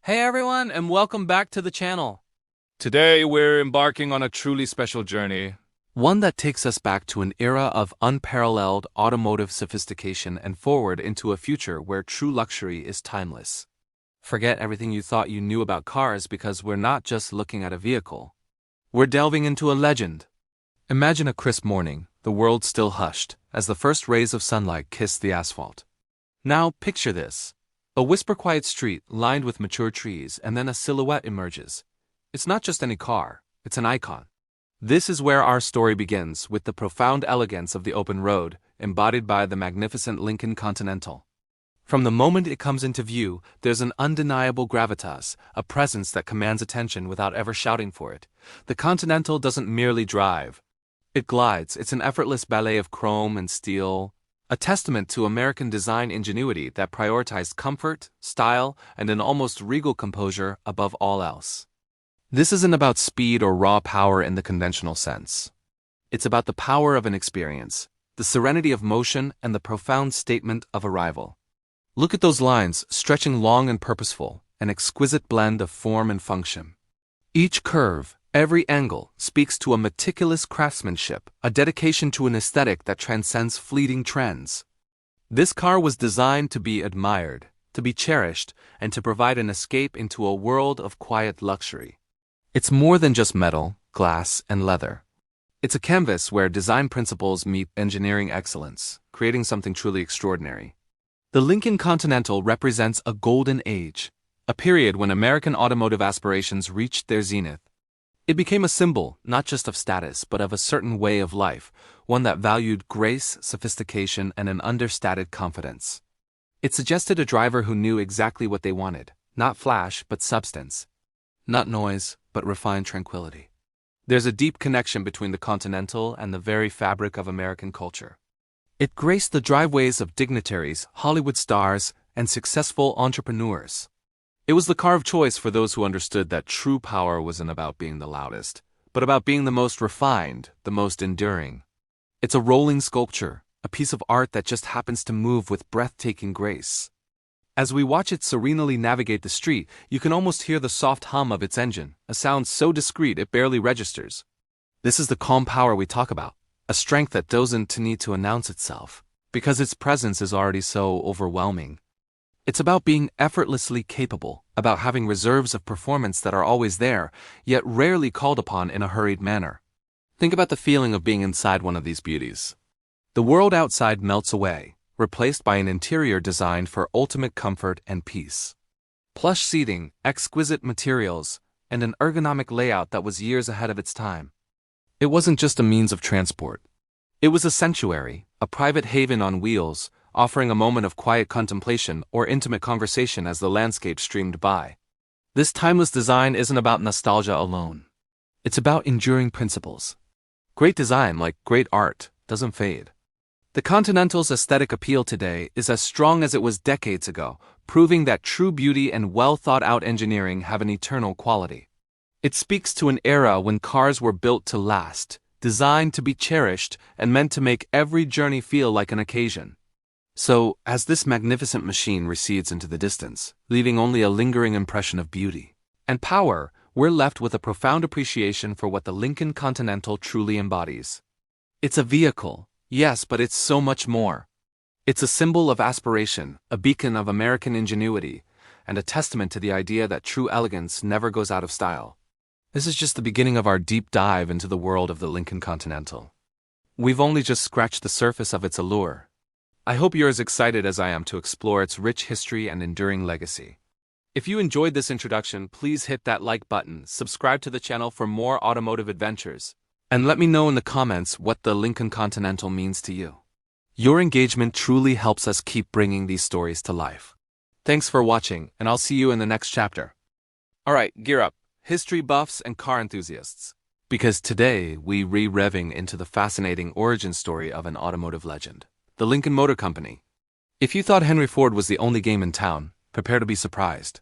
Hey everyone, and welcome back to the channel. Today, we're embarking on a truly special journey. One that takes us back to an era of unparalleled automotive sophistication and forward into a future where true luxury is timeless. Forget everything you thought you knew about cars because we're not just looking at a vehicle. We're delving into a legend. Imagine a crisp morning, the world still hushed, as the first rays of sunlight kiss the asphalt. Now picture this. A whisper-quiet street lined with mature trees, and then a silhouette emerges. It's not just any car, it's an icon. This is where our story begins, with the profound elegance of the open road, embodied by the magnificent Lincoln Continental. From the moment it comes into view, there's an undeniable gravitas, a presence that commands attention without ever shouting for it. The Continental doesn't merely drive. It glides. It's an effortless ballet of chrome and steel, a testament to American design ingenuity that prioritized comfort, style, and an almost regal composure above all else. This isn't about speed or raw power in the conventional sense. It's about the power of an experience, the serenity of motion, and the profound statement of arrival. Look at those lines, stretching long and purposeful, an exquisite blend of form and function. Each curve, every angle, speaks to a meticulous craftsmanship, a dedication to an aesthetic that transcends fleeting trends. This car was designed to be admired, to be cherished, and to provide an escape into a world of quiet luxury. It's more than just metal, glass, and leather. It's a canvas where design principles meet engineering excellence, creating something truly extraordinary. The Lincoln Continental represents a golden age, a period when American automotive aspirations reached their zenith. It became a symbol, not just of status, but of a certain way of life, one that valued grace, sophistication, and an understated confidence. It suggested a driver who knew exactly what they wanted, not flash, but substance, not noise, but refined tranquility. There's a deep connection between the Continental and the very fabric of American culture. It graced the driveways of dignitaries, Hollywood stars, and successful entrepreneurs. It was the car of choice for those who understood that true power wasn't about being the loudest, but about being the most refined, the most enduring. It's a rolling sculpture, a piece of art that just happens to move with breathtaking grace. As we watch it serenely navigate the street, you can almost hear the soft hum of its engine, a sound so discreet it barely registers. This is the calm power we talk about, a strength that doesn't need to announce itself, because its presence is already so overwhelming. It's about being effortlessly capable, about having reserves of performance that are always there, yet rarely called upon in a hurried manner. Think about the feeling of being inside one of these beauties. The world outside melts away, replaced by an interior designed for ultimate comfort and peace. Plush seating, exquisite materials, and an ergonomic layout that was years ahead of its time. It wasn't just a means of transport. It was a sanctuary, a private haven on wheels, offering a moment of quiet contemplation or intimate conversation as the landscape streamed by. This timeless design isn't about nostalgia alone. It's about enduring principles. Great design, like great art, doesn't fade. The Continental's aesthetic appeal today is as strong as it was decades ago, proving that true beauty and well-thought-out engineering have an eternal quality. It speaks to an era when cars were built to last, designed to be cherished, and meant to make every journey feel like an occasion. So, as this magnificent machine recedes into the distance, leaving only a lingering impression of beauty and power, we're left with a profound appreciation for what the Lincoln Continental truly embodies. It's a vehicle, yes, but it's so much more. It's a symbol of aspiration, a beacon of American ingenuity, and a testament to the idea that true elegance never goes out of style. This is just the beginning of our deep dive into the world of the Lincoln Continental. We've only just scratched the surface of its allure. I hope you're as excited as I am to explore its rich history and enduring legacy. If you enjoyed this introduction, please hit that like button, subscribe to the channel for more automotive adventures, and let me know in the comments what the Lincoln Continental means to you. Your engagement truly helps us keep bringing these stories to life. Thanks for watching, and I'll see you in the next chapter. Alright, gear up, history buffs and car enthusiasts, because today we re-revving into the fascinating origin story of an automotive legend. The Lincoln Motor Company. If you thought Henry Ford was the only game in town, prepare to be surprised.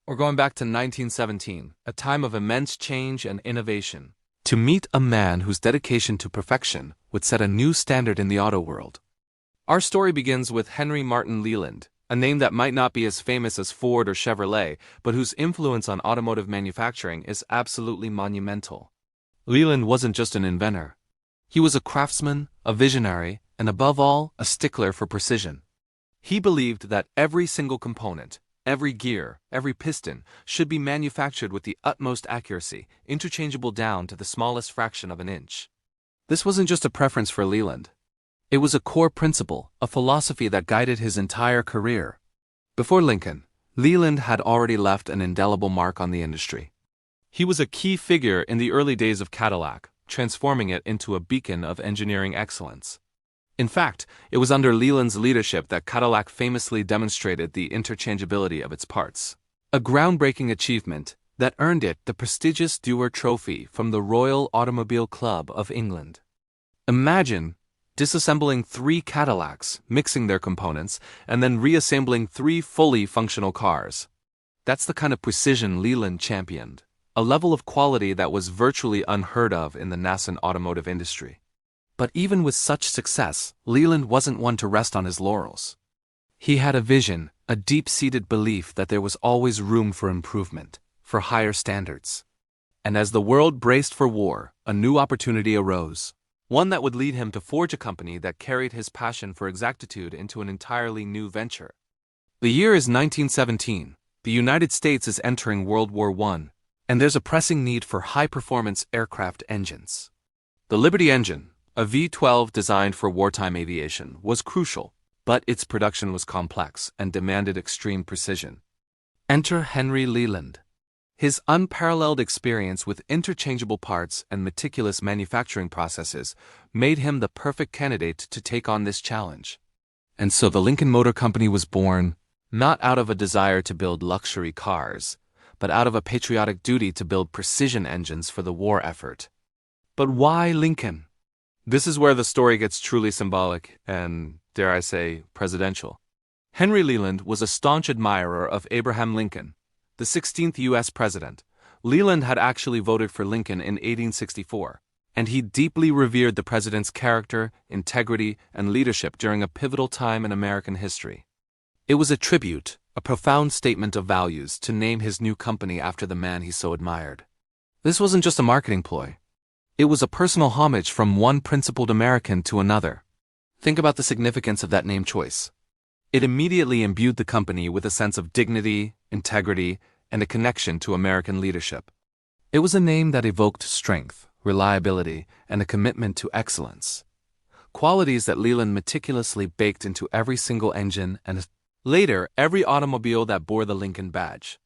We're going back to 1917, a time of immense change and innovation, to meet a man whose dedication to perfection would set a new standard in the auto world. Our story begins with Henry Martin Leland, A name that might not be as famous as Ford or Chevrolet, but whose influence on automotive manufacturing is absolutely monumental. Leland wasn't just an inventor. He was a craftsman, a visionary, and above all, a stickler for precision. He believed that every single component, every gear, every piston, should be manufactured with the utmost accuracy, interchangeable down to the smallest fraction of an inch. This wasn't just a preference for Leland. It was a core principle, a philosophy that guided his entire career. Before Lincoln, Leland had already left an indelible mark on the industry. He was a key figure in the early days of Cadillac, transforming it into a beacon of engineering excellence. In fact, it was under Leland's leadership that Cadillac famously demonstrated the interchangeability of its parts. A groundbreaking achievement that earned it the prestigious Dewar Trophy from the Royal Automobile Club of England. Imagine disassembling 3 Cadillacs, mixing their components, and then reassembling 3 fully functional cars. That's the kind of precision Leland championed, a level of quality that was virtually unheard of in the nascent automotive industry. But even with such success, Leland wasn't one to rest on his laurels. He had a vision, a deep-seated belief that there was always room for improvement, for higher standards. And as the world braced for war, a new opportunity arose. One that would lead him to forge a company that carried his passion for exactitude into an entirely new venture. The year is 1917. The United States is entering World War I, and there's a pressing need for high-performance aircraft engines. The Liberty engine, a V-12 designed for wartime aviation, was crucial, but its production was complex and demanded extreme precision. Enter Henry Leland. His unparalleled experience with interchangeable parts and meticulous manufacturing processes made him the perfect candidate to take on this challenge. And so the Lincoln Motor Company was born, not out of a desire to build luxury cars, but out of a patriotic duty to build precision engines for the war effort. But why Lincoln? This is where the story gets truly symbolic and, dare I say, presidential. Henry Leland was a staunch admirer of Abraham Lincoln, the 16th U.S. president. Leland had actually voted for Lincoln in 1864, and he deeply revered the president's character, integrity, and leadership during a pivotal time in American history. It was a tribute, a profound statement of values, to name his new company after the man he so admired. This wasn't just a marketing ploy. It was a personal homage from one principled American to another. Think about the significance of that name choice. It immediately imbued the company with a sense of dignity, integrity, and a connection to American leadership. It was a name that evoked strength, reliability, and a commitment to excellence. Qualities that Leland meticulously baked into every single engine and, later, every automobile that bore the Lincoln badge.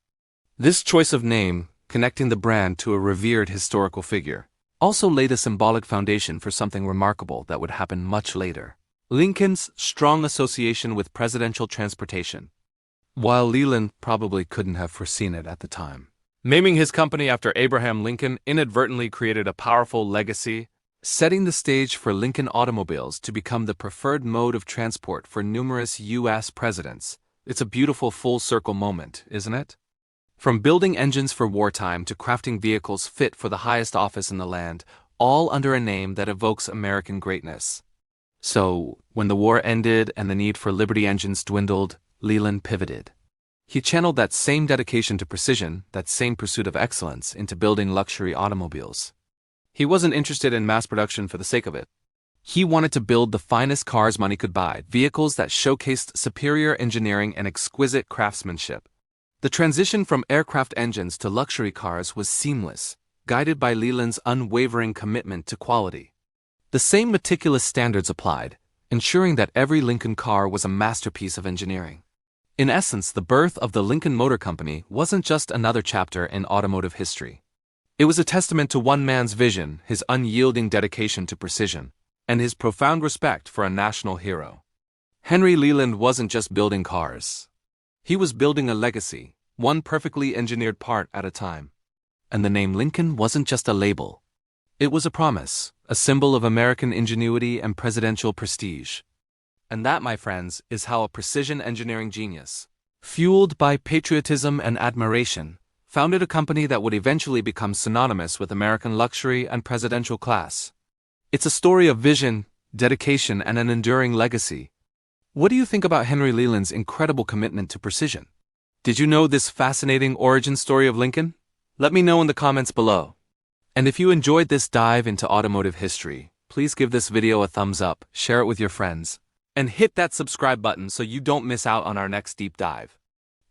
This choice of name, connecting the brand to a revered historical figure, also laid a symbolic foundation for something remarkable that would happen much later. Lincoln's strong association with presidential transportation, while Leland probably couldn't have foreseen it at the time. Naming his company after Abraham Lincoln inadvertently created a powerful legacy, setting the stage for Lincoln automobiles to become the preferred mode of transport for numerous U.S. presidents. It's a beautiful full-circle moment, isn't it? From building engines for wartime to crafting vehicles fit for the highest office in the land, all under a name that evokes American greatness. So, when the war ended and the need for Liberty engines dwindled, Leland pivoted. He channeled that same dedication to precision, that same pursuit of excellence, into building luxury automobiles. He wasn't interested in mass production for the sake of it. He wanted to build the finest cars money could buy, vehicles that showcased superior engineering and exquisite craftsmanship. The transition from aircraft engines to luxury cars was seamless, guided by Leland's unwavering commitment to quality. The same meticulous standards applied, ensuring that every Lincoln car was a masterpiece of engineering. In essence, the birth of the Lincoln Motor Company wasn't just another chapter in automotive history. It was a testament to one man's vision, his unyielding dedication to precision, and his profound respect for a national hero. Henry Leland wasn't just building cars. He was building a legacy, one perfectly engineered part at a time. And the name Lincoln wasn't just a label. It was a promise, a symbol of American ingenuity and presidential prestige. And that, my friends, is how a precision engineering genius, fueled by patriotism and admiration, founded a company that would eventually become synonymous with American luxury and presidential class. It's a story of vision, dedication, and an enduring legacy. What do you think about Henry Leland's incredible commitment to precision? Did you know this fascinating origin story of Lincoln? Let me know in the comments below. And if you enjoyed this dive into automotive history, please give this video a thumbs up, share it with your friends, and hit that subscribe button so you don't miss out on our next deep dive.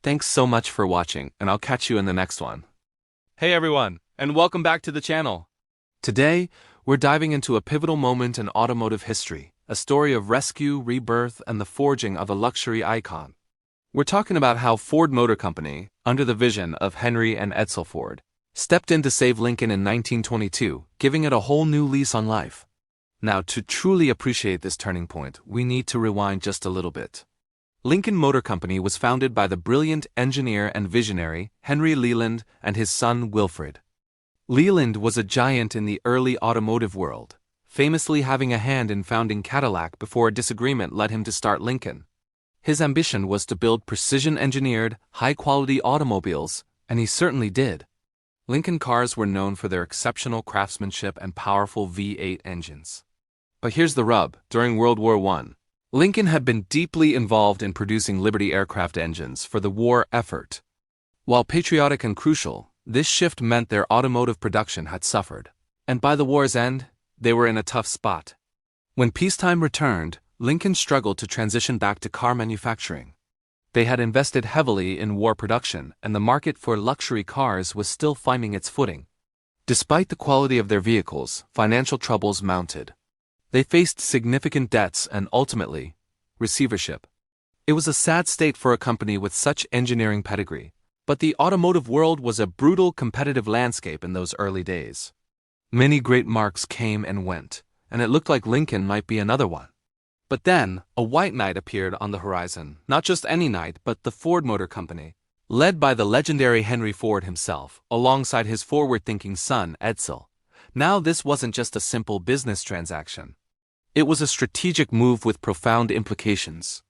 Thanks so much for watching, and I'll catch you in the next one. Hey everyone, and welcome back to the channel. Today, we're diving into a pivotal moment in automotive history, a story of rescue, rebirth, and the forging of a luxury icon. We're talking about how Ford Motor Company, under the vision of Henry and Edsel Ford, stepped in to save Lincoln in 1922, giving it a whole new lease on life. Now, to truly appreciate this turning point, we need to rewind just a little bit. Lincoln Motor Company was founded by the brilliant engineer and visionary Henry Leland and his son Wilfred. Leland was a giant in the early automotive world, famously having a hand in founding Cadillac before a disagreement led him to start Lincoln. His ambition was to build precision-engineered, high-quality automobiles, and he certainly did. Lincoln cars were known for their exceptional craftsmanship and powerful V8 engines. But here's the rub: during World War I, Lincoln had been deeply involved in producing Liberty aircraft engines for the war effort. While patriotic and crucial, this shift meant their automotive production had suffered, and by the war's end, they were in a tough spot. When peacetime returned, Lincoln struggled to transition back to car manufacturing. They had invested heavily in war production, and the market for luxury cars was still finding its footing. Despite the quality of their vehicles, financial troubles mounted. They faced significant debts and, ultimately, receivership. It was a sad state for a company with such engineering pedigree, but the automotive world was a brutal competitive landscape in those early days. Many great marques came and went, and it looked like Lincoln might be another one. But then, a white knight appeared on the horizon, not just any knight, but the Ford Motor Company, led by the legendary Henry Ford himself, alongside his forward-thinking son, Edsel. Now this wasn't just a simple business transaction. It was a strategic move with profound implications.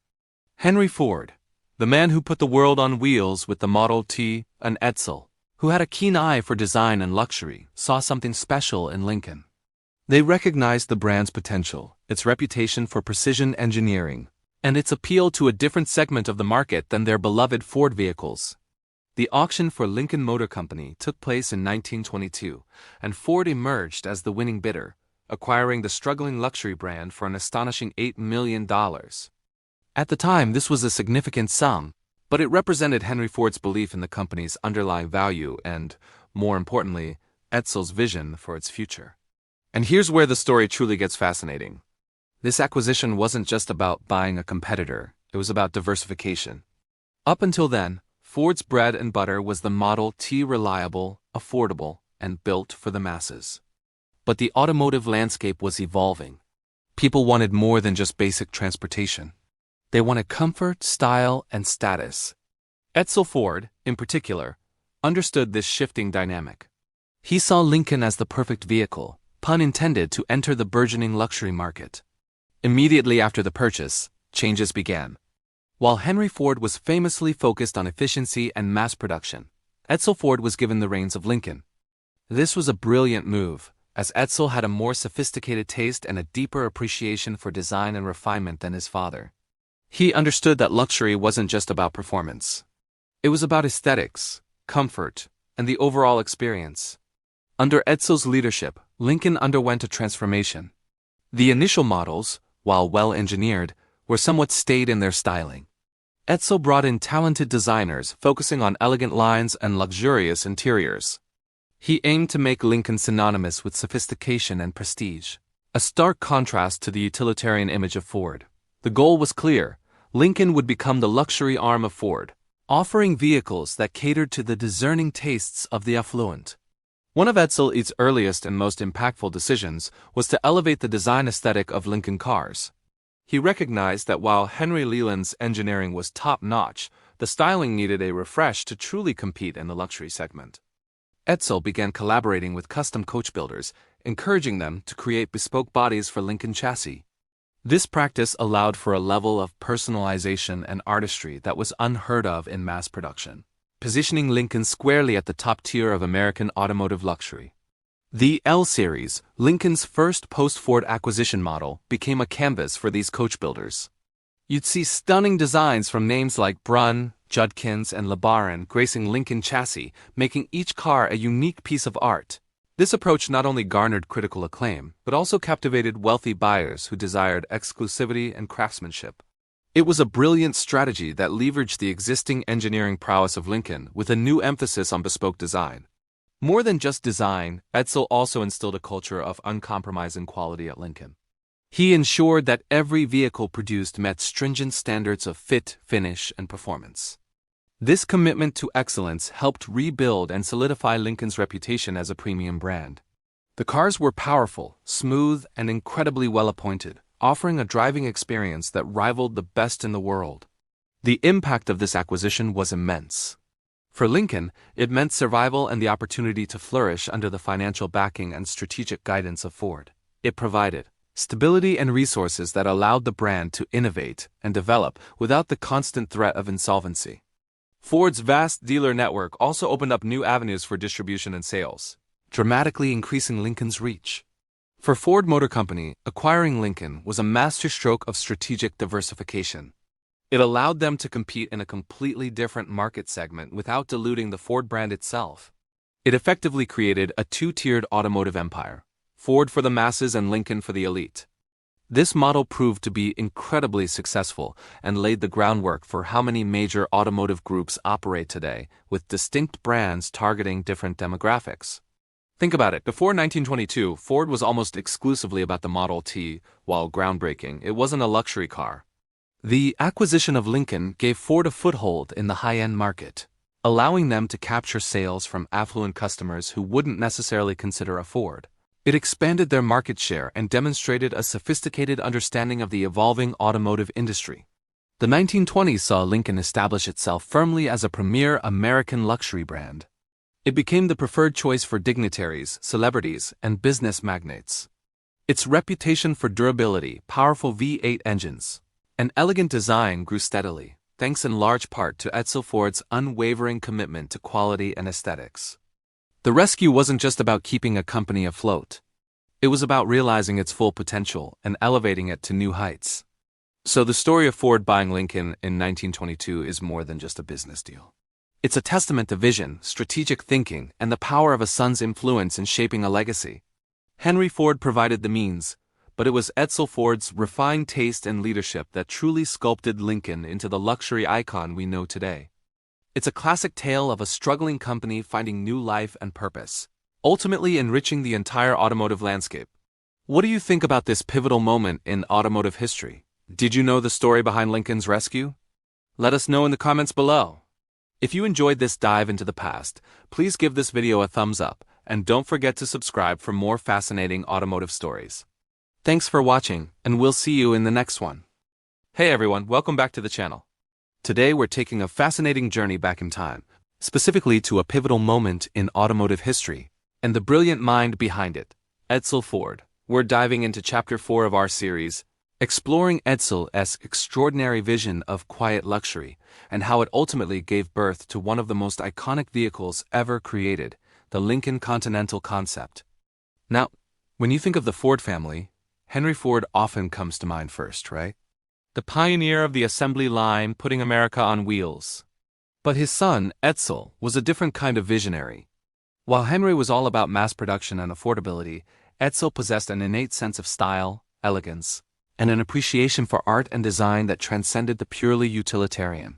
Henry Ford, the man who put the world on wheels with the Model T, and Edsel, who had a keen eye for design and luxury, saw something special in Lincoln. They recognized the brand's potential, its reputation for precision engineering, and its appeal to a different segment of the market than their beloved Ford vehicles. The auction for Lincoln Motor Company took place in 1922, and Ford emerged as the winning bidder, acquiring the struggling luxury brand for an astonishing $8 million. At the time, this was a significant sum, but it represented Henry Ford's belief in the company's underlying value and, more importantly, Edsel's vision for its future. And here's where the story truly gets fascinating. This acquisition wasn't just about buying a competitor, it was about diversification. Up until then, Ford's bread and butter was the Model T, reliable, affordable, and built for the masses. But the automotive landscape was evolving. People wanted more than just basic transportation. They wanted comfort, style, and status. Edsel Ford, in particular, understood this shifting dynamic. He saw Lincoln as the perfect vehicle, pun intended, to enter the burgeoning luxury market. Immediately after the purchase, changes began. While Henry Ford was famously focused on efficiency and mass production, Edsel Ford was given the reins of Lincoln. This was a brilliant move, as Edsel had a more sophisticated taste and a deeper appreciation for design and refinement than his father. He understood that luxury wasn't just about performance. It was about aesthetics, comfort, and the overall experience. Under Edsel's leadership, Lincoln underwent a transformation. The initial models, while well-engineered, were somewhat staid in their styling. Edsel brought in talented designers focusing on elegant lines and luxurious interiors. He aimed to make Lincoln synonymous with sophistication and prestige, a stark contrast to the utilitarian image of Ford. The goal was clear: Lincoln would become the luxury arm of Ford, offering vehicles that catered to the discerning tastes of the affluent. One of Edsel's earliest and most impactful decisions was to elevate the design aesthetic of Lincoln cars. He recognized that while Henry Leland's engineering was top-notch, the styling needed a refresh to truly compete in the luxury segment. Edsel began collaborating with custom coach builders, encouraging them to create bespoke bodies for Lincoln chassis. This practice allowed for a level of personalization and artistry that was unheard of in mass production, positioning Lincoln squarely at the top tier of American automotive luxury. The L-Series, Lincoln's first post-Ford acquisition model, became a canvas for these coach builders. You'd see stunning designs from names like Brunn, Judkins, and LeBaron gracing Lincoln chassis, making each car a unique piece of art. This approach not only garnered critical acclaim, but also captivated wealthy buyers who desired exclusivity and craftsmanship. It was a brilliant strategy that leveraged the existing engineering prowess of Lincoln with a new emphasis on bespoke design. More than just design, Edsel also instilled a culture of uncompromising quality at Lincoln. He ensured that every vehicle produced met stringent standards of fit, finish, and performance. This commitment to excellence helped rebuild and solidify Lincoln's reputation as a premium brand. The cars were powerful, smooth, and incredibly well-appointed, offering a driving experience that rivaled the best in the world. The impact of this acquisition was immense. For Lincoln, it meant survival and the opportunity to flourish under the financial backing and strategic guidance of Ford. It provided stability and resources that allowed the brand to innovate and develop without the constant threat of insolvency. Ford's vast dealer network also opened up new avenues for distribution and sales, dramatically increasing Lincoln's reach. For Ford Motor Company, acquiring Lincoln was a masterstroke of strategic diversification. It allowed them to compete in a completely different market segment without diluting the Ford brand itself. It effectively created a two-tiered automotive empire, Ford for the masses and Lincoln for the elite. This model proved to be incredibly successful and laid the groundwork for how many major automotive groups operate today, with distinct brands targeting different demographics. Think about it. Before 1922, Ford was almost exclusively about the Model T. While groundbreaking, it wasn't a luxury car. The acquisition of Lincoln gave Ford a foothold in the high-end market, allowing them to capture sales from affluent customers who wouldn't necessarily consider a Ford. It expanded their market share and demonstrated a sophisticated understanding of the evolving automotive industry. The 1920s saw Lincoln establish itself firmly as a premier American luxury brand. It became the preferred choice for dignitaries, celebrities, and business magnates. Its reputation for durability, powerful V8 engines, and elegant design grew steadily, thanks in large part to Edsel Ford's unwavering commitment to quality and aesthetics. The rescue wasn't just about keeping a company afloat. It was about realizing its full potential and elevating it to new heights. So the story of Ford buying Lincoln in 1922 is more than just a business deal. It's a testament to vision, strategic thinking, and the power of a son's influence in shaping a legacy. Henry Ford provided the means, but it was Edsel Ford's refined taste and leadership that truly sculpted Lincoln into the luxury icon we know today. It's a classic tale of a struggling company finding new life and purpose, ultimately enriching the entire automotive landscape. What do you think about this pivotal moment in automotive history? Did you know the story behind Lincoln's rescue? Let us know in the comments below. If you enjoyed this dive into the past, please give this video a thumbs up, and don't forget to subscribe for more fascinating automotive stories. Thanks for watching, and we'll see you in the next one. Hey everyone, welcome back to the channel. Today we're taking a fascinating journey back in time, specifically to a pivotal moment in automotive history, and the brilliant mind behind it, Edsel Ford. We're diving into Chapter 4 of our series, exploring Edsel's extraordinary vision of quiet luxury, and how it ultimately gave birth to one of the most iconic vehicles ever created, the Lincoln Continental concept. Now, when you think of the Ford family, Henry Ford often comes to mind first, right? The pioneer of the assembly line putting America on wheels. But his son, Edsel, was a different kind of visionary. While Henry was all about mass production and affordability, Edsel possessed an innate sense of style, elegance, and an appreciation for art and design that transcended the purely utilitarian.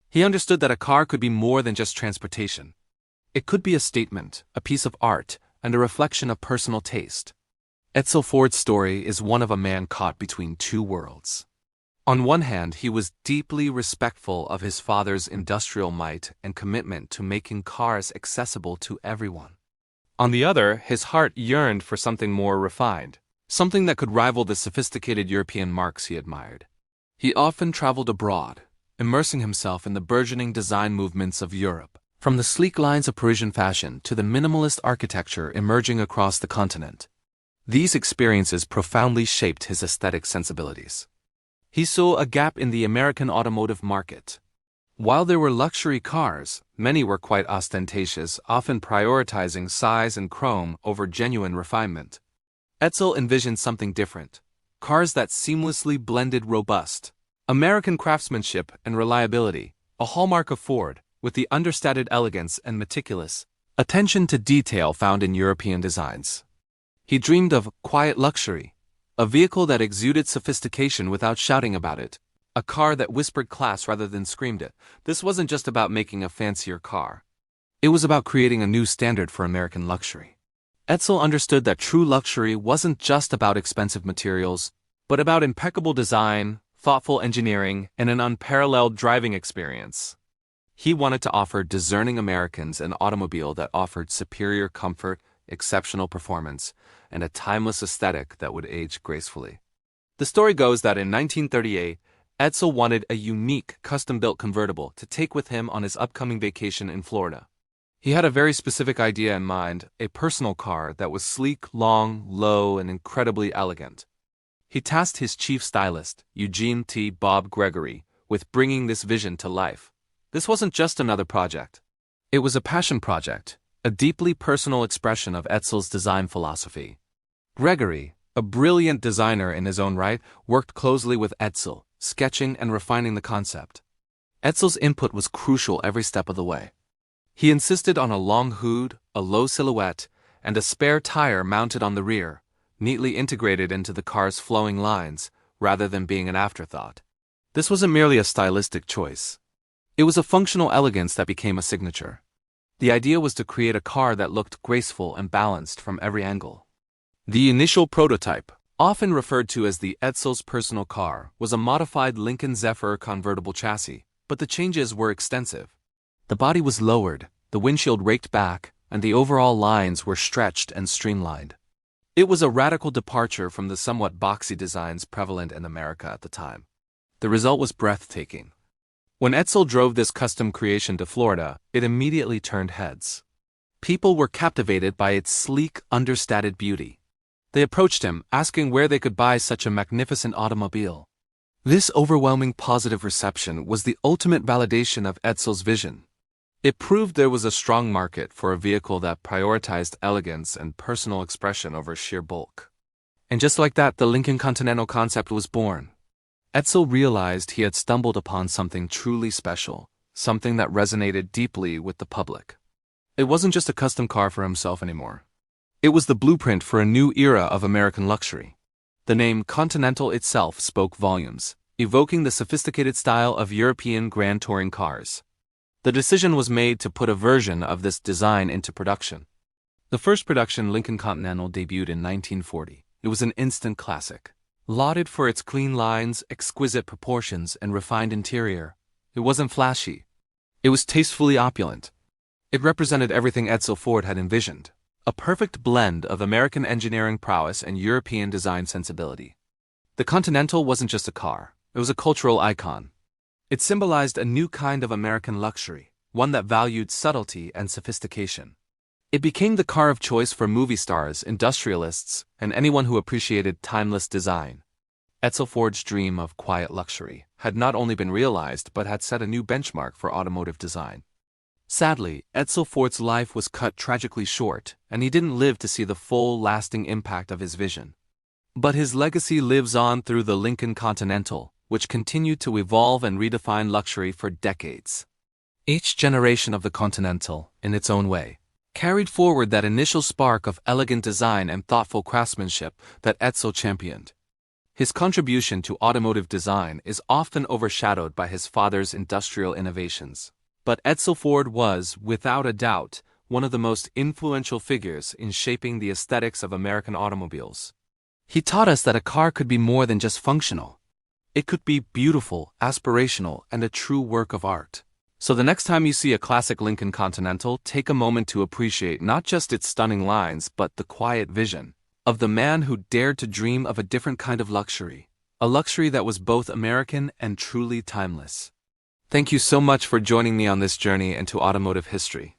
He understood that a car could be more than just transportation. It could be a statement, a piece of art, and a reflection of personal taste. Edsel Ford's story is one of a man caught between two worlds. On one hand, he was deeply respectful of his father's industrial might and commitment to making cars accessible to everyone. On the other, his heart yearned for something more refined, something that could rival the sophisticated European marques he admired. He often traveled abroad, immersing himself in the burgeoning design movements of Europe, from the sleek lines of Parisian fashion to the minimalist architecture emerging across the continent. These experiences profoundly shaped his aesthetic sensibilities. He saw a gap in the American automotive market. While there were luxury cars, many were quite ostentatious, often prioritizing size and chrome over genuine refinement. Edsel envisioned something different, cars that seamlessly blended robust, American craftsmanship and reliability, a hallmark of Ford, with the understated elegance and meticulous attention to detail found in European designs. He dreamed of quiet luxury, a vehicle that exuded sophistication without shouting about it, a car that whispered class rather than screamed it. This wasn't just about making a fancier car. It was about creating a new standard for American luxury. Edsel understood that true luxury wasn't just about expensive materials, but about impeccable design, thoughtful engineering, and an unparalleled driving experience. He wanted to offer discerning Americans an automobile that offered superior comfort, exceptional performance, and a timeless aesthetic that would age gracefully. The story goes that in 1938, Edsel wanted a unique, custom-built convertible to take with him on his upcoming vacation in Florida. He had a very specific idea in mind, a personal car that was sleek, long, low, and incredibly elegant. He tasked his chief stylist, Eugene T. Bob Gregory, with bringing this vision to life. This wasn't just another project. It was a passion project, a deeply personal expression of Edsel's design philosophy. Gregory, a brilliant designer in his own right, worked closely with Edsel, sketching and refining the concept. Edsel's input was crucial every step of the way. He insisted on a long hood, a low silhouette, and a spare tire mounted on the rear, neatly integrated into the car's flowing lines, rather than being an afterthought. This wasn't merely a stylistic choice. It was a functional elegance that became a signature. The idea was to create a car that looked graceful and balanced from every angle. The initial prototype, often referred to as the Edsel's personal car, was a modified Lincoln Zephyr convertible chassis, but the changes were extensive. The body was lowered, the windshield raked back, and the overall lines were stretched and streamlined. It was a radical departure from the somewhat boxy designs prevalent in America at the time. The result was breathtaking. When Edsel drove this custom creation to Florida, it immediately turned heads. People were captivated by its sleek, understated beauty. They approached him, asking where they could buy such a magnificent automobile. This overwhelming positive reception was the ultimate validation of Edsel's vision. It proved there was a strong market for a vehicle that prioritized elegance and personal expression over sheer bulk. And just like that, the Lincoln Continental concept was born. Edsel realized he had stumbled upon something truly special, something that resonated deeply with the public. It wasn't just a custom car for himself anymore. It was the blueprint for a new era of American luxury. The name Continental itself spoke volumes, evoking the sophisticated style of European grand touring cars. The decision was made to put a version of this design into production. The first production Lincoln Continental debuted in 1940. It was an instant classic. Lauded for its clean lines, exquisite proportions, and refined interior, it wasn't flashy. It was tastefully opulent. It represented everything Edsel Ford had envisioned, a perfect blend of American engineering prowess and European design sensibility. The Continental wasn't just a car, it was a cultural icon. It symbolized a new kind of American luxury, one that valued subtlety and sophistication. It became the car of choice for movie stars, industrialists, and anyone who appreciated timeless design. Edsel Ford's dream of quiet luxury had not only been realized but had set a new benchmark for automotive design. Sadly, Edsel Ford's life was cut tragically short, and he didn't live to see the full, lasting impact of his vision. But his legacy lives on through the Lincoln Continental, which continued to evolve and redefine luxury for decades. Each generation of the Continental, in its own way, carried forward that initial spark of elegant design and thoughtful craftsmanship that Edsel championed. His contribution to automotive design is often overshadowed by his father's industrial innovations. But Edsel Ford was, without a doubt, one of the most influential figures in shaping the aesthetics of American automobiles. He taught us that a car could be more than just functional. It could be beautiful, aspirational, and a true work of art. So the next time you see a classic Lincoln Continental, take a moment to appreciate not just its stunning lines but the quiet vision of the man who dared to dream of a different kind of luxury, a luxury that was both American and truly timeless. Thank you so much for joining me on this journey into automotive history.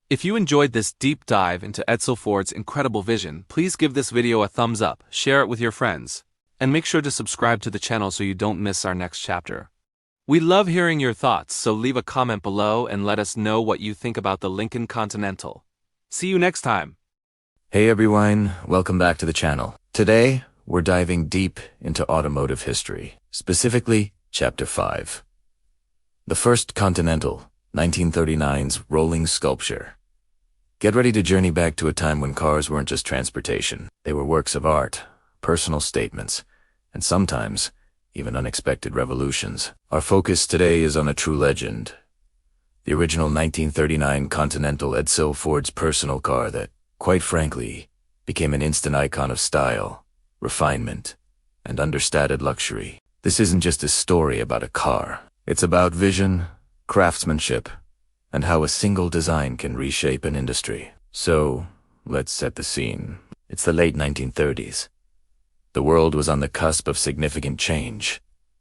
If you enjoyed this deep dive into Edsel Ford's incredible vision, please give this video a thumbs up, share it with your friends, and make sure to subscribe to the channel so you don't miss our next chapter. We love hearing your thoughts, so leave a comment below and let us know what you think about the Lincoln Continental. See you next time. Hey everyone, welcome back to the channel. Today, we're diving deep into automotive history, specifically Chapter 5. The first Continental, 1939's rolling sculpture. Get ready to journey back to a time when cars weren't just transportation. They were works of art, personal statements, and sometimes even unexpected revolutions. Our focus today is on a true legend. The original 1939 Continental, Edsel Ford's personal car that, quite frankly, became an instant icon of style, refinement, and understated luxury. This isn't just a story about a car. It's about vision, craftsmanship, and how a single design can reshape an industry. So, let's set the scene. It's the late 1930s. The world was on the cusp of significant change,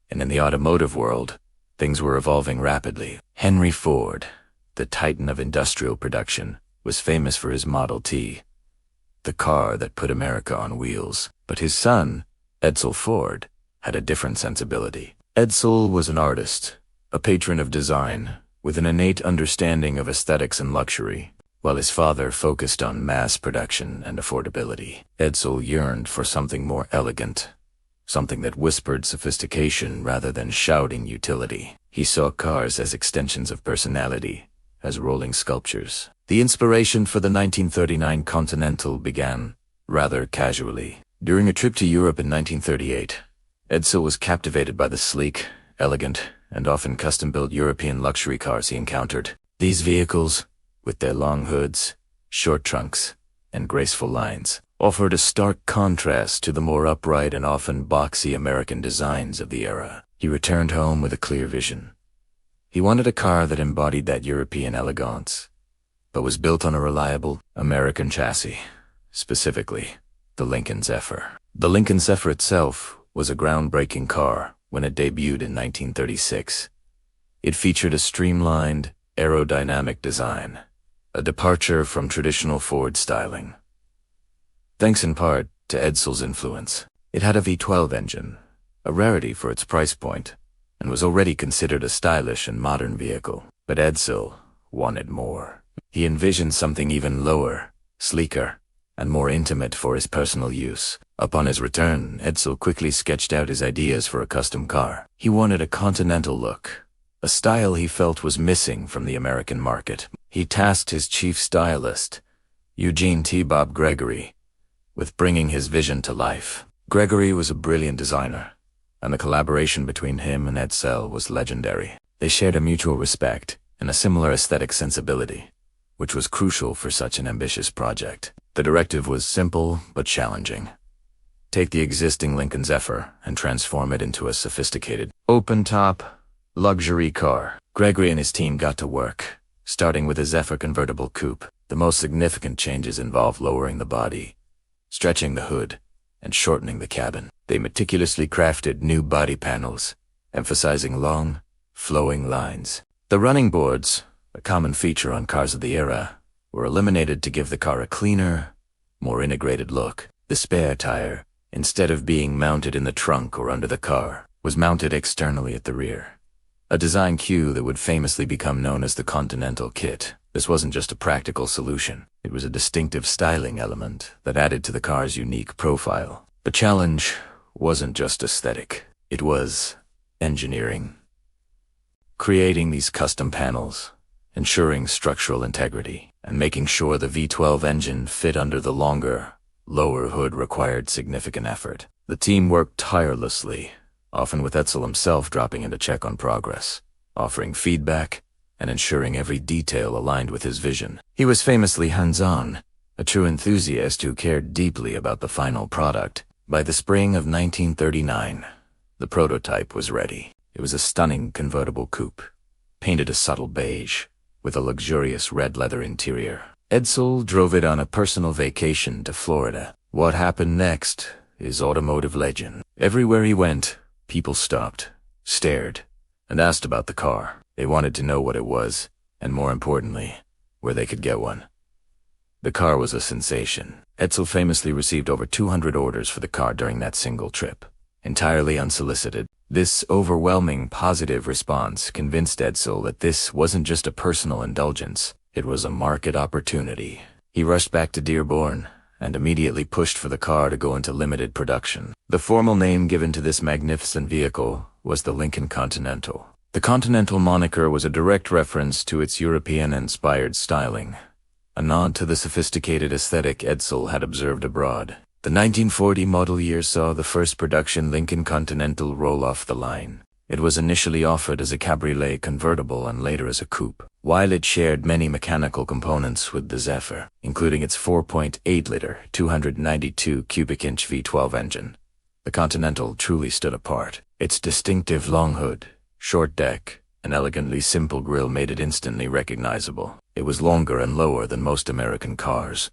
and in the automotive world, things were evolving rapidly. Henry Ford, the titan of industrial production, was famous for his Model T, the car that put America on wheels. But his son, Edsel Ford, had a different sensibility. Edsel was an artist, a patron of design, with an innate understanding of aesthetics and luxury. While his father focused on mass production and affordability, Edsel yearned for something more elegant, something that whispered sophistication rather than shouting utility. He saw cars as extensions of personality, as rolling sculptures. The inspiration for the 1939 Continental began rather casually. During a trip to Europe in 1938, Edsel was captivated by the sleek, elegant, and often custom-built European luxury cars he encountered. These vehicles, with their long hoods, short trunks, and graceful lines, offered a stark contrast to the more upright and often boxy American designs of the era. He returned home with a clear vision. He wanted a car that embodied that European elegance, but was built on a reliable American chassis, specifically the Lincoln Zephyr. The Lincoln Zephyr itself was a groundbreaking car when it debuted in 1936. It featured a streamlined, aerodynamic design, a departure from traditional Ford styling. Thanks in part to Edsel's influence, it had a V12 engine, a rarity for its price point, and was already considered a stylish and modern vehicle. But Edsel wanted more. He envisioned something even lower, sleeker, and more intimate for his personal use. Upon his return, Edsel quickly sketched out his ideas for a custom car. He wanted a Continental look, a style he felt was missing from the American market. He tasked his chief stylist, Eugene T. Bob Gregory, with bringing his vision to life. Gregory was a brilliant designer, and the collaboration between him and Edsel was legendary. They shared a mutual respect and a similar aesthetic sensibility, which was crucial for such an ambitious project. The directive was simple but challenging. Take the existing Lincoln Zephyr and transform it into a sophisticated, open-top, luxury car. Gregory and his team got to work, starting with a Zephyr convertible coupe. The most significant changes involved lowering the body, stretching the hood, and shortening the cabin. They meticulously crafted new body panels, emphasizing long, flowing lines. The running boards, a common feature on cars of the era, were eliminated to give the car a cleaner, more integrated look. The spare tire, instead of being mounted in the trunk or under the car, was mounted externally at the rear, a design cue that would famously become known as the Continental Kit. This wasn't just a practical solution, it was a distinctive styling element that added to the car's unique profile. The challenge wasn't just aesthetic, it was engineering. Creating these custom panels, ensuring structural integrity, and making sure the V12 engine fit under the longer, lower hood required significant effort. The team worked tirelessly, often with Edsel himself dropping in to check on progress, offering feedback, and ensuring every detail aligned with his vision. He was famously hands-on, a true enthusiast who cared deeply about the final product. By the spring of 1939, the prototype was ready. It was a stunning convertible coupe, painted a subtle beige, with a luxurious red leather interior. Edsel drove it on a personal vacation to Florida. What happened next is automotive legend. Everywhere he went, people stopped, stared, and asked about the car. They wanted to know what it was, and more importantly, where they could get one. The car was a sensation. Edsel famously received over 200 orders for the car during that single trip, entirely unsolicited. This overwhelming positive response convinced Edsel that this wasn't just a personal indulgence, it was a market opportunity. He rushed back to Dearborn and immediately pushed for the car to go into limited production. The formal name given to this magnificent vehicle was the Lincoln Continental. The Continental moniker was a direct reference to its European-inspired styling, a nod to the sophisticated aesthetic Edsel had observed abroad. The 1940 model year saw the first production Lincoln Continental roll off the line. It was initially offered as a cabriolet convertible and later as a coupe. While it shared many mechanical components with the Zephyr, including its 4.8-liter, 292 cubic inch V12 engine, the Continental truly stood apart. Its distinctive long hood, short deck, and elegantly simple grille made it instantly recognizable. It was longer and lower than most American cars,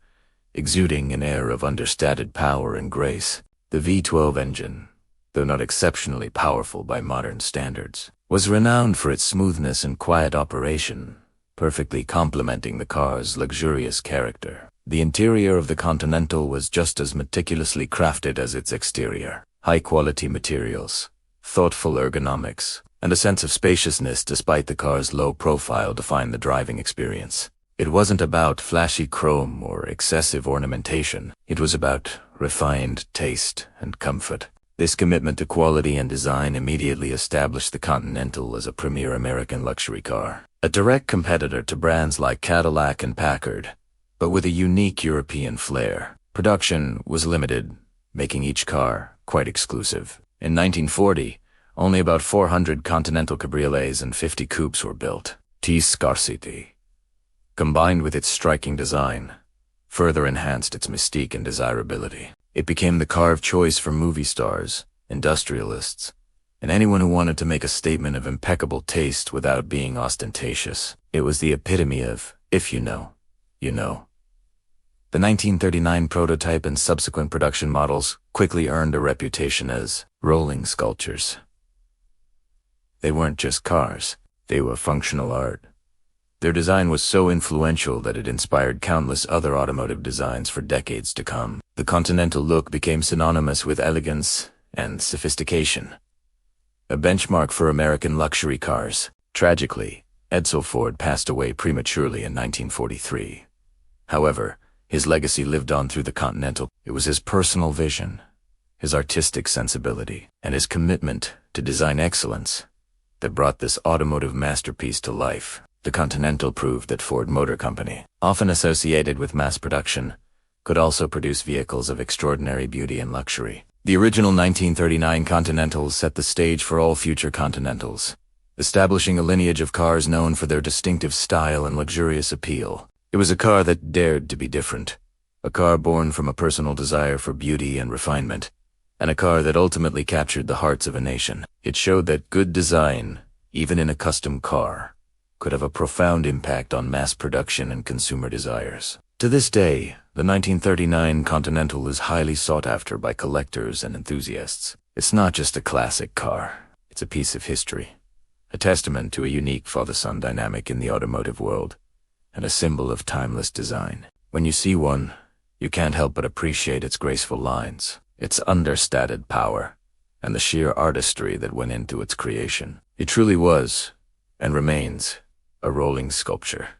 exuding an air of understated power and grace. The V12 engine, though not exceptionally powerful by modern standards, was renowned for its smoothness and quiet operation, perfectly complementing the car's luxurious character. The interior of the Continental was just as meticulously crafted as its exterior. High-quality materials, thoughtful ergonomics, and a sense of spaciousness despite the car's low profile defined the driving experience. It wasn't about flashy chrome or excessive ornamentation. It was about refined taste and comfort. This commitment to quality and design immediately established the Continental as a premier American luxury car, a direct competitor to brands like Cadillac and Packard, but with a unique European flair. Production was limited, making each car quite exclusive. In 1940, only about 400 Continental cabriolets and 50 coupes were built. This scarcity, combined with its striking design, further enhanced its mystique and desirability. It became the car of choice for movie stars, industrialists, and anyone who wanted to make a statement of impeccable taste without being ostentatious. It was the epitome of, if you know, you know. The 1939 prototype and subsequent production models quickly earned a reputation as rolling sculptures. They weren't just cars, they were functional art. Their design was so influential that it inspired countless other automotive designs for decades to come. The Continental look became synonymous with elegance and sophistication, a benchmark for American luxury cars. Tragically, Edsel Ford passed away prematurely in 1943. However, his legacy lived on through the Continental. It was his personal vision, his artistic sensibility, and his commitment to design excellence that brought this automotive masterpiece to life. The Continental proved that Ford Motor Company, often associated with mass production, could also produce vehicles of extraordinary beauty and luxury. The original 1939 Continentals set the stage for all future Continentals, establishing a lineage of cars known for their distinctive style and luxurious appeal. It was a car that dared to be different, a car born from a personal desire for beauty and refinement, and a car that ultimately captured the hearts of a nation. It showed that good design, even in a custom car, could have a profound impact on mass production and consumer desires. To this day, the 1939 Continental is highly sought after by collectors and enthusiasts. It's not just a classic car, it's a piece of history, a testament to a unique father-son dynamic in the automotive world, and a symbol of timeless design. When you see one, you can't help but appreciate its graceful lines, its understated power, and the sheer artistry that went into its creation. It truly was, and remains, a rolling sculpture.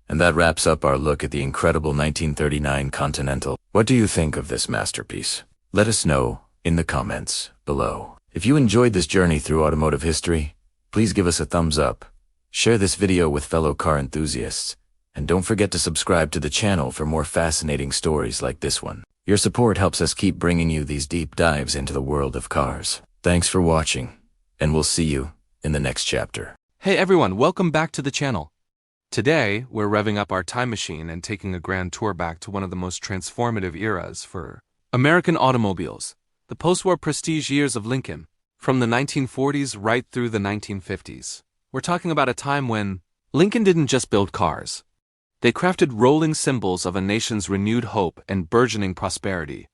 And that wraps up our look at the incredible 1939 Continental. What do you think of this masterpiece? Let us know in the comments below. If you enjoyed this journey through automotive history, please give us a thumbs up, share this video with fellow car enthusiasts, and don't forget to subscribe to the channel for more fascinating stories like this one. Your support helps us keep bringing you these deep dives into the world of cars. Thanks for watching, and we'll see you in the next chapter. Hey everyone, welcome back to the channel. Today, we're revving up our time machine and taking a grand tour back to one of the most transformative eras for American automobiles, the post-war prestige years of Lincoln, from the 1940s right through the 1950s. We're talking about a time when Lincoln didn't just build cars. They crafted rolling symbols of a nation's renewed hope and burgeoning prosperity.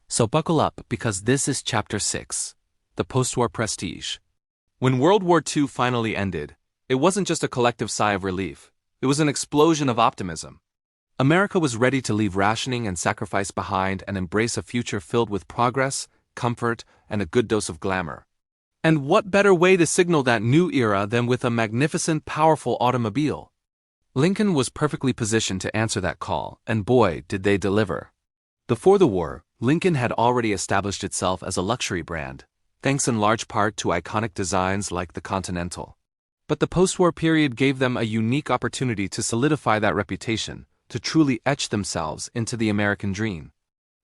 So buckle up, because this is Chapter 6, the post-war prestige. When World War II finally ended, it wasn't just a collective sigh of relief. It was an explosion of optimism. America was ready to leave rationing and sacrifice behind and embrace a future filled with progress, comfort, and a good dose of glamour. And what better way to signal that new era than with a magnificent, powerful automobile? Lincoln was perfectly positioned to answer that call, and boy, did they deliver. Before the war, Lincoln had already established itself as a luxury brand, thanks in large part to iconic designs like the Continental. But the post-war period gave them a unique opportunity to solidify that reputation, to truly etch themselves into the American dream.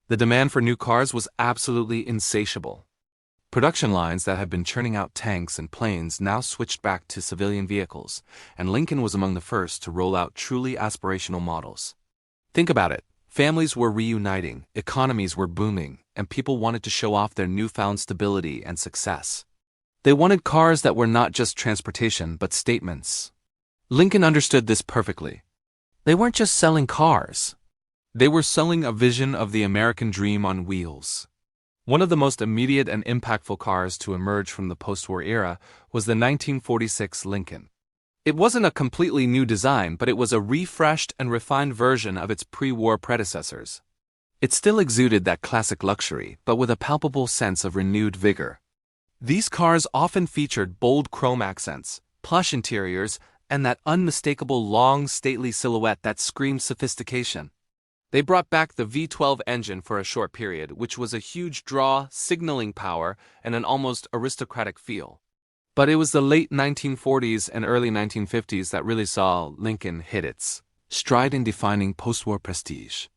The demand for new cars was absolutely insatiable. Production lines that had been churning out tanks and planes now switched back to civilian vehicles, and Lincoln was among the first to roll out truly aspirational models. Think about it. Families were reuniting, economies were booming, and people wanted to show off their newfound stability and success. They wanted cars that were not just transportation but statements. Lincoln understood this perfectly. They weren't just selling cars. They were selling a vision of the American dream on wheels. One of the most immediate and impactful cars to emerge from the post-war era was the 1946 Lincoln. It wasn't a completely new design, but it was a refreshed and refined version of its pre-war predecessors. It still exuded that classic luxury, but with a palpable sense of renewed vigor. These cars often featured bold chrome accents, plush interiors, and that unmistakable long, stately silhouette that screamed sophistication. They brought back the V12 engine for a short period, which was a huge draw, signaling power, and an almost aristocratic feel. But it was the late 1940s and early 1950s that really saw Lincoln hit its stride in defining post-war prestige.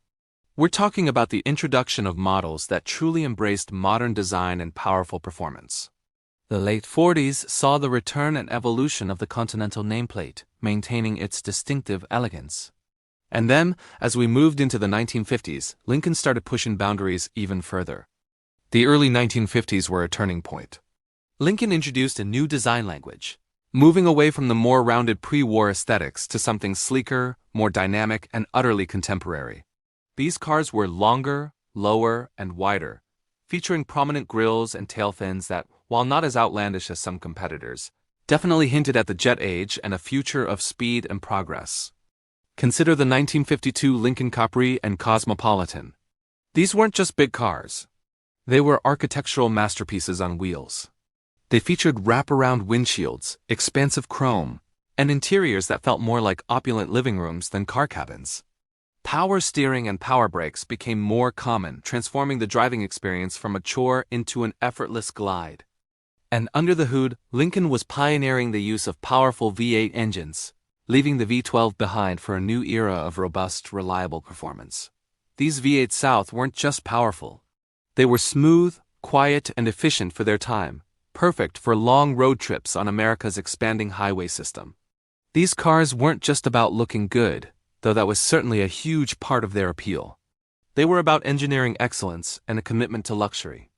We're talking about the introduction of models that truly embraced modern design and powerful performance. The late 40s saw the return and evolution of the Continental nameplate, maintaining its distinctive elegance. And then, as we moved into the 1950s, Lincoln started pushing boundaries even further. The early 1950s were a turning point. Lincoln introduced a new design language, moving away from the more rounded pre-war aesthetics to something sleeker, more dynamic, and utterly contemporary. These cars were longer, lower, and wider, featuring prominent grilles and tail fins that, while not as outlandish as some competitors, definitely hinted at the jet age and a future of speed and progress. Consider the 1952 Lincoln Capri and Cosmopolitan. These weren't just big cars. They were architectural masterpieces on wheels. They featured wraparound windshields, expansive chrome, and interiors that felt more like opulent living rooms than car cabins. Power steering and power brakes became more common, transforming the driving experience from a chore into an effortless glide. And under the hood, Lincoln was pioneering the use of powerful V8 engines, leaving the V12 behind for a new era of robust, reliable performance. These V8 South weren't just powerful. They were smooth, quiet, and efficient for their time, perfect for long road trips on America's expanding highway system. These cars weren't just about looking good, though that was certainly a huge part of their appeal. They were about engineering excellence and a commitment to luxury.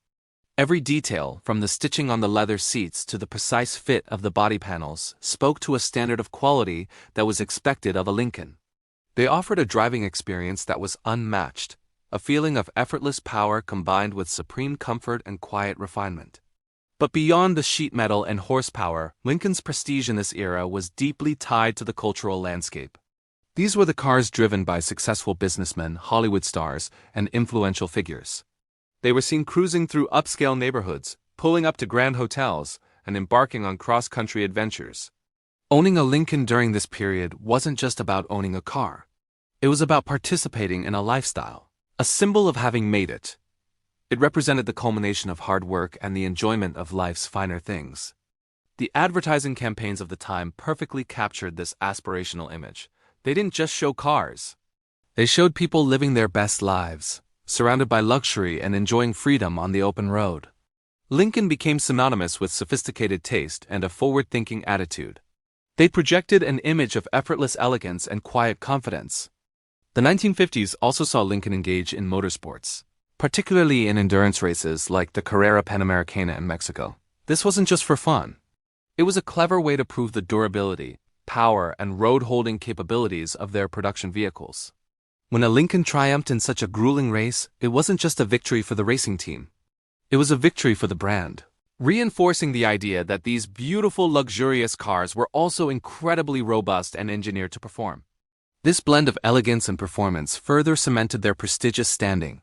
Every detail, from the stitching on the leather seats to the precise fit of the body panels, spoke to a standard of quality that was expected of a Lincoln. They offered a driving experience that was unmatched, a feeling of effortless power combined with supreme comfort and quiet refinement. But beyond the sheet metal and horsepower, Lincoln's prestige in this era was deeply tied to the cultural landscape. These were the cars driven by successful businessmen, Hollywood stars, and influential figures. They were seen cruising through upscale neighborhoods, pulling up to grand hotels, and embarking on cross-country adventures. Owning a Lincoln during this period wasn't just about owning a car. It was about participating in a lifestyle, a symbol of having made it. It represented the culmination of hard work and the enjoyment of life's finer things. The advertising campaigns of the time perfectly captured this aspirational image. They didn't just show cars. They showed people living their best lives, surrounded by luxury and enjoying freedom on the open road. Lincoln became synonymous with sophisticated taste and a forward-thinking attitude. They projected an image of effortless elegance and quiet confidence. The 1950s also saw Lincoln engage in motorsports, particularly in endurance races like the Carrera Panamericana in Mexico. This wasn't just for fun. It was a clever way to prove the durability, power, and road-holding capabilities of their production vehicles. When a Lincoln triumphed in such a grueling race, it wasn't just a victory for the racing team. It was a victory for the brand, reinforcing the idea that these beautiful, luxurious cars were also incredibly robust and engineered to perform. This blend of elegance and performance further cemented their prestigious standing.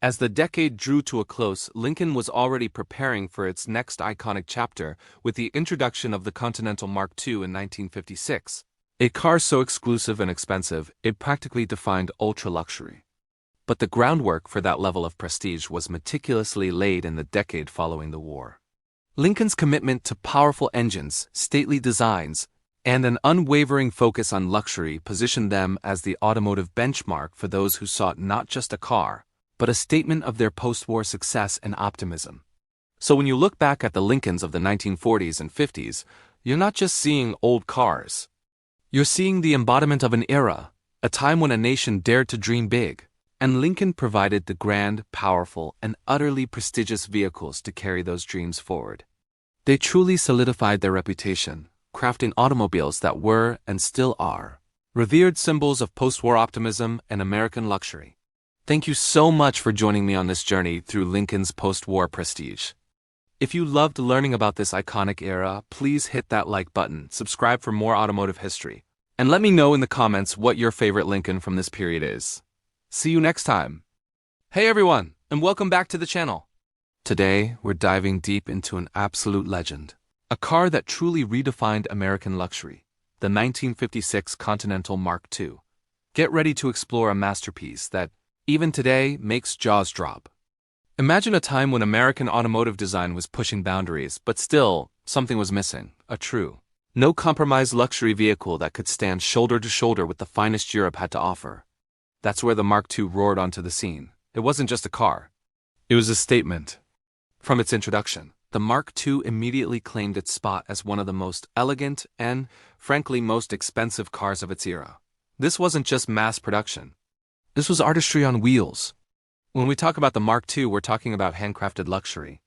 As the decade drew to a close, Lincoln was already preparing for its next iconic chapter with the introduction of the Continental Mark II in 1956, a car so exclusive and expensive it practically defined ultra-luxury. But the groundwork for that level of prestige was meticulously laid in the decade following the war. Lincoln's commitment to powerful engines, stately designs, and an unwavering focus on luxury positioned them as the automotive benchmark for those who sought not just a car, but a statement of their post-war success and optimism. So when you look back at the Lincolns of the 1940s and 50s, you're not just seeing old cars. You're seeing the embodiment of an era, a time when a nation dared to dream big, and Lincoln provided the grand, powerful, and utterly prestigious vehicles to carry those dreams forward. They truly solidified their reputation, crafting automobiles that were, and still are, revered symbols of post-war optimism and American luxury. Thank you so much for joining me on this journey through Lincoln's post-war prestige. If you loved learning about this iconic era, please hit that like button, subscribe for more automotive history, and let me know in the comments what your favorite Lincoln from this period is. See you next time. Hey everyone, and welcome back to the channel. Today, we're diving deep into an absolute legend, a car that truly redefined American luxury, the 1956 Continental Mark II. Get ready to explore a masterpiece that, even today, makes jaws drop. Imagine a time when American automotive design was pushing boundaries, but still, something was missing, a true, no-compromise luxury vehicle that could stand shoulder to shoulder with the finest Europe had to offer. That's where the Mark II roared onto the scene. It wasn't just a car. It was a statement. From its introduction, the Mark II immediately claimed its spot as one of the most elegant and, frankly, most expensive cars of its era. This wasn't just mass production. This was artistry on wheels. When we talk about the Mark II, we're talking about handcrafted luxury.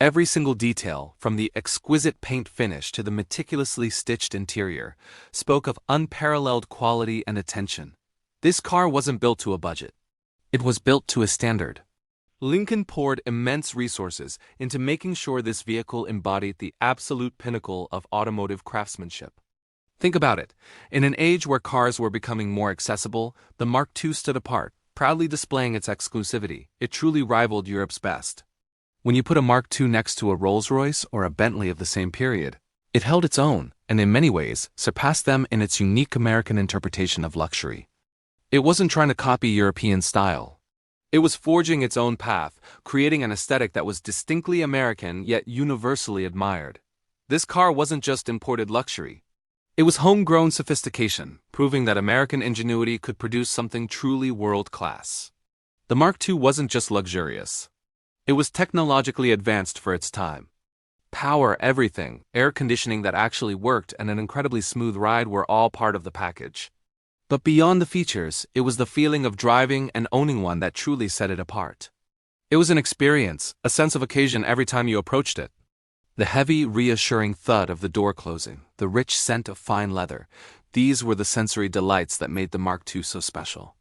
Every single detail, from the exquisite paint finish to the meticulously stitched interior, spoke of unparalleled quality and attention. This car wasn't built to a budget. It was built to a standard. Lincoln poured immense resources into making sure this vehicle embodied the absolute pinnacle of automotive craftsmanship. Think about it. In an age where cars were becoming more accessible, the Mark II stood apart, proudly displaying its exclusivity. It truly rivaled Europe's best. When you put a Mark II next to a Rolls-Royce or a Bentley of the same period, it held its own, and in many ways, surpassed them in its unique American interpretation of luxury. It wasn't trying to copy European style. It was forging its own path, creating an aesthetic that was distinctly American yet universally admired. This car wasn't just imported luxury. It was homegrown sophistication, proving that American ingenuity could produce something truly world-class. The Mark II wasn't just luxurious. It was technologically advanced for its time. Power, everything, air conditioning that actually worked, and an incredibly smooth ride were all part of the package. But beyond the features, it was the feeling of driving and owning one that truly set it apart. It was an experience, a sense of occasion every time you approached it. The heavy, reassuring thud of the door closing, the rich scent of fine leather, these were the sensory delights that made the Mark II so special.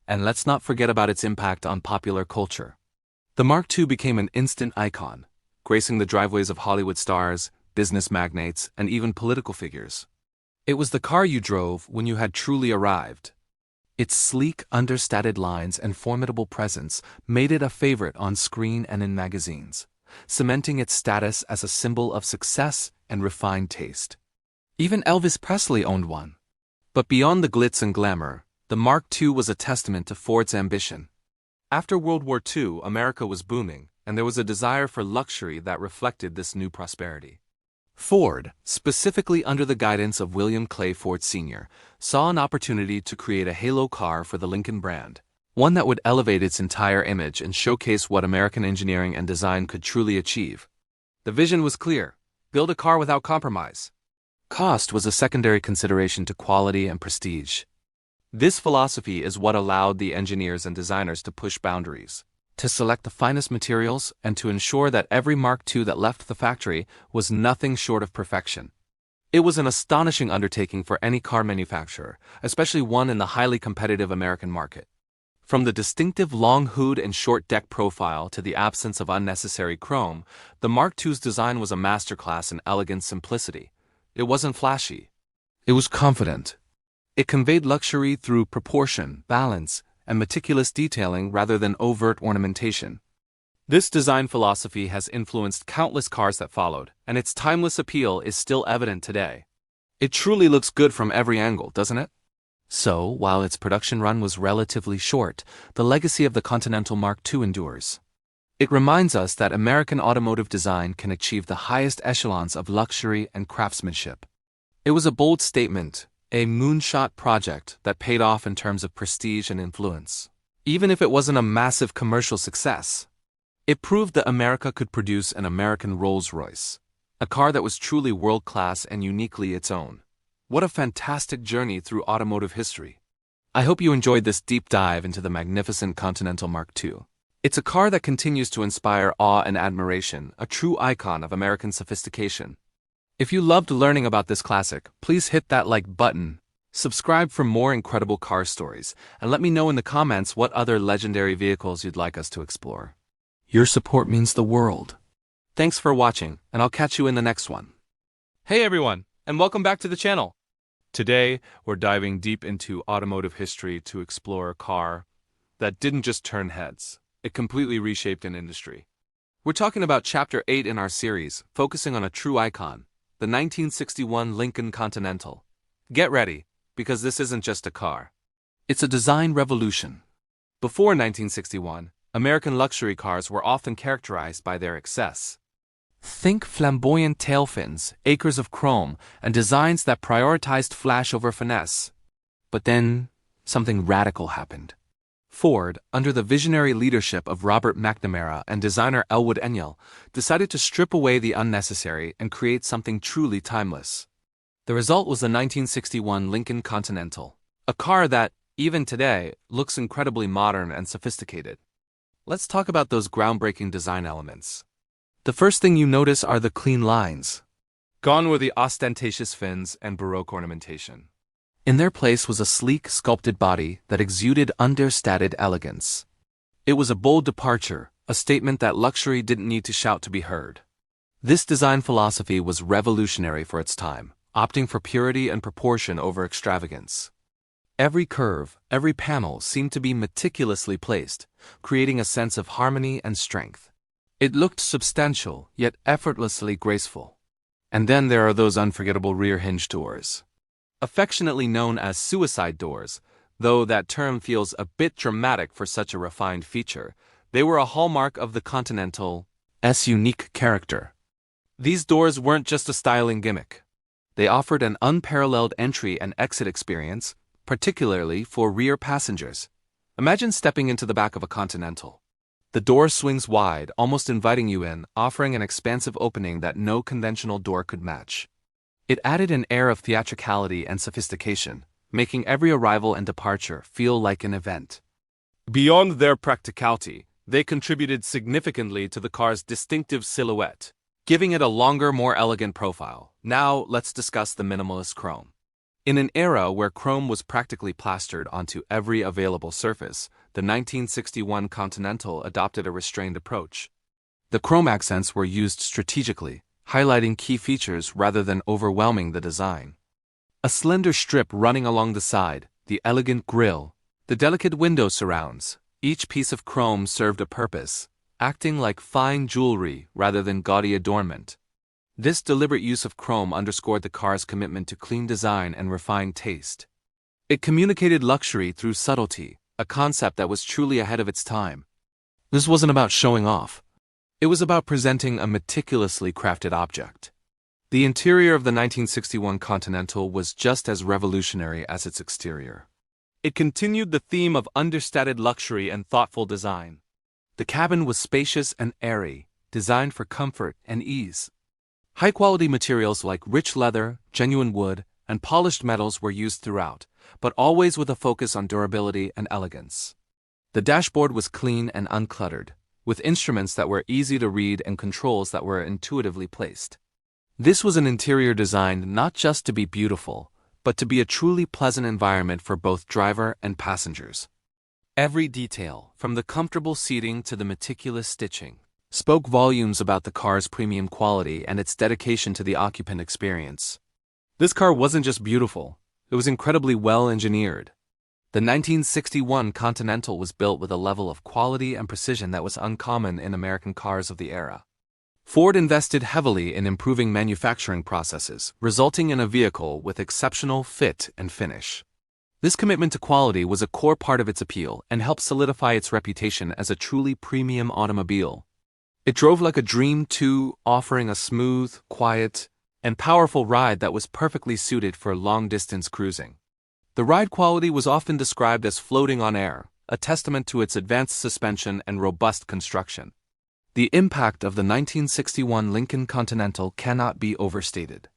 And let's not forget about its impact on popular culture. The Mark II became an instant icon, gracing the driveways of Hollywood stars, business magnates, and even political figures. It was the car you drove when you had truly arrived. Its sleek, understated lines and formidable presence made it a favorite on screen and in magazines, cementing its status as a symbol of success and refined taste. Even Elvis Presley owned one. But beyond the glitz and glamour, the Mark II was a testament to Ford's ambition. After World War II, America was booming, and there was a desire for luxury that reflected this new prosperity. Ford, specifically under the guidance of William Clay Ford Sr., saw an opportunity to create a halo car for the Lincoln brand, one that would elevate its entire image and showcase what American engineering and design could truly achieve. The vision was clear: build a car without compromise. Cost was a secondary consideration to quality and prestige. This philosophy is what allowed the engineers and designers to push boundaries, to select the finest materials, and to ensure that every Mark II that left the factory was nothing short of perfection. It was an astonishing undertaking for any car manufacturer, especially one in the highly competitive American market. From the distinctive long hood and short deck profile to the absence of unnecessary chrome, the Mark II's design was a masterclass in elegant simplicity. It wasn't flashy. It was confident. It conveyed luxury through proportion, balance, and meticulous detailing rather than overt ornamentation. This design philosophy has influenced countless cars that followed, and its timeless appeal is still evident today. It truly looks good from every angle, doesn't it? So, while its production run was relatively short, the legacy of the Continental Mark II endures. It reminds us that American automotive design can achieve the highest echelons of luxury and craftsmanship. It was a bold statement, a moonshot project that paid off in terms of prestige and influence. Even if it wasn't a massive commercial success, it proved that America could produce an American Rolls-Royce, a car that was truly world-class and uniquely its own. What a fantastic journey through automotive history. I hope you enjoyed this deep dive into the magnificent Continental Mark II. It's a car that continues to inspire awe and admiration, a true icon of American sophistication. If you loved learning about this classic, please hit that like button, subscribe for more incredible car stories, and let me know in the comments what other legendary vehicles you'd like us to explore. Your support means the world. Thanks for watching, and I'll catch you in the next one. Hey everyone, and welcome back to the channel. Today, we're diving deep into automotive history to explore a car that didn't just turn heads. It completely reshaped an industry. We're talking about Chapter 8 in our series, focusing on a true icon, the 1961 Lincoln Continental. Get ready, because this isn't just a car. It's a design revolution. Before 1961, American luxury cars were often characterized by their excess. Think flamboyant tail fins, acres of chrome, and designs that prioritized flash over finesse. But then, something radical happened. Ford, under the visionary leadership of Robert McNamara and designer Elwood Ennill, decided to strip away the unnecessary and create something truly timeless. The result was the 1961 Lincoln Continental, a car that, even today, looks incredibly modern and sophisticated. Let's talk about those groundbreaking design elements. The first thing you notice are the clean lines. Gone were the ostentatious fins and Baroque ornamentation. In their place was a sleek, sculpted body that exuded understated elegance. It was a bold departure, a statement that luxury didn't need to shout to be heard. This design philosophy was revolutionary for its time, opting for purity and proportion over extravagance. Every curve, every panel seemed to be meticulously placed, creating a sense of harmony and strength. It looked substantial, yet effortlessly graceful. And then there are those unforgettable rear hinge doors. Affectionately known as suicide doors, though that term feels a bit dramatic for such a refined feature, they were a hallmark of the Continental's unique character. These doors weren't just a styling gimmick. They offered an unparalleled entry and exit experience, particularly for rear passengers. Imagine stepping into the back of a Continental. The door swings wide, almost inviting you in, offering an expansive opening that no conventional door could match. It added an air of theatricality and sophistication, making every arrival and departure feel like an event. Beyond their practicality, they contributed significantly to the car's distinctive silhouette, giving it a longer, more elegant profile. Now, let's discuss the minimalist chrome. In an era where chrome was practically plastered onto every available surface, the 1961 Continental adopted a restrained approach. The chrome accents were used strategically, highlighting key features rather than overwhelming the design. A slender strip running along the side, the elegant grille, the delicate window surrounds, each piece of chrome served a purpose, acting like fine jewelry rather than gaudy adornment. This deliberate use of chrome underscored the car's commitment to clean design and refined taste. It communicated luxury through subtlety, a concept that was truly ahead of its time. This wasn't about showing off. It was about presenting a meticulously crafted object. The interior of the 1961 Continental was just as revolutionary as its exterior. It continued the theme of understated luxury and thoughtful design. The cabin was spacious and airy, designed for comfort and ease. High-quality materials like rich leather, genuine wood, and polished metals were used throughout, but always with a focus on durability and elegance. The dashboard was clean and uncluttered, with instruments that were easy to read and controls that were intuitively placed. This was an interior designed not just to be beautiful, but to be a truly pleasant environment for both driver and passengers. Every detail, from the comfortable seating to the meticulous stitching, spoke volumes about the car's premium quality and its dedication to the occupant experience. This car wasn't just beautiful, it was incredibly well engineered. The 1961 Continental was built with a level of quality and precision that was uncommon in American cars of the era. Ford invested heavily in improving manufacturing processes, resulting in a vehicle with exceptional fit and finish. This commitment to quality was a core part of its appeal and helped solidify its reputation as a truly premium automobile. It drove like a dream too, offering a smooth, quiet, and powerful ride that was perfectly suited for long-distance cruising. The ride quality was often described as floating on air, a testament to its advanced suspension and robust construction. The impact of the 1961 Lincoln Continental cannot be overstated.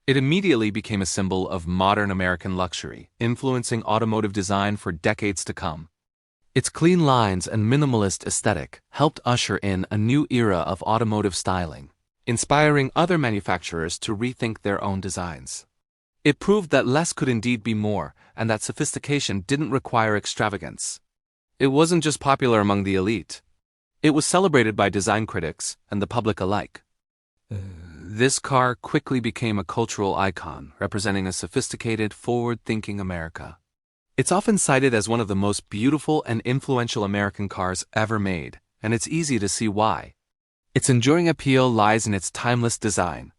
It immediately became a symbol of modern American luxury, influencing automotive design for decades to come. Its clean lines and minimalist aesthetic helped usher in a new era of automotive styling, inspiring other manufacturers to rethink their own designs. It proved that less could indeed be more, and that sophistication didn't require extravagance. It wasn't just popular among the elite. It was celebrated by design critics and the public alike. This car quickly became a cultural icon, representing a sophisticated, forward-thinking America. It's often cited as one of the most beautiful and influential American cars ever made, and it's easy to see why. Its enduring appeal lies in its timeless design.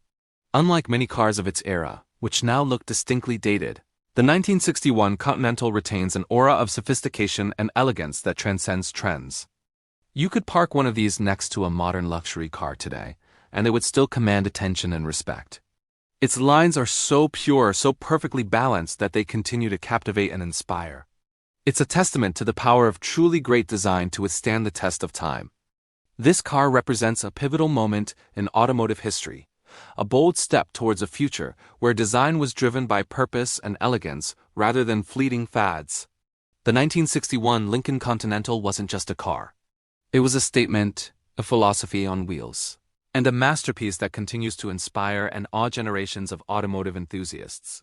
Unlike many cars of its era, which now look distinctly dated, the 1961 Continental retains an aura of sophistication and elegance that transcends trends. You could park one of these next to a modern luxury car today, and it would still command attention and respect. Its lines are so pure, so perfectly balanced that they continue to captivate and inspire. It's a testament to the power of truly great design to withstand the test of time. This car represents a pivotal moment in automotive history, a bold step towards a future where design was driven by purpose and elegance rather than fleeting fads. The 1961 Lincoln Continental wasn't just a car. It was a statement, a philosophy on wheels, and a masterpiece that continues to inspire and awe generations of automotive enthusiasts.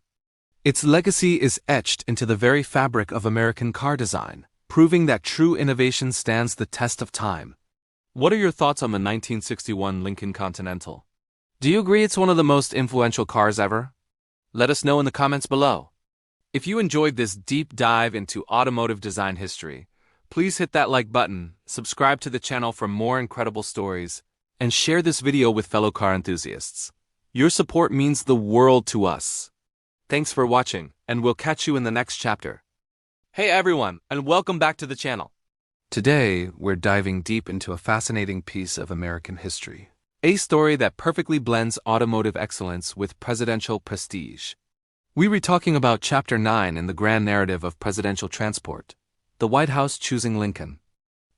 Its legacy is etched into the very fabric of American car design, proving that true innovation stands the test of time. What are your thoughts on the 1961 Lincoln Continental? Do you agree it's one of the most influential cars ever? Let us know in the comments below. If you enjoyed this deep dive into automotive design history, please hit that like button, subscribe to the channel for more incredible stories, and share this video with fellow car enthusiasts. Your support means the world to us. Thanks for watching, and we'll catch you in the next chapter. Hey everyone, and welcome back to the channel. Today, we're diving deep into a fascinating piece of American history. A story that perfectly blends automotive excellence with presidential prestige. We're talking about Chapter 9 in the grand narrative of presidential transport, the White House choosing Lincoln.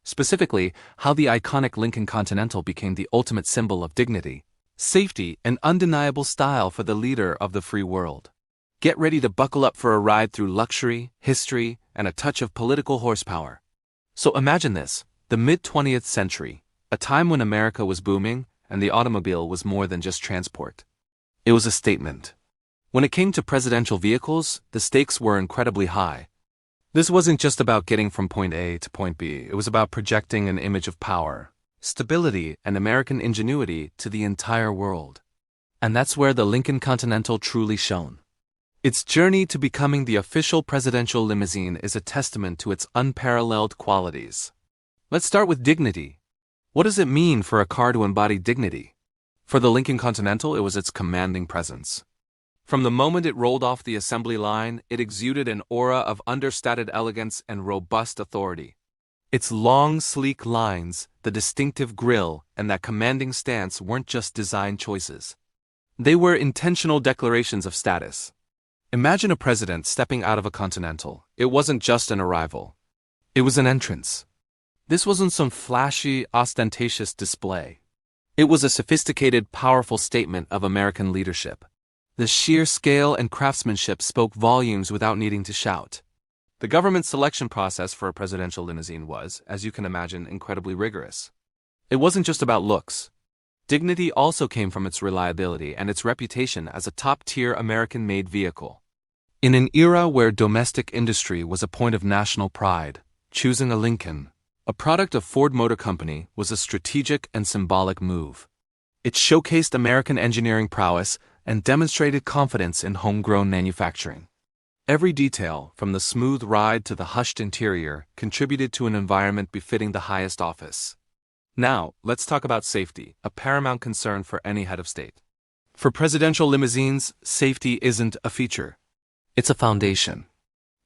Specifically, how the iconic Lincoln Continental became the ultimate symbol of dignity, safety, and undeniable style for the leader of the free world. Get ready to buckle up for a ride through luxury, history, and a touch of political horsepower. So imagine this, the mid-20th century, a time when America was booming and the automobile was more than just transport. It was a statement. When it came to presidential vehicles, the stakes were incredibly high. This wasn't just about getting from point A to point B, it was about projecting an image of power, stability, and American ingenuity to the entire world. And that's where the Lincoln Continental truly shone. Its journey to becoming the official presidential limousine is a testament to its unparalleled qualities. Let's start with dignity. What does it mean for a car to embody dignity? For the Lincoln Continental, it was its commanding presence. From the moment it rolled off the assembly line, it exuded an aura of understated elegance and robust authority. Its long, sleek lines, the distinctive grille, and that commanding stance weren't just design choices. They were intentional declarations of status. Imagine a president stepping out of a Continental. It wasn't just an arrival. It was an entrance. This wasn't some flashy, ostentatious display. It was a sophisticated, powerful statement of American leadership. The sheer scale and craftsmanship spoke volumes without needing to shout. The government selection process for a presidential limousine was, as you can imagine, incredibly rigorous. It wasn't just about looks. Dignity also came from its reliability and its reputation as a top-tier American-made vehicle. In an era where domestic industry was a point of national pride, choosing a Lincoln, a product of Ford Motor Company, was a strategic and symbolic move. It showcased American engineering prowess and demonstrated confidence in homegrown manufacturing. Every detail, from the smooth ride to the hushed interior, contributed to an environment befitting the highest office. Now, let's talk about safety, a paramount concern for any head of state. For presidential limousines, safety isn't a feature. It's a foundation.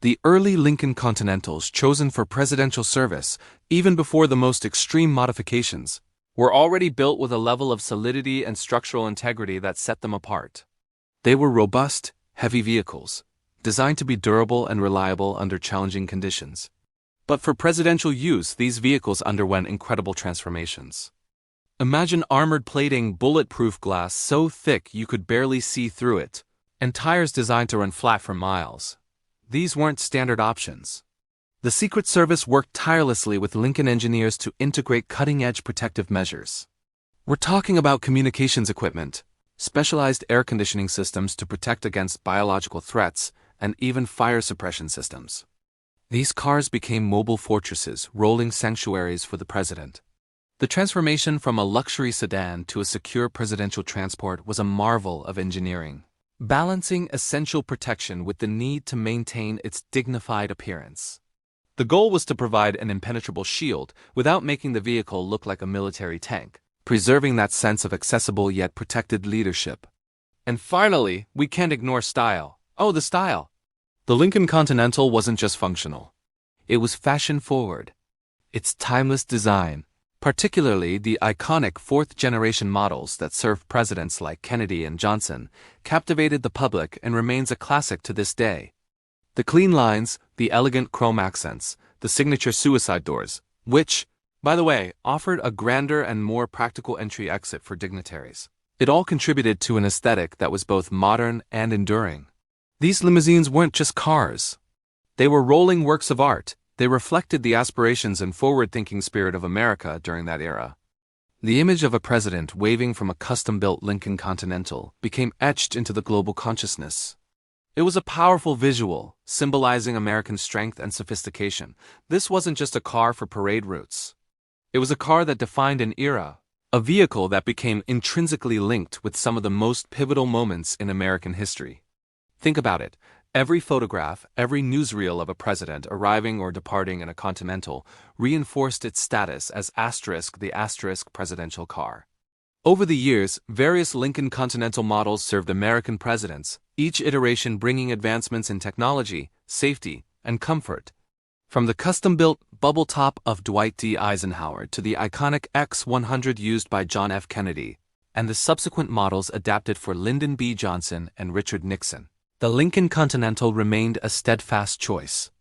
The early Lincoln Continentals, chosen for presidential service, even before the most extreme modifications, were already built with a level of solidity and structural integrity that set them apart. They were robust, heavy vehicles, designed to be durable and reliable under challenging conditions. But for presidential use, these vehicles underwent incredible transformations. Imagine armored plating, bulletproof glass so thick you could barely see through it, and tires designed to run flat for miles. These weren't standard options. The Secret Service worked tirelessly with Lincoln engineers to integrate cutting-edge protective measures. We're talking about communications equipment, specialized air conditioning systems to protect against biological threats, and even fire suppression systems. These cars became mobile fortresses, rolling sanctuaries for the president. The transformation from a luxury sedan to a secure presidential transport was a marvel of engineering, balancing essential protection with the need to maintain its dignified appearance. The goal was to provide an impenetrable shield without making the vehicle look like a military tank, preserving that sense of accessible yet protected leadership. And finally, we can't ignore style. Oh, the style! The Lincoln Continental wasn't just functional. It was fashion-forward. Its timeless design, particularly the iconic fourth-generation models that served presidents like Kennedy and Johnson, captivated the public and remains a classic to this day. The clean lines, the elegant chrome accents, the signature suicide doors, which, by the way, offered a grander and more practical entry-exit for dignitaries. It all contributed to an aesthetic that was both modern and enduring. These limousines weren't just cars. They were rolling works of art. They reflected the aspirations and forward-thinking spirit of America during that era. The image of a president waving from a custom-built Lincoln Continental became etched into the global consciousness. It was a powerful visual, symbolizing American strength and sophistication. This wasn't just a car for parade routes. It was a car that defined an era, a vehicle that became intrinsically linked with some of the most pivotal moments in American history. Think about it. Every photograph, every newsreel of a president arriving or departing in a Continental reinforced its status as the presidential car. Over the years, various Lincoln Continental models served American presidents, each iteration bringing advancements in technology, safety, and comfort. From the custom-built bubble top of Dwight D. Eisenhower to the iconic X-100 used by John F. Kennedy, and the subsequent models adapted for Lyndon B. Johnson and Richard Nixon, the Lincoln Continental remained a steadfast choice.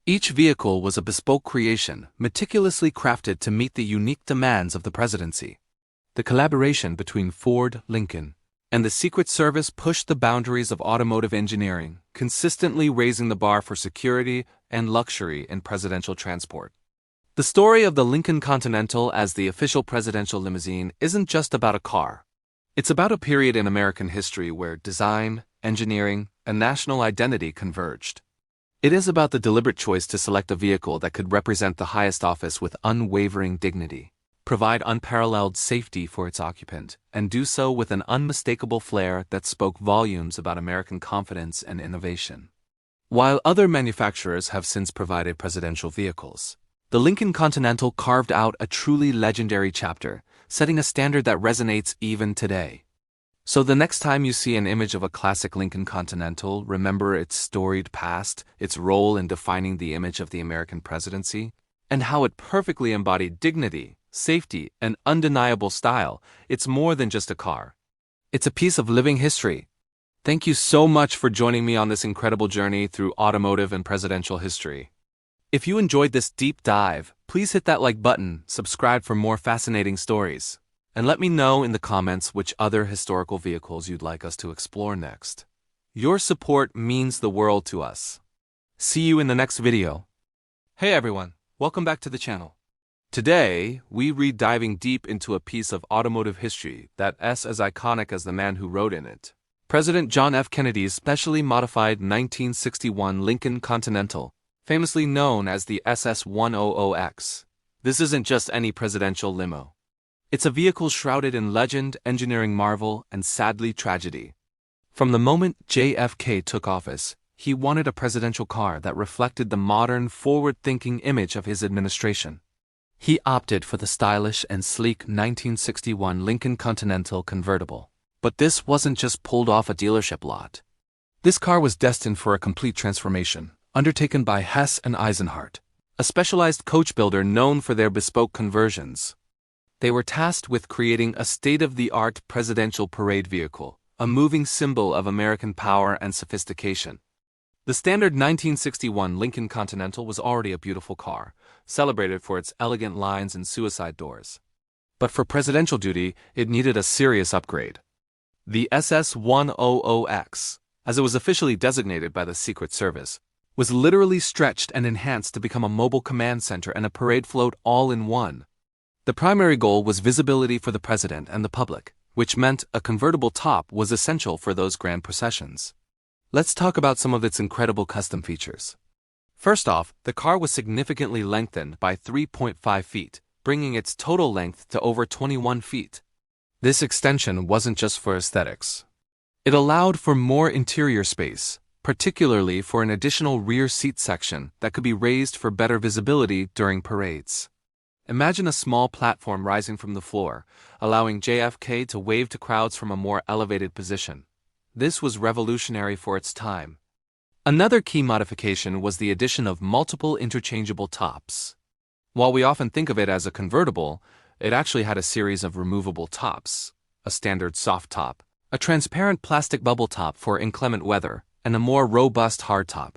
Each vehicle was a bespoke creation, meticulously crafted to meet the unique demands of the presidency. The collaboration between Ford, Lincoln, and the Secret Service pushed the boundaries of automotive engineering, consistently raising the bar for security and luxury in presidential transport. The story of the Lincoln Continental as the official presidential limousine isn't just about a car. It's about a period in American history where design, engineering, and national identity converged. It is about the deliberate choice to select a vehicle that could represent the highest office with unwavering dignity, provide unparalleled safety for its occupant, and do so with an unmistakable flair that spoke volumes about American confidence and innovation. While other manufacturers have since provided presidential vehicles, the Lincoln Continental carved out a truly legendary chapter, setting a standard that resonates even today. So the next time you see an image of a classic Lincoln Continental, remember its storied past, its role in defining the image of the American presidency, and how it perfectly embodied dignity, safety, and undeniable style. It's more than just a car. It's a piece of living history. Thank you so much for joining me on this incredible journey through automotive and presidential history. If you enjoyed this deep dive, please hit that like button, subscribe for more fascinating stories, and let me know in the comments which other historical vehicles you'd like us to explore next. Your support means the world to us. See you in the next video. Hey everyone, welcome back to the channel. Today, we read diving deep into a piece of automotive history that's as iconic as the man who rode in it. President John F. Kennedy's specially modified 1961 Lincoln Continental, famously known as the SS-100X. This isn't just any presidential limo. It's a vehicle shrouded in legend, engineering marvel, and sadly tragedy. From the moment JFK took office, he wanted a presidential car that reflected the modern, forward-thinking image of his administration. He opted for the stylish and sleek 1961 Lincoln Continental convertible. But this wasn't just pulled off a dealership lot. This car was destined for a complete transformation, undertaken by Hess and Eisenhart, a specialized coach builder known for their bespoke conversions. They were tasked with creating a state-of-the-art presidential parade vehicle, a moving symbol of American power and sophistication. The standard 1961 Lincoln Continental was already a beautiful car, celebrated for its elegant lines and suicide doors. But for presidential duty, it needed a serious upgrade. The SS-100X, as it was officially designated by the Secret Service, was literally stretched and enhanced to become a mobile command center and a parade float all in one. The primary goal was visibility for the president and the public, which meant a convertible top was essential for those grand processions. Let's talk about some of its incredible custom features. First off, the car was significantly lengthened by 3.5 feet, bringing its total length to over 21 feet. This extension wasn't just for aesthetics. It allowed for more interior space, particularly for an additional rear seat section that could be raised for better visibility during parades. Imagine a small platform rising from the floor, allowing JFK to wave to crowds from a more elevated position. This was revolutionary for its time. Another key modification was the addition of multiple interchangeable tops. While we often think of it as a convertible, it actually had a series of removable tops: a standard soft top, a transparent plastic bubble top for inclement weather, and a more robust hardtop.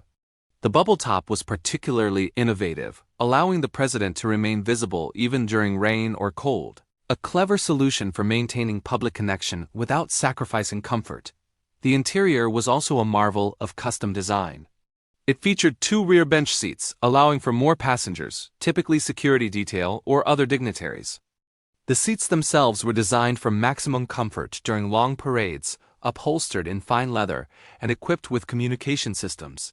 The bubble top was particularly innovative, allowing the president to remain visible even during rain or cold, a clever solution for maintaining public connection without sacrificing comfort. The interior was also a marvel of custom design. It featured 2 rear bench seats, allowing for more passengers, typically security detail or other dignitaries. The seats themselves were designed for maximum comfort during long parades, upholstered in fine leather, and equipped with communication systems.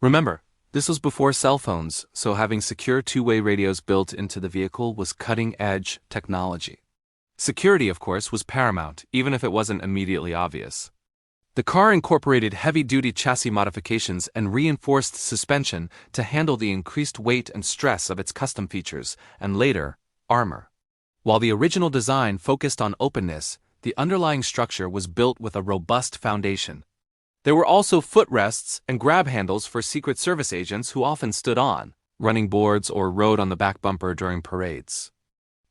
Remember, this was before cell phones, so having secure two-way radios built into the vehicle was cutting-edge technology. Security, of course, was paramount, even if it wasn't immediately obvious. The car incorporated heavy-duty chassis modifications and reinforced suspension to handle the increased weight and stress of its custom features, and later, armor. While the original design focused on openness, the underlying structure was built with a robust foundation. There were also footrests and grab handles for Secret Service agents who often stood on, running boards or rode on the back bumper during parades.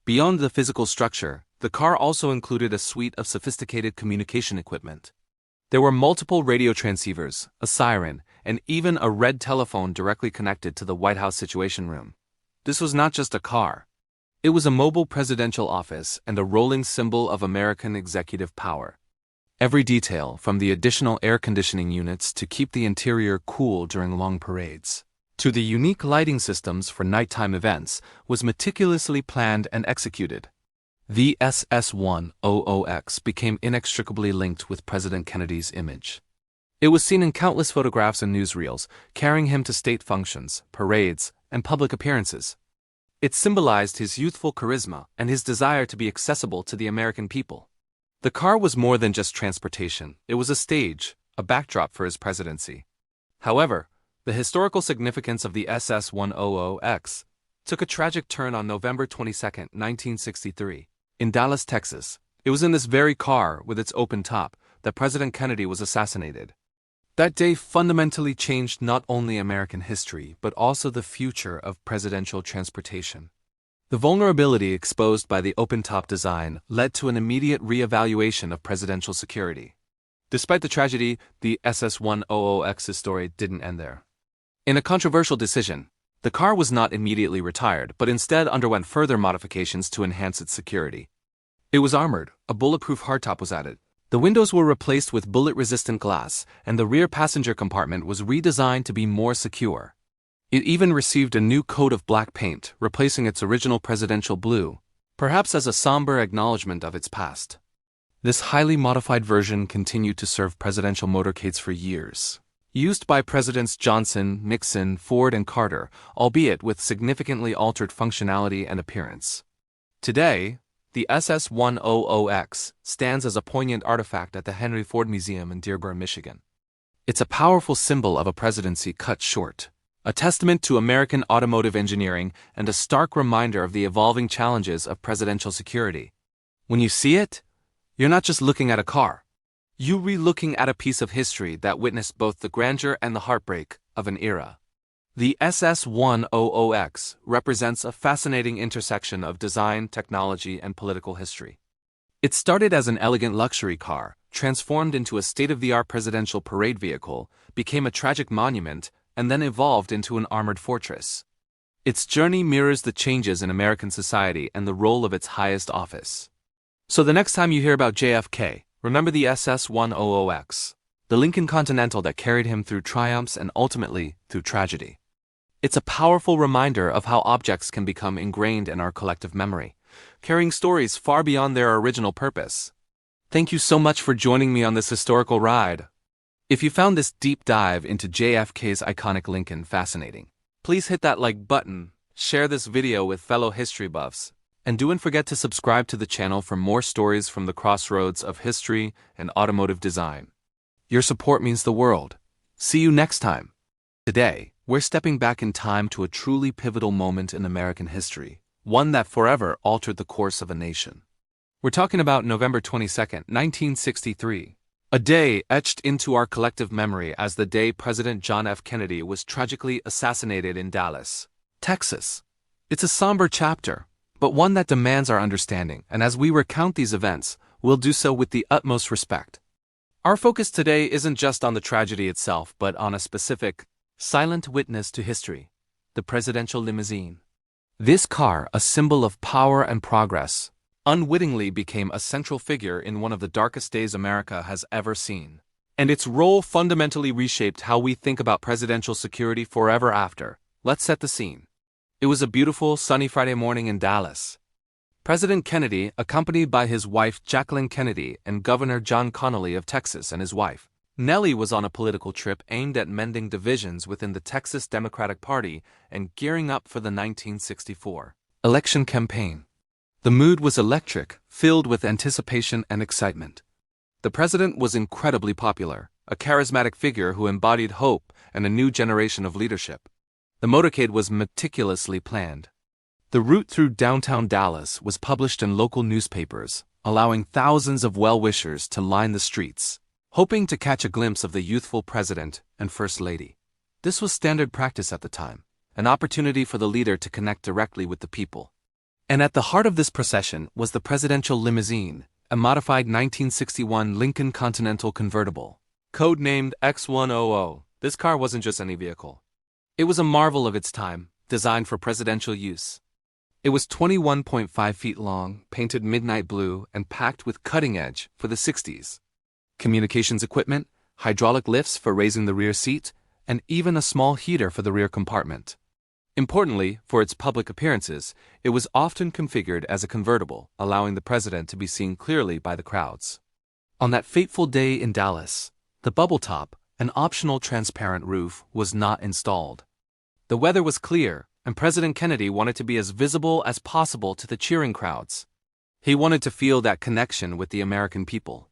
Beyond the physical structure, the car also included a suite of sophisticated communication equipment. There were multiple radio transceivers, a siren, and even a red telephone directly connected to the White House Situation Room. This was not just a car. It was a mobile presidential office and a rolling symbol of American executive power. Every detail, from the additional air conditioning units to keep the interior cool during long parades, to the unique lighting systems for nighttime events, was meticulously planned and executed. The SS-100X became inextricably linked with President Kennedy's image. It was seen in countless photographs and newsreels, carrying him to state functions, parades, and public appearances. It symbolized his youthful charisma and his desire to be accessible to the American people. The car was more than just transportation. It was a stage, a backdrop for his presidency. However, the historical significance of the SS-100X took a tragic turn on November 22, 1963. In Dallas, Texas, it was in this very car, with its open top, that President Kennedy was assassinated. That day fundamentally changed not only American history, but also the future of presidential transportation. The vulnerability exposed by the open-top design led to an immediate re-evaluation of presidential security. Despite the tragedy, the SS-100X's story didn't end there. In a controversial decision, the car was not immediately retired, but instead underwent further modifications to enhance its security. It was armored, a bulletproof hardtop was added. The windows were replaced with bullet-resistant glass, and the rear passenger compartment was redesigned to be more secure. It even received a new coat of black paint, replacing its original presidential blue, perhaps as a somber acknowledgement of its past. This highly modified version continued to serve presidential motorcades for years, used by Presidents Johnson, Nixon, Ford, and Carter, albeit with significantly altered functionality and appearance. Today, the SS-100X stands as a poignant artifact at the Henry Ford Museum in Dearborn, Michigan. It's a powerful symbol of a presidency cut short, a testament to American automotive engineering and a stark reminder of the evolving challenges of presidential security. When you see it, you're not just looking at a car. You're re-looking at a piece of history that witnessed both the grandeur and the heartbreak of an era. The SS-100X represents a fascinating intersection of design, technology, and political history. It started as an elegant luxury car, transformed into a state-of-the-art presidential parade vehicle, became a tragic monument, and then evolved into an armored fortress. Its journey mirrors the changes in American society and the role of its highest office. So the next time you hear about JFK, remember the SS-100X, the Lincoln Continental that carried him through triumphs and ultimately through tragedy. It's a powerful reminder of how objects can become ingrained in our collective memory, carrying stories far beyond their original purpose. Thank you so much for joining me on this historical ride. If you found this deep dive into JFK's iconic Lincoln fascinating, please hit that like button, share this video with fellow history buffs, and don't forget to subscribe to the channel for more stories from the crossroads of history and automotive design. Your support means the world. See you next time. Today, we're stepping back in time to a truly pivotal moment in American history, one that forever altered the course of a nation. We're talking about November 22nd, 1963, a day etched into our collective memory as the day President John F. Kennedy was tragically assassinated in Dallas, Texas. It's a somber chapter, but one that demands our understanding, and as we recount these events, we'll do so with the utmost respect. Our focus today isn't just on the tragedy itself, but on a specific, silent witness to history, the presidential limousine. This car, a symbol of power and progress, unwittingly became a central figure in one of the darkest days America has ever seen. And its role fundamentally reshaped how we think about presidential security forever after. Let's set the scene. It was a beautiful, sunny Friday morning in Dallas. President Kennedy, accompanied by his wife Jacqueline Kennedy and Governor John Connally of Texas and his wife, Nellie, was on a political trip aimed at mending divisions within the Texas Democratic Party and gearing up for the 1964 election campaign. The mood was electric, filled with anticipation and excitement. The president was incredibly popular, a charismatic figure who embodied hope and a new generation of leadership. The motorcade was meticulously planned. The route through downtown Dallas was published in local newspapers, allowing thousands of well-wishers to line the streets, hoping to catch a glimpse of the youthful president and first lady. This was standard practice at the time, an opportunity for the leader to connect directly with the people. And at the heart of this procession was the presidential limousine, a modified 1961 Lincoln Continental convertible, codenamed X100. This car wasn't just any vehicle. It was a marvel of its time, designed for presidential use. It was 21.5 feet long, painted midnight blue, and packed with cutting edge for the 60s. Communications equipment, hydraulic lifts for raising the rear seat, and even a small heater for the rear compartment. Importantly, for its public appearances, it was often configured as a convertible, allowing the president to be seen clearly by the crowds. On that fateful day in Dallas, the bubble top, an optional transparent roof, was not installed. The weather was clear, and President Kennedy wanted to be as visible as possible to the cheering crowds. He wanted to feel that connection with the American people.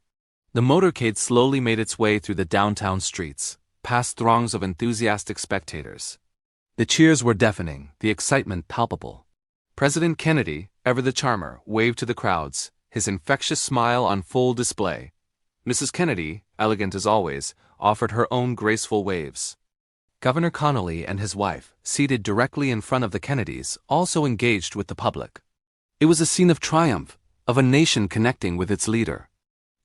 The motorcade slowly made its way through the downtown streets, past throngs of enthusiastic spectators. The cheers were deafening, the excitement palpable. President Kennedy, ever the charmer, waved to the crowds, his infectious smile on full display. Mrs. Kennedy, elegant as always, offered her own graceful waves. Governor Connally and his wife, seated directly in front of the Kennedys, also engaged with the public. It was a scene of triumph, of a nation connecting with its leader.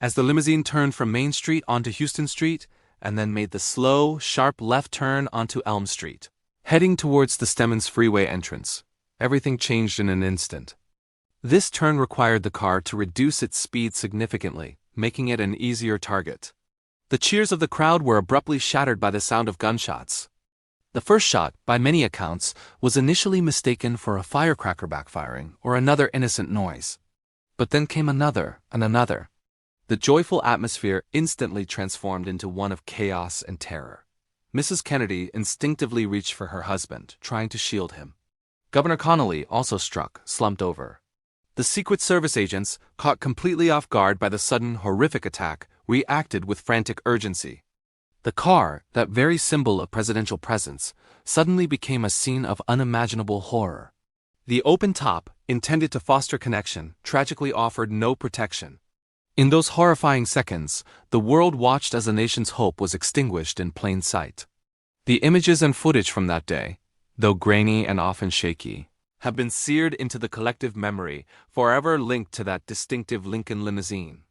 As the limousine turned from Main Street onto Houston Street, and then made the slow, sharp left turn onto Elm Street, heading towards the Stemmons Freeway entrance, everything changed in an instant. This turn required the car to reduce its speed significantly, making it an easier target. The cheers of the crowd were abruptly shattered by the sound of gunshots. The first shot, by many accounts, was initially mistaken for a firecracker backfiring or another innocent noise. But then came another and another. The joyful atmosphere instantly transformed into one of chaos and terror. Mrs. Kennedy instinctively reached for her husband, trying to shield him. Governor Connally, also struck, slumped over. The Secret Service agents, caught completely off guard by the sudden, horrific attack, reacted with frantic urgency. The car, that very symbol of presidential presence, suddenly became a scene of unimaginable horror. The open top, intended to foster connection, tragically offered no protection. In those horrifying seconds, the world watched as the nation's hope was extinguished in plain sight. The images and footage from that day, though grainy and often shaky, have been seared into the collective memory, forever linked to that distinctive Lincoln limousine.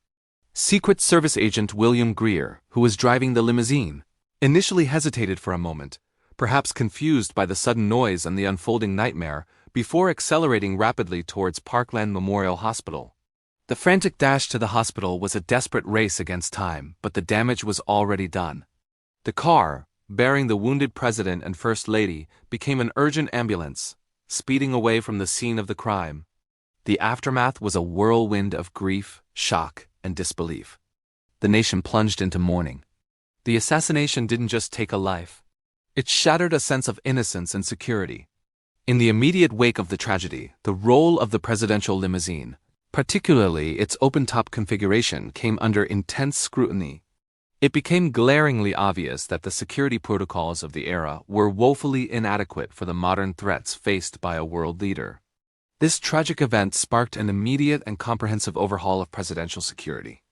Secret Service agent William Greer, who was driving the limousine, initially hesitated for a moment, perhaps confused by the sudden noise and the unfolding nightmare, before accelerating rapidly towards Parkland Memorial Hospital. The frantic dash to the hospital was a desperate race against time, but the damage was already done. The car, bearing the wounded president and first lady, became an urgent ambulance, speeding away from the scene of the crime. The aftermath was a whirlwind of grief, shock, and disbelief. The nation plunged into mourning. The assassination didn't just take a life. It shattered a sense of innocence and security. In the immediate wake of the tragedy, the role of the presidential limousine, particularly its open-top configuration, came under intense scrutiny. It became glaringly obvious that the security protocols of the era were woefully inadequate for the modern threats faced by a world leader. This tragic event sparked an immediate and comprehensive overhaul of presidential security.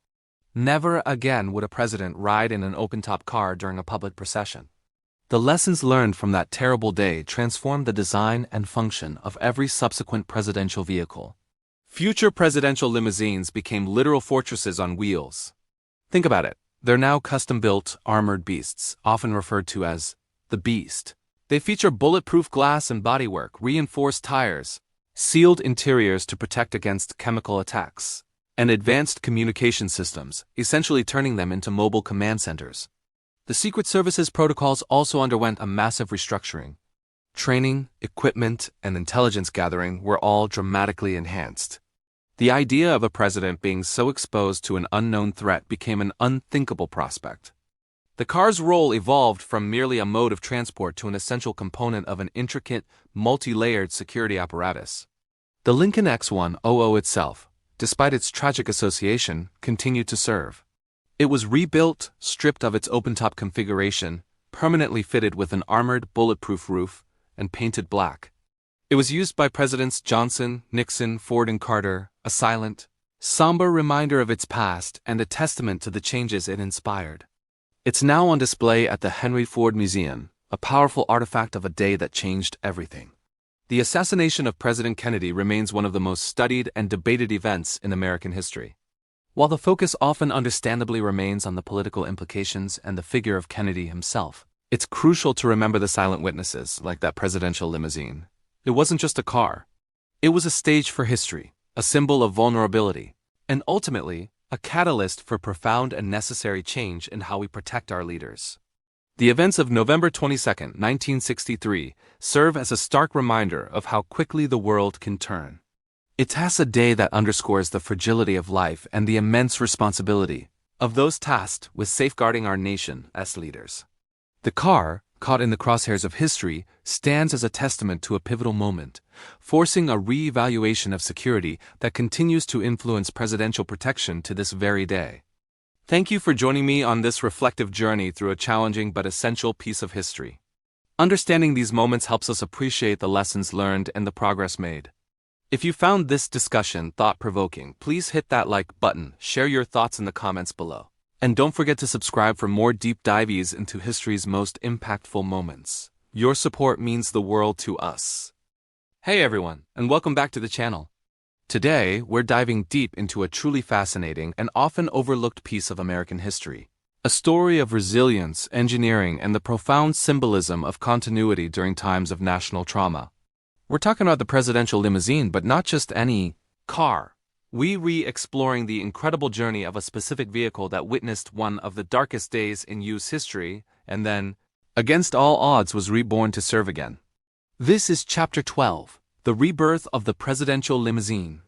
Never again would a president ride in an open-top car during a public procession. The lessons learned from that terrible day transformed the design and function of every subsequent presidential vehicle. Future presidential limousines became literal fortresses on wheels. Think about it. They're now custom-built, armored beasts, often referred to as the Beast. They feature bulletproof glass and bodywork, reinforced tires, sealed interiors to protect against chemical attacks, and advanced communication systems, essentially turning them into mobile command centers. The Secret Service's protocols also underwent a massive restructuring. Training, equipment, and intelligence gathering were all dramatically enhanced. The idea of a president being so exposed to an unknown threat became an unthinkable prospect. The car's role evolved from merely a mode of transport to an essential component of an intricate, multi-layered security apparatus. The Lincoln X100 itself, despite its tragic association, continued to serve. It was rebuilt, stripped of its open-top configuration, permanently fitted with an armored, bulletproof roof, and painted black. It was used by Presidents Johnson, Nixon, Ford, and Carter, a silent, somber reminder of its past and a testament to the changes it inspired. It's now on display at the Henry Ford Museum, a powerful artifact of a day that changed everything. The assassination of President Kennedy remains one of the most studied and debated events in American history. While the focus often understandably remains on the political implications and the figure of Kennedy himself, it's crucial to remember the silent witnesses, like that presidential limousine. It wasn't just a car. It was a stage for history, a symbol of vulnerability, and ultimately, a catalyst for profound and necessary change in how we protect our leaders. The events of November 22, 1963, serve as a stark reminder of how quickly the world can turn. It's a day that underscores the fragility of life and the immense responsibility of those tasked with safeguarding our nation as leaders. The car, caught in the crosshairs of history, stands as a testament to a pivotal moment, forcing a re-evaluation of security that continues to influence presidential protection to this very day. Thank you for joining me on this reflective journey through a challenging but essential piece of history. Understanding these moments helps us appreciate the lessons learned and the progress made. If you found this discussion thought-provoking, please hit that like button, share your thoughts in the comments below, and don't forget to subscribe for more deep dives into history's most impactful moments. Your support means the world to us. Hey everyone, and welcome back to the channel. Today, we're diving deep into a truly fascinating and often overlooked piece of American history. A story of resilience, engineering, and the profound symbolism of continuity during times of national trauma. We're talking about the presidential limousine, but not just any car. We're re-exploring the incredible journey of a specific vehicle that witnessed one of the darkest days in U.S. history, and then, against all odds, was reborn to serve again. This is Chapter 12, The Rebirth of the Presidential Limousine.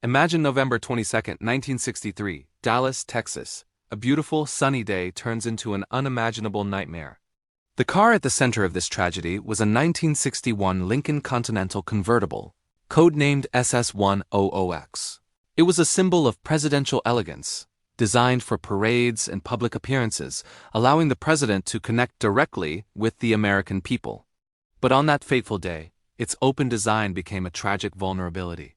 Imagine November 22, 1963, Dallas, Texas. A beautiful, sunny day turns into an unimaginable nightmare. The car at the center of this tragedy was a 1961 Lincoln Continental convertible, codenamed SS100X. It was a symbol of presidential elegance, designed for parades and public appearances, allowing the president to connect directly with the American people. But on that fateful day, its open design became a tragic vulnerability.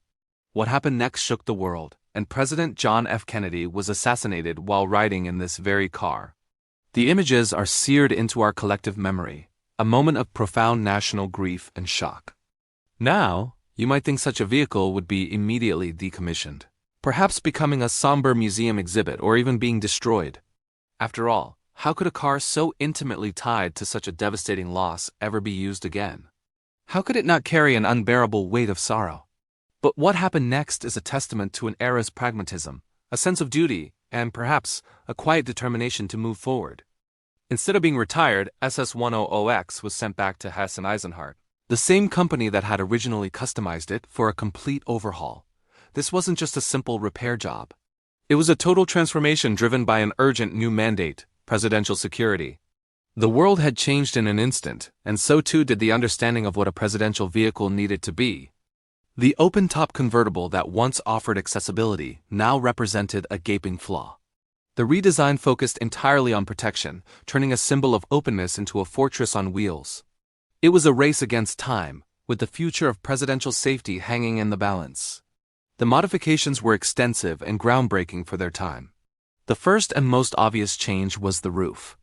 What happened next shook the world, and President John F. Kennedy was assassinated while riding in this very car. The images are seared into our collective memory, a moment of profound national grief and shock. Now, you might think such a vehicle would be immediately decommissioned, perhaps becoming a somber museum exhibit or even being destroyed. After all, how could a car so intimately tied to such a devastating loss ever be used again? How could it not carry an unbearable weight of sorrow? But what happened next is a testament to an era's pragmatism, a sense of duty, and perhaps a quiet determination to move forward. Instead of being retired, SS-100X was sent back to Hess and Eisenhart, the same company that had originally customized it, for a complete overhaul. This wasn't just a simple repair job. It was a total transformation driven by an urgent new mandate: presidential security. The world had changed in an instant, and so too did the understanding of what a presidential vehicle needed to be. The open-top convertible that once offered accessibility now represented a gaping flaw. The redesign focused entirely on protection, turning a symbol of openness into a fortress on wheels. It was a race against time, with the future of presidential safety hanging in the balance. The modifications were extensive and groundbreaking for their time. The first and most obvious change was the roof.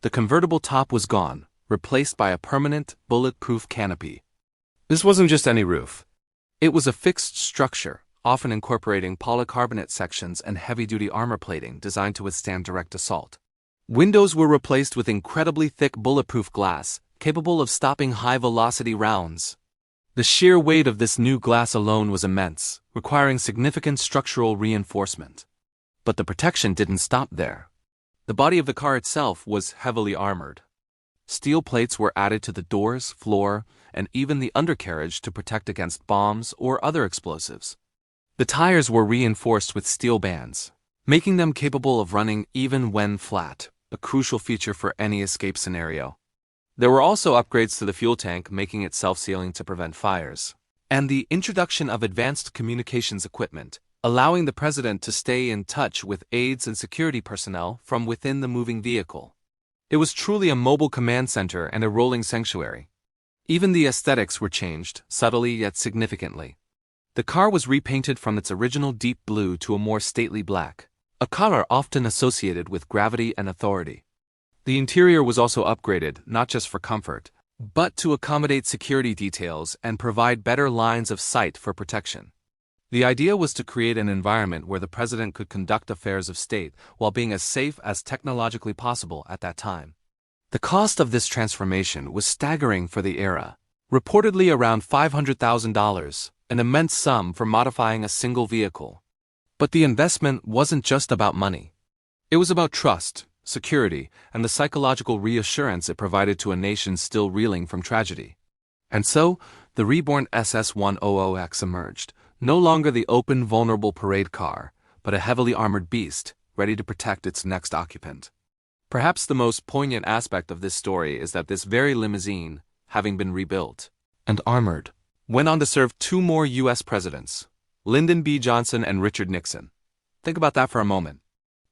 The convertible top was gone, replaced by a permanent, bulletproof canopy. This wasn't just any roof. It was a fixed structure, often incorporating polycarbonate sections and heavy-duty armor plating designed to withstand direct assault. Windows were replaced with incredibly thick bulletproof glass, capable of stopping high-velocity rounds. The sheer weight of this new glass alone was immense, requiring significant structural reinforcement. But the protection didn't stop there. The body of the car itself was heavily armored. Steel plates were added to the doors, floor, and even the undercarriage to protect against bombs or other explosives. The tires were reinforced with steel bands, making them capable of running even when flat, a crucial feature for any escape scenario. There were also upgrades to the fuel tank, making it self-sealing to prevent fires, and the introduction of advanced communications equipment, allowing the president to stay in touch with aides and security personnel from within the moving vehicle. It was truly a mobile command center and a rolling sanctuary. Even the aesthetics were changed, subtly yet significantly. The car was repainted from its original deep blue to a more stately black, a color often associated with gravity and authority. The interior was also upgraded, not just for comfort, but to accommodate security details and provide better lines of sight for protection. The idea was to create an environment where the president could conduct affairs of state while being as safe as technologically possible at that time. The cost of this transformation was staggering for the era, reportedly around $500,000, an immense sum for modifying a single vehicle. But the investment wasn't just about money. It was about trust, security, and the psychological reassurance it provided to a nation still reeling from tragedy. And so, the reborn SS-100X emerged, no longer the open, vulnerable parade car, but a heavily armored beast, ready to protect its next occupant. Perhaps the most poignant aspect of this story is that this very limousine, having been rebuilt and armored, went on to serve two more U.S. presidents, Lyndon B. Johnson and Richard Nixon. Think about that for a moment.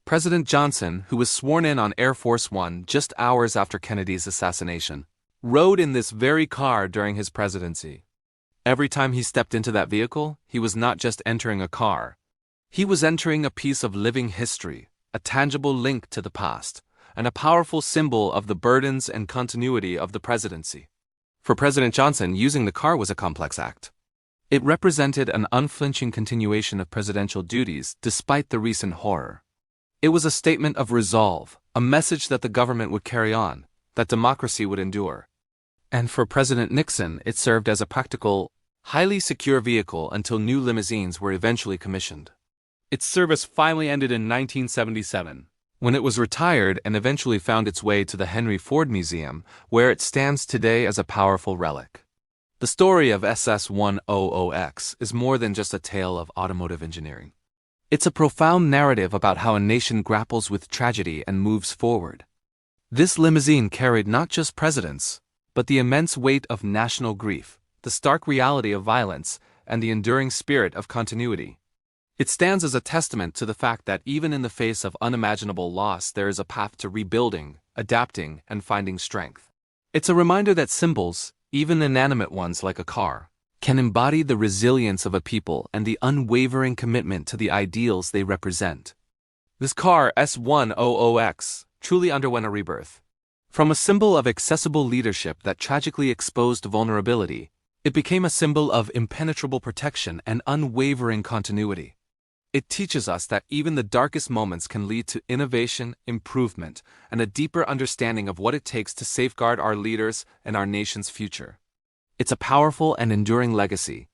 President Johnson, who was sworn in on Air Force One just hours after Kennedy's assassination, rode in this very car during his presidency. Every time he stepped into that vehicle, he was not just entering a car. He was entering a piece of living history, a tangible link to the past, and a powerful symbol of the burdens and continuity of the presidency. For President Johnson, using the car was a complex act. It represented an unflinching continuation of presidential duties despite the recent horror. It was a statement of resolve, a message that the government would carry on, that democracy would endure. And for President Nixon, it served as a practical, highly secure vehicle until new limousines were eventually commissioned. Its service finally ended in 1977, when it was retired and eventually found its way to the Henry Ford Museum, where it stands today as a powerful relic. The story of SS-100X is more than just a tale of automotive engineering. It's a profound narrative about how a nation grapples with tragedy and moves forward. This limousine carried not just presidents, but the immense weight of national grief, the stark reality of violence, and the enduring spirit of continuity. It stands as a testament to the fact that even in the face of unimaginable loss, there is a path to rebuilding, adapting, and finding strength. It's a reminder that symbols, even inanimate ones like a car, can embody the resilience of a people and the unwavering commitment to the ideals they represent. This car, S100X, truly underwent a rebirth. From a symbol of accessible leadership that tragically exposed vulnerability, it became a symbol of impenetrable protection and unwavering continuity. It teaches us that even the darkest moments can lead to innovation, improvement, and a deeper understanding of what it takes to safeguard our leaders and our nation's future. It's a powerful and enduring legacy.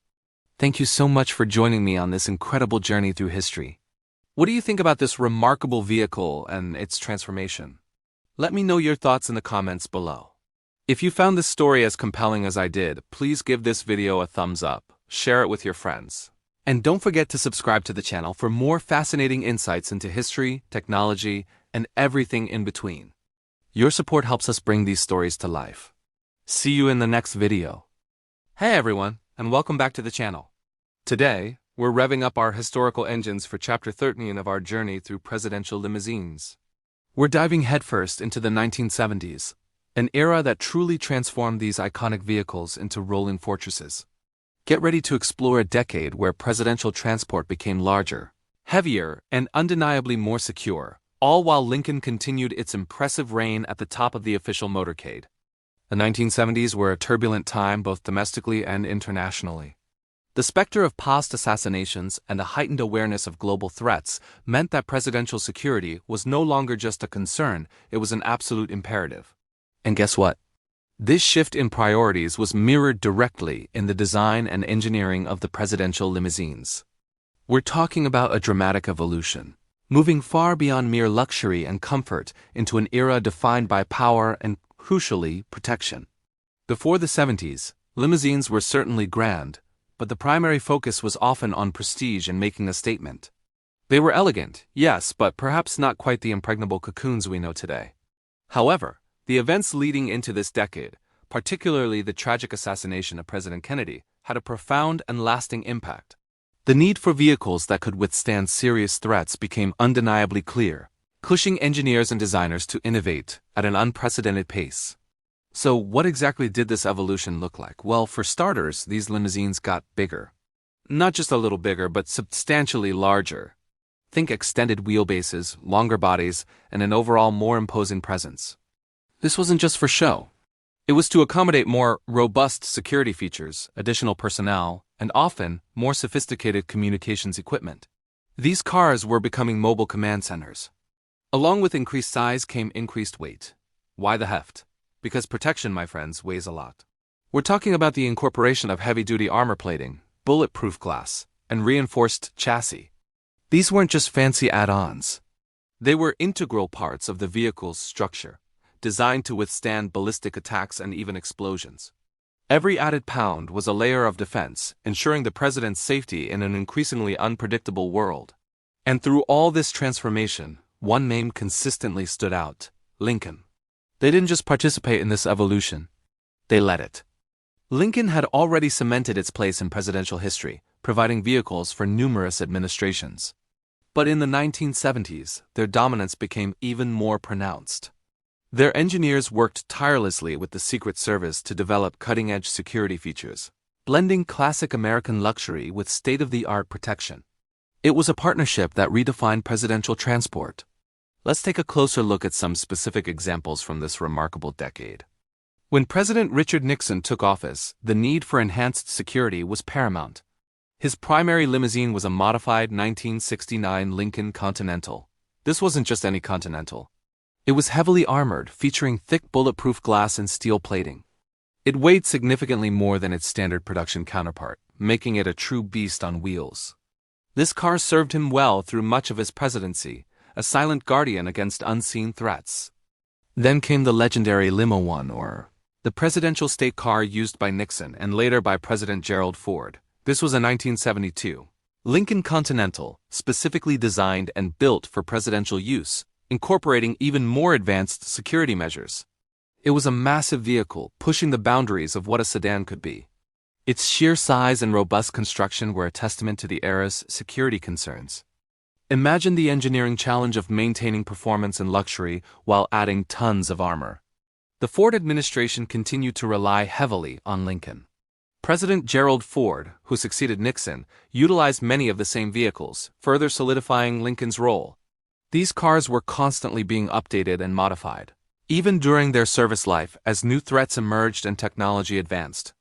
Thank you so much for joining me on this incredible journey through history. What do you think about this remarkable vehicle and its transformation? Let me know your thoughts in the comments below. If you found this story as compelling as I did, please give this video a thumbs up, share it with your friends. And don't forget to subscribe to the channel for more fascinating insights into history, technology, and everything in between. Your support helps us bring these stories to life. See you in the next video. Hey everyone, and welcome back to the channel. Today, we're revving up our historical engines for Chapter 13 of our journey through presidential limousines. We're diving headfirst into the 1970s, an era that truly transformed these iconic vehicles into rolling fortresses. Get ready to explore a decade where presidential transport became larger, heavier, and undeniably more secure, all while Lincoln continued its impressive reign at the top of the official motorcade. The 1970s were a turbulent time both domestically and internationally. The specter of past assassinations and a heightened awareness of global threats meant that presidential security was no longer just a concern, it was an absolute imperative. And guess what? This shift in priorities was mirrored directly in the design and engineering of the presidential limousines. We're talking about a dramatic evolution, moving far beyond mere luxury and comfort into an era defined by power and, crucially, protection. Before the 70s, limousines were certainly grand, but the primary focus was often on prestige and making a statement. They were elegant, yes, but perhaps not quite the impregnable cocoons we know today. However, the events leading into this decade, particularly the tragic assassination of President Kennedy, had a profound and lasting impact. The need for vehicles that could withstand serious threats became undeniably clear, pushing engineers and designers to innovate at an unprecedented pace. So what exactly did this evolution look like? Well, for starters, these limousines got bigger. Not just a little bigger, but substantially larger. Think extended wheelbases, longer bodies, and an overall more imposing presence. This wasn't just for show. It was to accommodate more robust security features, additional personnel, and often more sophisticated communications equipment. These cars were becoming mobile command centers. Along with increased size came increased weight. Why the heft? Because protection, my friends, weighs a lot. We're talking about the incorporation of heavy-duty armor plating, bulletproof glass, and reinforced chassis. These weren't just fancy add-ons. They were integral parts of the vehicle's structure, designed to withstand ballistic attacks and even explosions. Every added pound was a layer of defense, ensuring the president's safety in an increasingly unpredictable world. And through all this transformation, one name consistently stood out: Lincoln. They didn't just participate in this evolution, they led it. Lincoln had already cemented its place in presidential history, providing vehicles for numerous administrations. But in the 1970s, their dominance became even more pronounced. Their engineers worked tirelessly with the Secret Service to develop cutting-edge security features, blending classic American luxury with state-of-the-art protection. It was a partnership that redefined presidential transport. Let's take a closer look at some specific examples from this remarkable decade. When President Richard Nixon took office, the need for enhanced security was paramount. His primary limousine was a modified 1969 Lincoln Continental. This wasn't just any Continental. It was heavily armored, featuring thick bulletproof glass and steel plating. It weighed significantly more than its standard production counterpart, making it a true beast on wheels. This car served him well through much of his presidency, a silent guardian against unseen threats. Then came the legendary Limousine, or the presidential state car used by Nixon and later by President Gerald Ford. This was a 1972 Lincoln Continental, specifically designed and built for presidential use, incorporating even more advanced security measures. It was a massive vehicle, pushing the boundaries of what a sedan could be. Its sheer size and robust construction were a testament to the era's security concerns. Imagine the engineering challenge of maintaining performance and luxury while adding tons of armor. The Ford administration continued to rely heavily on Lincoln. President Gerald Ford, who succeeded Nixon, utilized many of the same vehicles, further solidifying Lincoln's role. These cars were constantly being updated and modified, even during their service life as new threats emerged and technology advanced.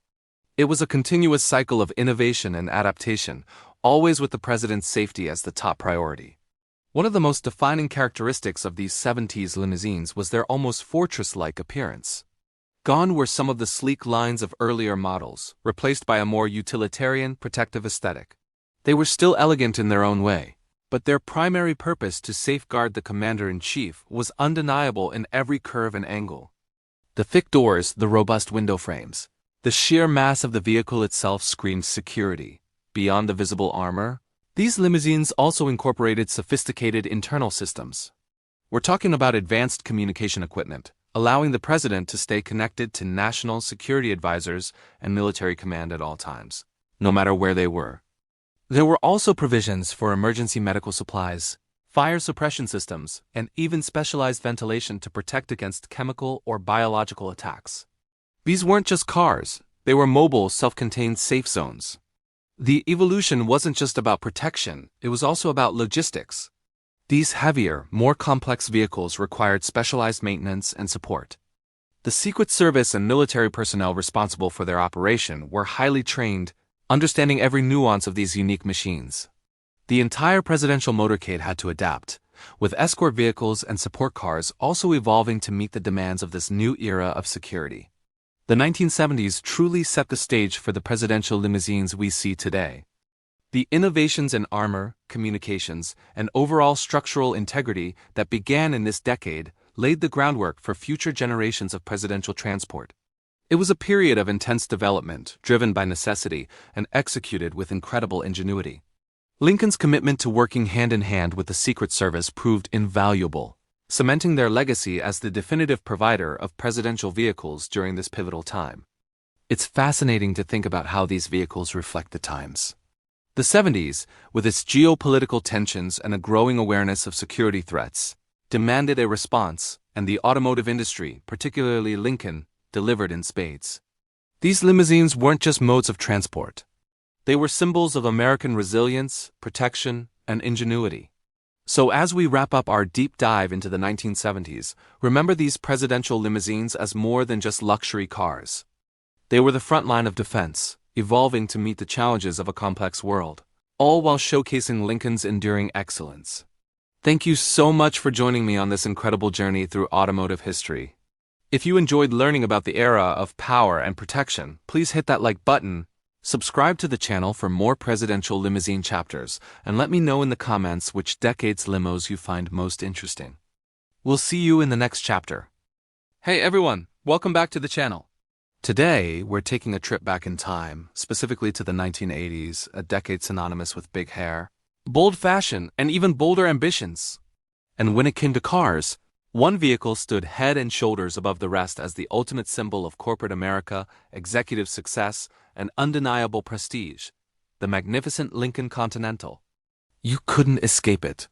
It was a continuous cycle of innovation and adaptation, always with the president's safety as the top priority. One of the most defining characteristics of these 70s limousines was their almost fortress-like appearance. Gone were some of the sleek lines of earlier models, replaced by a more utilitarian, protective aesthetic. They were still elegant in their own way, but their primary purpose to safeguard the commander-in-chief was undeniable in every curve and angle. The thick doors, the robust window frames, the sheer mass of the vehicle itself screamed security. Beyond the visible armor, these limousines also incorporated sophisticated internal systems. We're talking about advanced communication equipment, allowing the president to stay connected to national security advisors and military command at all times, no matter where they were. There were also provisions for emergency medical supplies, fire suppression systems, and even specialized ventilation to protect against chemical or biological attacks. These weren't just cars, they were mobile, self-contained safe zones. The evolution wasn't just about protection, it was also about logistics. These heavier, more complex vehicles required specialized maintenance and support. The Secret Service and military personnel responsible for their operation were highly trained, understanding every nuance of these unique machines. The entire presidential motorcade had to adapt, with escort vehicles and support cars also evolving to meet the demands of this new era of security. The 1970s truly set the stage for the presidential limousines we see today. The innovations in armor, communications, and overall structural integrity that began in this decade laid the groundwork for future generations of presidential transport. It was a period of intense development, driven by necessity and executed with incredible ingenuity. Lincoln's commitment to working hand-in-hand with the Secret Service proved invaluable, cementing their legacy as the definitive provider of presidential vehicles during this pivotal time. It's fascinating to think about how these vehicles reflect the times. The 70s, with its geopolitical tensions and a growing awareness of security threats, demanded a response, and the automotive industry, particularly Lincoln, delivered in spades. These limousines weren't just modes of transport. They were symbols of American resilience, protection, and ingenuity. So as we wrap up our deep dive into the 1970s, remember these presidential limousines as more than just luxury cars. They were the front line of defense, evolving to meet the challenges of a complex world, all while showcasing Lincoln's enduring excellence. Thank you so much for joining me on this incredible journey through automotive history. If you enjoyed learning about the era of power and protection, please hit that like button, subscribe to the channel for more presidential limousine chapters, and let me know in the comments which decade's limos you find most interesting. We'll see you in the next chapter. Hey everyone, welcome back to the channel. Today, we're taking a trip back in time, specifically to the 1980s, a decade synonymous with big hair, bold fashion, and even bolder ambitions. And when it came to cars, one vehicle stood head and shoulders above the rest as the ultimate symbol of corporate America, executive success, and undeniable prestige, the magnificent Lincoln Continental. You couldn't escape it.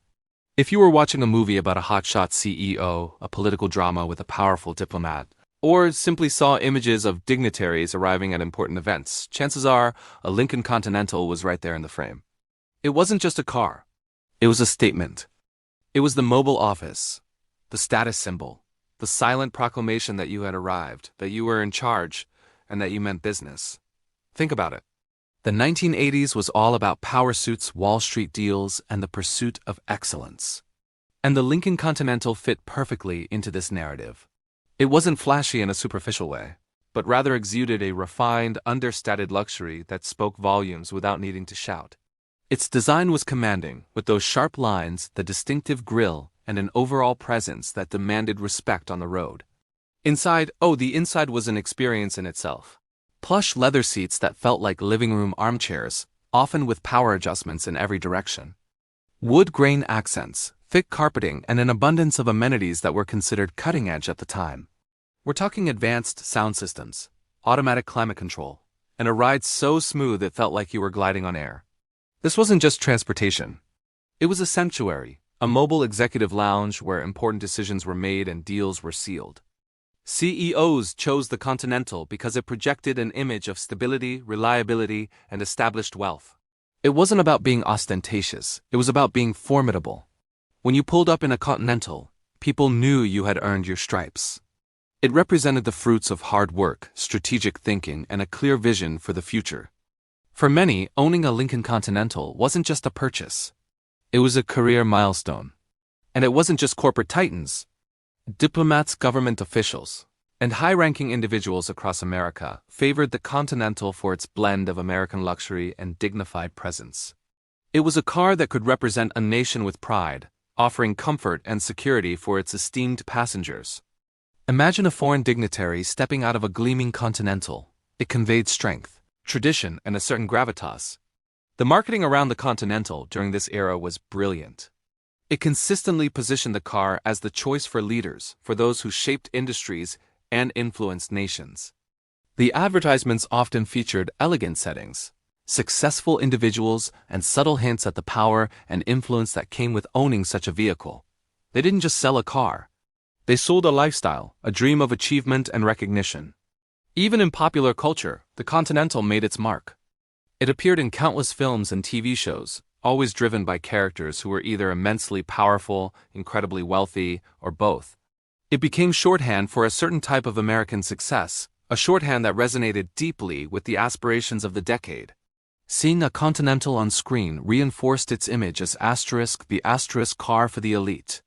If you were watching a movie about a hotshot CEO, a political drama with a powerful diplomat, or simply saw images of dignitaries arriving at important events, chances are a Lincoln Continental was right there in the frame. It wasn't just a car. It was a statement. It was the mobile office, the status symbol, the silent proclamation that you had arrived, that you were in charge, and that you meant business. Think about it. The 1980s was all about power suits, Wall Street deals, and the pursuit of excellence. And the Lincoln Continental fit perfectly into this narrative. It wasn't flashy in a superficial way, but rather exuded a refined, understated luxury that spoke volumes without needing to shout. Its design was commanding, with those sharp lines, the distinctive grille, and an overall presence that demanded respect on the road. The inside was an experience in itself. Plush leather seats that felt like living room armchairs, often with power adjustments in every direction. Wood grain accents, thick carpeting, and an abundance of amenities that were considered cutting edge at the time. We're talking advanced sound systems, automatic climate control, and a ride so smooth it felt like you were gliding on air. This wasn't just transportation. It was a sanctuary, a mobile executive lounge where important decisions were made and deals were sealed. CEOs chose the Continental because it projected an image of stability, reliability, and established wealth. It wasn't about being ostentatious, it was about being formidable. When you pulled up in a Continental, people knew you had earned your stripes. It represented the fruits of hard work, strategic thinking, and a clear vision for the future. For many, owning a Lincoln Continental wasn't just a purchase. It was a career milestone. And it wasn't just corporate titans. Diplomats, government officials, and high-ranking individuals across America favored the Continental for its blend of American luxury and dignified presence. It was a car that could represent a nation with pride, offering comfort and security for its esteemed passengers. Imagine a foreign dignitary stepping out of a gleaming Continental. It conveyed strength, tradition, and a certain gravitas. The marketing around the Continental during this era was brilliant. It consistently positioned the car as the choice for leaders, for those who shaped industries and influenced nations. The advertisements often featured elegant settings, successful individuals, and subtle hints at the power and influence that came with owning such a vehicle. They didn't just sell a car. They sold a lifestyle, a dream of achievement and recognition. Even in popular culture, the Continental made its mark. It appeared in countless films and TV shows, always driven by characters who were either immensely powerful, incredibly wealthy, or both. It became shorthand for a certain type of American success, a shorthand that resonated deeply with the aspirations of the decade. Seeing a Continental on screen reinforced its image as the asterisk car for the elite.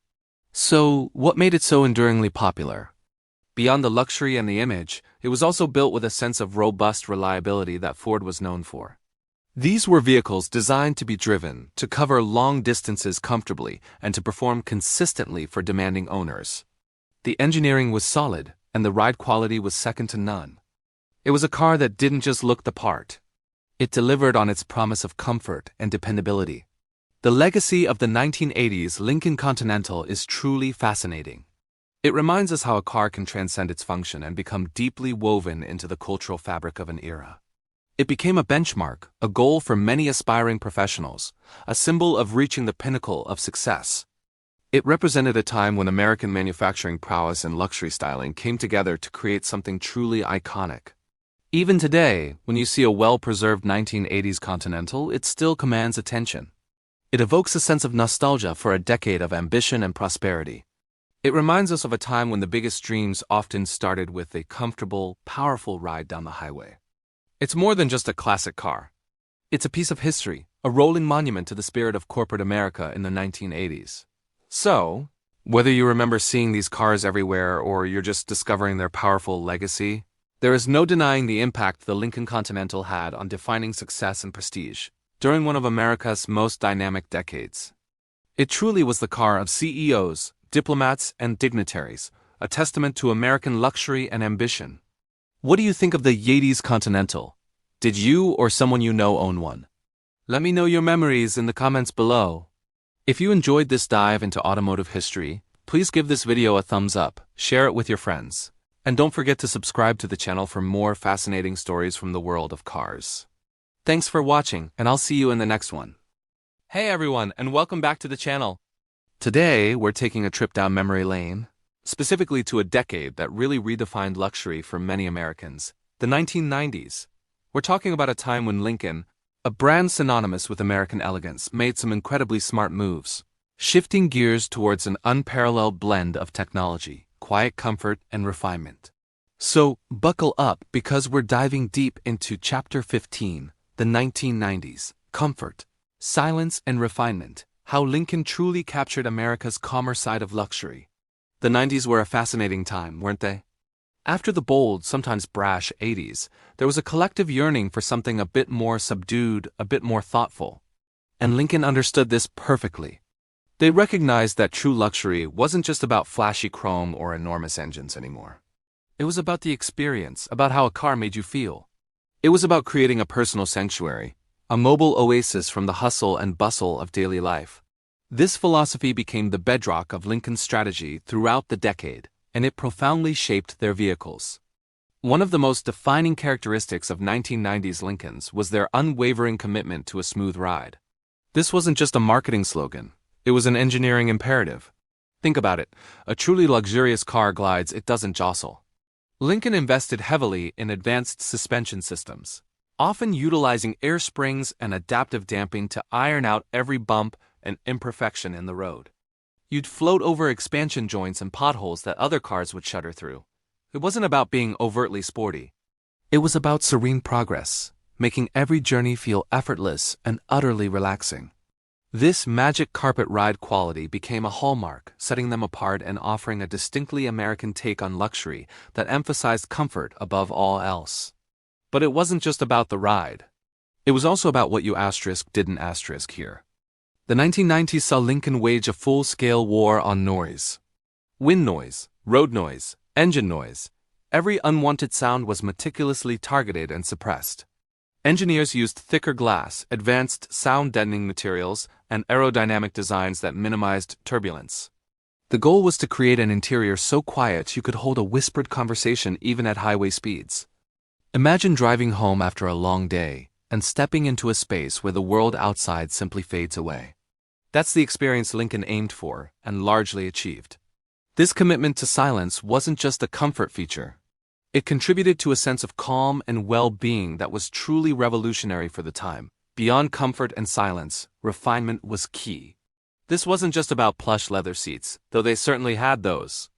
So, what made it so enduringly popular? Beyond the luxury and the image, it was also built with a sense of robust reliability that Ford was known for. These were vehicles designed to be driven, to cover long distances comfortably, and to perform consistently for demanding owners. The engineering was solid, and the ride quality was second to none. It was a car that didn't just look the part. It delivered on its promise of comfort and dependability. The legacy of the 1980s Lincoln Continental is truly fascinating. It reminds us how a car can transcend its function and become deeply woven into the cultural fabric of an era. It became a benchmark, a goal for many aspiring professionals, a symbol of reaching the pinnacle of success. It represented a time when American manufacturing prowess and luxury styling came together to create something truly iconic. Even today, when you see a well-preserved 1980s Continental, it still commands attention. It evokes a sense of nostalgia for a decade of ambition and prosperity. It reminds us of a time when the biggest dreams often started with a comfortable, powerful ride down the highway. It's more than just a classic car. It's a piece of history, a rolling monument to the spirit of corporate America in the 1980s. So, whether you remember seeing these cars everywhere or you're just discovering their powerful legacy, there is no denying the impact the Lincoln Continental had on defining success and prestige during one of America's most dynamic decades. It truly was the car of CEOs, diplomats, and dignitaries, a testament to American luxury and ambition. What do you think of the 80s Continental? Did you or someone you know own one? Let me know your memories in the comments below. If you enjoyed this dive into automotive history, please give this video a thumbs up, share it with your friends, and don't forget to subscribe to the channel for more fascinating stories from the world of cars. Thanks for watching, and I'll see you in the next one. Hey everyone, and welcome back to the channel. Today, we're taking a trip down memory lane, specifically to a decade that really redefined luxury for many Americans, the 1990s. We're talking about a time when Lincoln, a brand synonymous with American elegance, made some incredibly smart moves, shifting gears towards an unparalleled blend of technology, quiet comfort, and refinement. So, buckle up because we're diving deep into Chapter 15, the 1990s, comfort, silence, and refinement, how Lincoln truly captured America's calmer side of luxury. The 90s were a fascinating time, weren't they? After the bold, sometimes brash 80s, there was a collective yearning for something a bit more subdued, a bit more thoughtful. And Lincoln understood this perfectly. They recognized that true luxury wasn't just about flashy chrome or enormous engines anymore. It was about the experience, about how a car made you feel. It was about creating a personal sanctuary, a mobile oasis from the hustle and bustle of daily life. This philosophy became the bedrock of Lincoln's strategy throughout the decade, and it profoundly shaped their vehicles. One of the most defining characteristics of 1990s Lincolns was their unwavering commitment to a smooth ride. This wasn't just a marketing slogan, it was an engineering imperative. Think about it, a truly luxurious car glides, it doesn't jostle. Lincoln invested heavily in advanced suspension systems, often utilizing air springs and adaptive damping to iron out every bump and imperfection in the road. You'd float over expansion joints and potholes that other cars would shudder through. It wasn't about being overtly sporty. It was about serene progress, making every journey feel effortless and utterly relaxing. This magic carpet ride quality became a hallmark, setting them apart and offering a distinctly American take on luxury that emphasized comfort above all else. But it wasn't just about the ride. It was also about what you didn't here. The 1990s saw Lincoln wage a full-scale war on noise. Wind noise, road noise, engine noise. Every unwanted sound was meticulously targeted and suppressed. Engineers used thicker glass, advanced sound-deadening materials, and aerodynamic designs that minimized turbulence. The goal was to create an interior so quiet you could hold a whispered conversation even at highway speeds. Imagine driving home after a long day and stepping into a space where the world outside simply fades away. That's the experience Lincoln aimed for and largely achieved. This commitment to silence wasn't just a comfort feature. It contributed to a sense of calm and well-being that was truly revolutionary for the time. Beyond comfort and silence, refinement was key. This wasn't just about plush leather seats, though they certainly had those.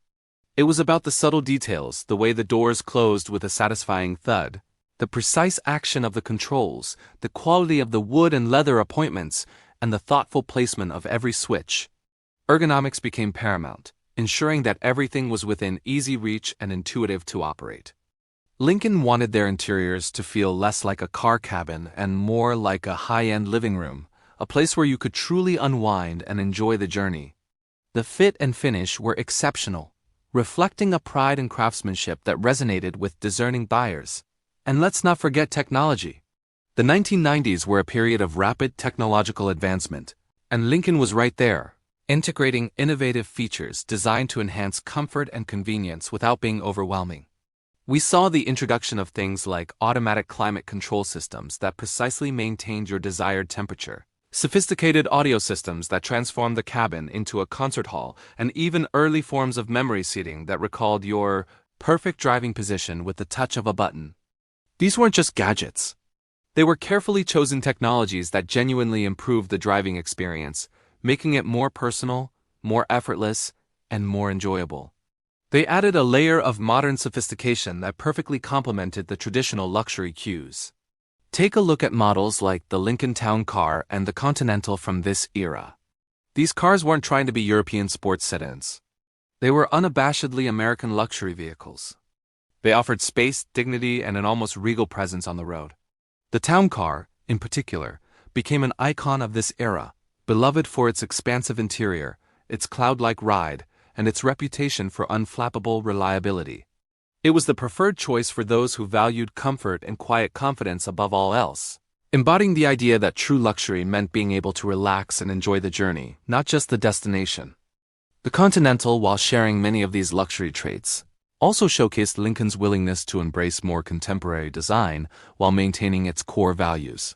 It was about the subtle details, the way the doors closed with a satisfying thud, the precise action of the controls, the quality of the wood and leather appointments, and the thoughtful placement of every switch. Ergonomics became paramount, ensuring that everything was within easy reach and intuitive to operate. Lincoln wanted their interiors to feel less like a car cabin and more like a high-end living room, a place where you could truly unwind and enjoy the journey. The fit and finish were exceptional, reflecting a pride in craftsmanship that resonated with discerning buyers. And let's not forget technology. The 1990s were a period of rapid technological advancement, and Lincoln was right there, integrating innovative features designed to enhance comfort and convenience without being overwhelming. We saw the introduction of things like automatic climate control systems that precisely maintained your desired temperature, sophisticated audio systems that transformed the cabin into a concert hall, and even early forms of memory seating that recalled your perfect driving position with the touch of a button. These weren't just gadgets. They were carefully chosen technologies that genuinely improved the driving experience, making it more personal, more effortless, and more enjoyable. They added a layer of modern sophistication that perfectly complemented the traditional luxury cues. Take a look at models like the Lincoln Town Car and the Continental from this era. These cars weren't trying to be European sports sedans. They were unabashedly American luxury vehicles. They offered space, dignity, and an almost regal presence on the road. The Town Car, in particular, became an icon of this era, beloved for its expansive interior, its cloud-like ride, and its reputation for unflappable reliability. It was the preferred choice for those who valued comfort and quiet confidence above all else, embodying the idea that true luxury meant being able to relax and enjoy the journey, not just the destination. The Continental, while sharing many of these luxury traits, also showcased Lincoln's willingness to embrace more contemporary design while maintaining its core values.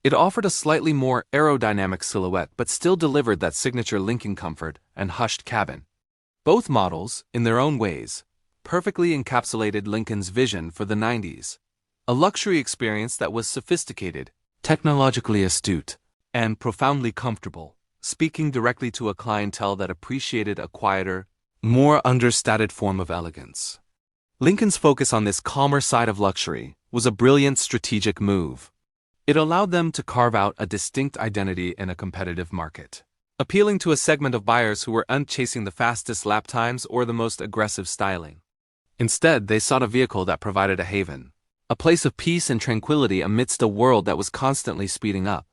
It offered a slightly more aerodynamic silhouette but still delivered that signature Lincoln comfort and hushed cabin. Both models, in their own ways, perfectly encapsulated Lincoln's vision for the 90s, a luxury experience that was sophisticated, technologically astute, and profoundly comfortable, speaking directly to a clientele that appreciated a quieter, more understated form of elegance. Lincoln's focus on this calmer side of luxury was a brilliant strategic move. It allowed them to carve out a distinct identity in a competitive market, appealing to a segment of buyers who weren't chasing the fastest lap times or the most aggressive styling. Instead, they sought a vehicle that provided a haven, a place of peace and tranquility amidst a world that was constantly speeding up.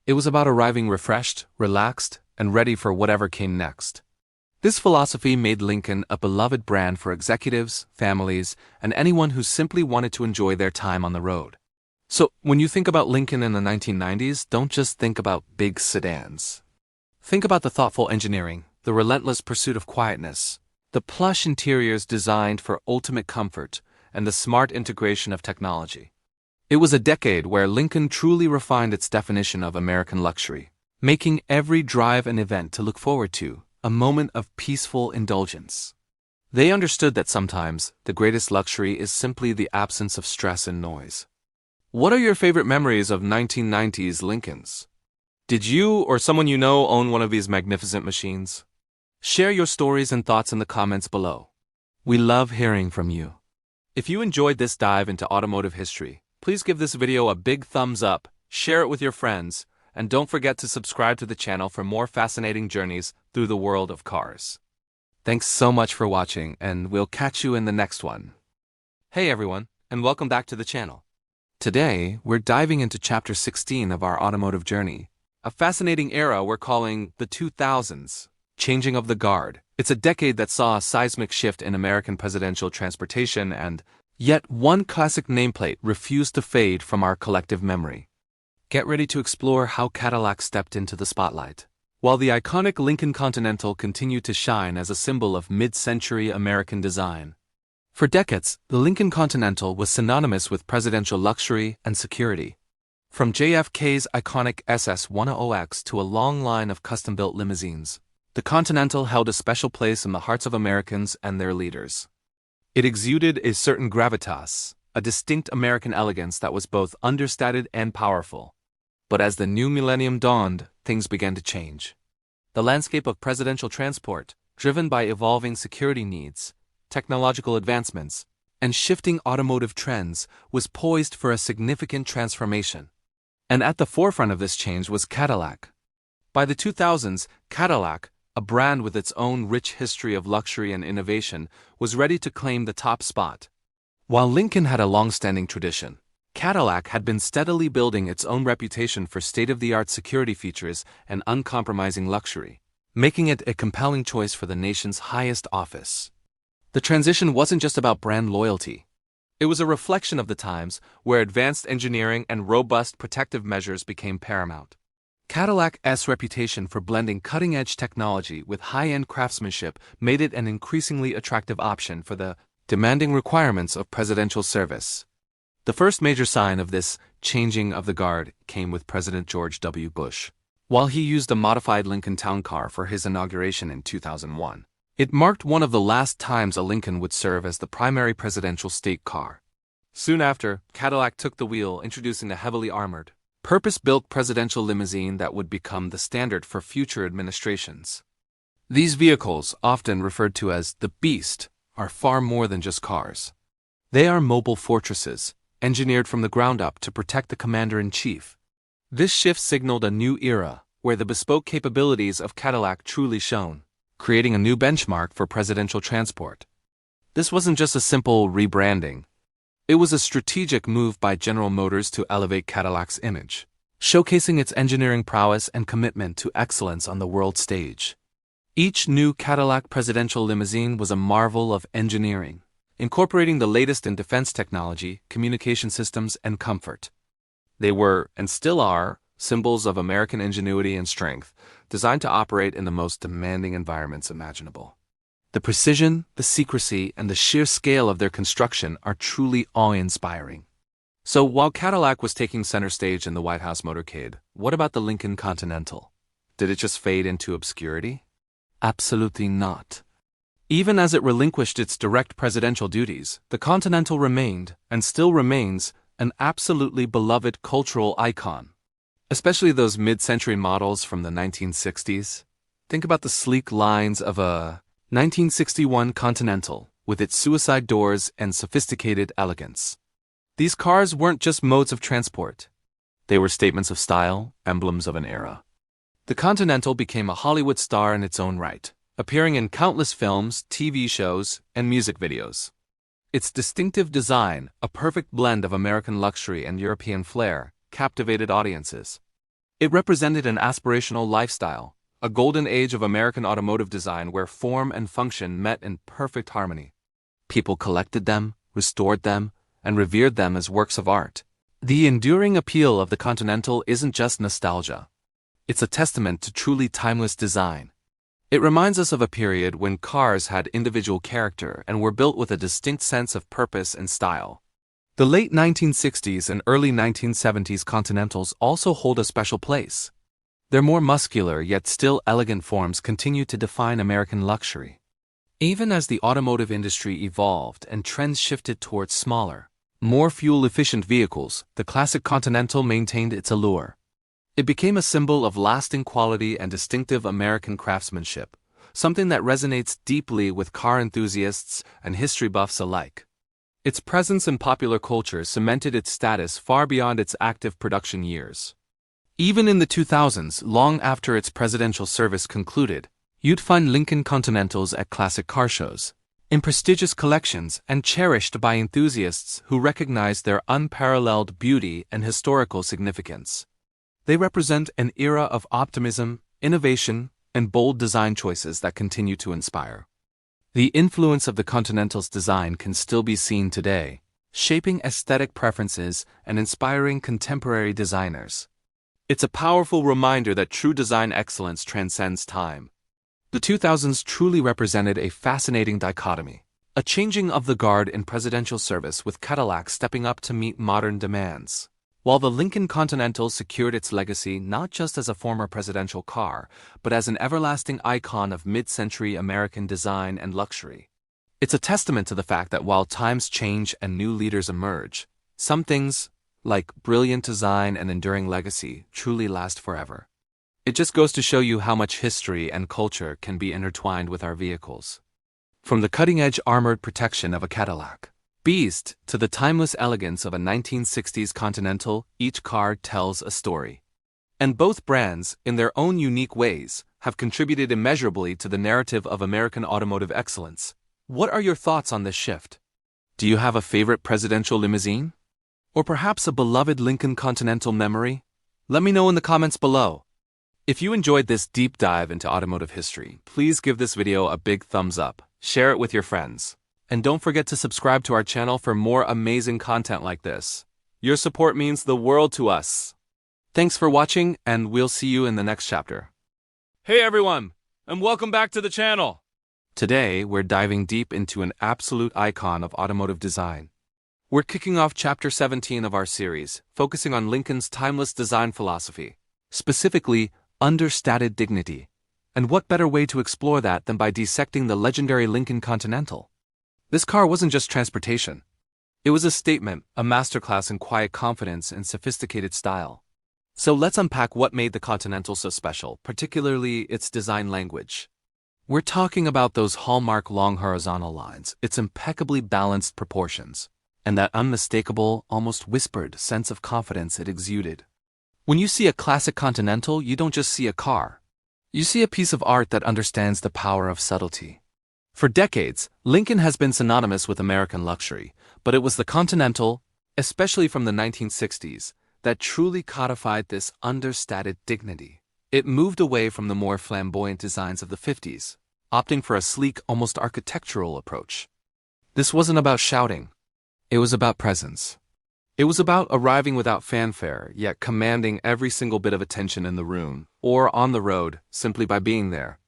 It was about arriving refreshed, relaxed, and ready for whatever came next. This philosophy made Lincoln a beloved brand for executives, families, and anyone who simply wanted to enjoy their time on the road. So, when you think about Lincoln in the 1990s, don't just think about big sedans. Think about the thoughtful engineering, the relentless pursuit of quietness, the plush interiors designed for ultimate comfort, and the smart integration of technology. It was a decade where Lincoln truly refined its definition of American luxury, making every drive an event to look forward to, a moment of peaceful indulgence. They understood that sometimes the greatest luxury is simply the absence of stress and noise. What are your favorite memories of 1990s Lincolns? Did you or someone you know own one of these magnificent machines? Share your stories and thoughts in the comments below. We love hearing from you. If you enjoyed this dive into automotive history, please give this video a big thumbs up, share it with your friends, and don't forget to subscribe to the channel for more fascinating journeys through the world of cars. Thanks so much for watching, and we'll catch you in the next one. Hey everyone, and welcome back to the channel. Today, we're diving into Chapter 16 of our automotive journey, a fascinating era we're calling the 2000s, changing of the guard. It's a decade that saw a seismic shift in American presidential transportation, and yet one classic nameplate refused to fade from our collective memory. Get ready to explore how Cadillac stepped into the spotlight. While the iconic Lincoln Continental continued to shine as a symbol of mid-century American design. For decades, the Lincoln Continental was synonymous with presidential luxury and security. From JFK's iconic SS-100X to a long line of custom-built limousines, the Continental held a special place in the hearts of Americans and their leaders. It exuded a certain gravitas, a distinct American elegance that was both understated and powerful. But as the new millennium dawned, things began to change. The landscape of presidential transport, driven by evolving security needs, technological advancements, and shifting automotive trends, was poised for a significant transformation. And at the forefront of this change was Cadillac. By the 2000s, Cadillac, a brand with its own rich history of luxury and innovation, was ready to claim the top spot. While Lincoln had a long-standing tradition, Cadillac had been steadily building its own reputation for state-of-the-art security features and uncompromising luxury, making it a compelling choice for the nation's highest office. The transition wasn't just about brand loyalty. It was a reflection of the times where advanced engineering and robust protective measures became paramount. Cadillac's reputation for blending cutting-edge technology with high-end craftsmanship made it an increasingly attractive option for the demanding requirements of presidential service. The first major sign of this changing of the guard came with President George W. Bush. While he used a modified Lincoln Town Car for his inauguration in 2001, it marked one of the last times a Lincoln would serve as the primary presidential state car. Soon after, Cadillac took the wheel, introducing a heavily armored, purpose-built presidential limousine that would become the standard for future administrations. These vehicles, often referred to as the Beast, are far more than just cars. They are mobile fortresses, engineered from the ground up to protect the commander-in-chief. This shift signaled a new era, where the bespoke capabilities of Cadillac truly shone, creating a new benchmark for presidential transport. This wasn't just a simple rebranding. It was a strategic move by General Motors to elevate Cadillac's image, showcasing its engineering prowess and commitment to excellence on the world stage. Each new Cadillac presidential limousine was a marvel of engineering, incorporating the latest in defense technology, communication systems, and comfort. They were, and still are, symbols of American ingenuity and strength, designed to operate in the most demanding environments imaginable. The precision, the secrecy, and the sheer scale of their construction are truly awe-inspiring. So while Cadillac was taking center stage in the White House motorcade, what about the Lincoln Continental? Did it just fade into obscurity? Absolutely not. Even as it relinquished its direct presidential duties, the Continental remained, and still remains, an absolutely beloved cultural icon. Especially those mid-century models from the 1960s. Think about the sleek lines of a 1961 Continental, with its suicide doors and sophisticated elegance. These cars weren't just modes of transport. They were statements of style, emblems of an era. The Continental became a Hollywood star in its own right, appearing in countless films, TV shows, and music videos. Its distinctive design, a perfect blend of American luxury and European flair, captivated audiences. It represented an aspirational lifestyle, a golden age of American automotive design where form and function met in perfect harmony. People collected them, restored them, and revered them as works of art. The enduring appeal of the Continental isn't just nostalgia. It's a testament to truly timeless design. It reminds us of a period when cars had individual character and were built with a distinct sense of purpose and style. The late 1960s and early 1970s Continentals also hold a special place. Their more muscular yet still elegant forms continue to define American luxury. Even as the automotive industry evolved and trends shifted towards smaller, more fuel-efficient vehicles, the classic Continental maintained its allure. It became a symbol of lasting quality and distinctive American craftsmanship, something that resonates deeply with car enthusiasts and history buffs alike. Its presence in popular culture cemented its status far beyond its active production years. Even in the 2000s, long after its presidential service concluded, you'd find Lincoln Continentals at classic car shows, in prestigious collections, and cherished by enthusiasts who recognize their unparalleled beauty and historical significance. They represent an era of optimism, innovation, and bold design choices that continue to inspire. The influence of the Continental's design can still be seen today, shaping aesthetic preferences and inspiring contemporary designers. It's a powerful reminder that true design excellence transcends time. The 2000s truly represented a fascinating dichotomy, a changing of the guard in presidential service with Cadillac stepping up to meet modern demands, while the Lincoln Continental secured its legacy not just as a former presidential car, but as an everlasting icon of mid-century American design and luxury. It's a testament to the fact that while times change and new leaders emerge, some things, like brilliant design and enduring legacy, truly last forever. It just goes to show you how much history and culture can be intertwined with our vehicles. From the cutting-edge armored protection of a Cadillac Beast to the timeless elegance of a 1960s Continental, each car tells a story. And both brands, in their own unique ways, have contributed immeasurably to the narrative of American automotive excellence. What are your thoughts on this shift? Do you have a favorite presidential limousine? Or perhaps a beloved Lincoln Continental memory? Let me know in the comments below. If you enjoyed this deep dive into automotive history, please give this video a big thumbs up, share it with your friends, and don't forget to subscribe to our channel for more amazing content like this. Your support means the world to us. Thanks for watching, and we'll see you in the next chapter. Hey everyone, and welcome back to the channel. Today, we're diving deep into an absolute icon of automotive design. We're kicking off Chapter 17 of our series, focusing on Lincoln's timeless design philosophy, specifically understated dignity. And what better way to explore that than by dissecting the legendary Lincoln Continental? This car wasn't just transportation. It was a statement, a masterclass in quiet confidence and sophisticated style. So let's unpack what made the Continental so special, particularly its design language. We're talking about those hallmark long horizontal lines, its impeccably balanced proportions, and that unmistakable, almost whispered sense of confidence it exuded. When you see a classic Continental, you don't just see a car. You see a piece of art that understands the power of subtlety. For decades, Lincoln has been synonymous with American luxury, but it was the Continental, especially from the 1960s, that truly codified this understated dignity. It moved away from the more flamboyant designs of the 50s, opting for a sleek, almost architectural approach. This wasn't about shouting. It was about presence. It was about arriving without fanfare, yet commanding every single bit of attention in the room, or on the road, simply by being there.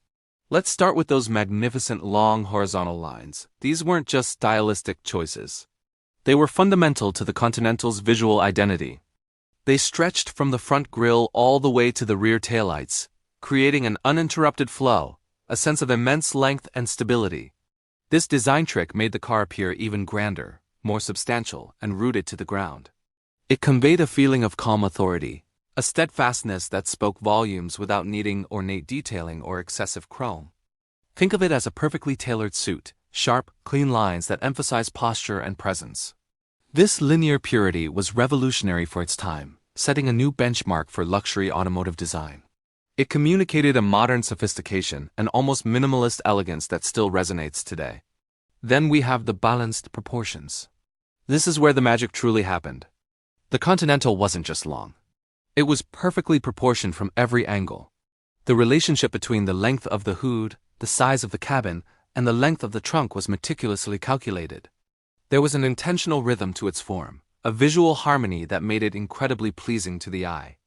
Let's start with those magnificent long horizontal lines. These weren't just stylistic choices. They were fundamental to the Continental's visual identity. They stretched from the front grille all the way to the rear taillights, creating an uninterrupted flow, a sense of immense length and stability. This design trick made the car appear even grander, more substantial, and rooted to the ground. It conveyed a feeling of calm authority, a steadfastness that spoke volumes without needing ornate detailing or excessive chrome. Think of it as a perfectly tailored suit, sharp, clean lines that emphasize posture and presence. This linear purity was revolutionary for its time, setting a new benchmark for luxury automotive design. It communicated a modern sophistication and almost minimalist elegance that still resonates today. Then we have the balanced proportions. This is where the magic truly happened. The Continental wasn't just long. It was perfectly proportioned from every angle. The relationship between the length of the hood, the size of the cabin, and the length of the trunk was meticulously calculated. There was an intentional rhythm to its form, a visual harmony that made it incredibly pleasing to the eye.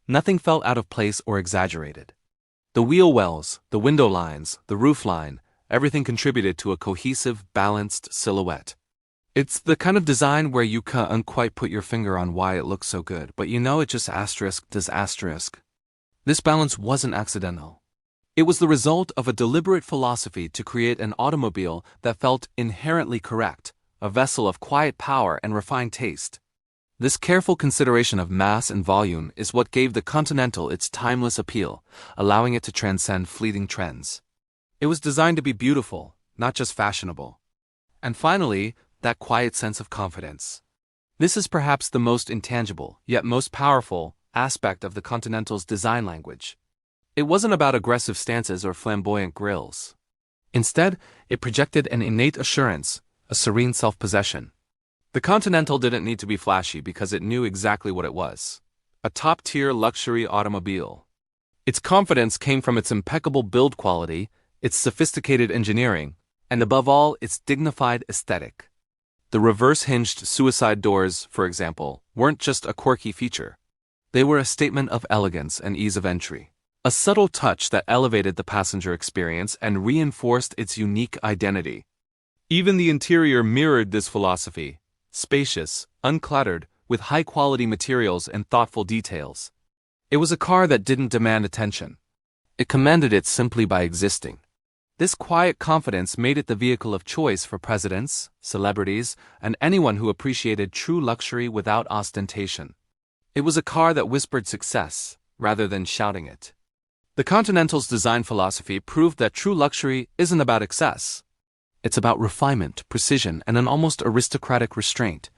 Nothing felt out of place or exaggerated. The wheel wells, the window lines, the roofline, everything contributed to a cohesive, balanced silhouette. It's the kind of design where you can't quite put your finger on why it looks so good, but you know it just does asterisk. This balance wasn't accidental. It was the result of a deliberate philosophy to create an automobile that felt inherently correct, a vessel of quiet power and refined taste. This careful consideration of mass and volume is what gave the Continental its timeless appeal, allowing it to transcend fleeting trends. It was designed to be beautiful, not just fashionable. And finally, that quiet sense of confidence. This is perhaps the most intangible, yet most powerful, aspect of the Continental's design language. It wasn't about aggressive stances or flamboyant grilles. Instead, it projected an innate assurance, a serene self-possession. The Continental didn't need to be flashy because it knew exactly what it was: a top-tier luxury automobile. Its confidence came from its impeccable build quality, its sophisticated engineering, and above all, its dignified aesthetic. The reverse-hinged suicide doors, for example, weren't just a quirky feature. They were a statement of elegance and ease of entry, a subtle touch that elevated the passenger experience and reinforced its unique identity. Even the interior mirrored this philosophy: spacious, uncluttered, with high-quality materials and thoughtful details. It was a car that didn't demand attention. It commanded it simply by existing. This quiet confidence made it the vehicle of choice for presidents, celebrities, and anyone who appreciated true luxury without ostentation. It was a car that whispered success, rather than shouting it. The Continental's design philosophy proved that true luxury isn't about excess. It's about refinement, precision, and an almost aristocratic restraint.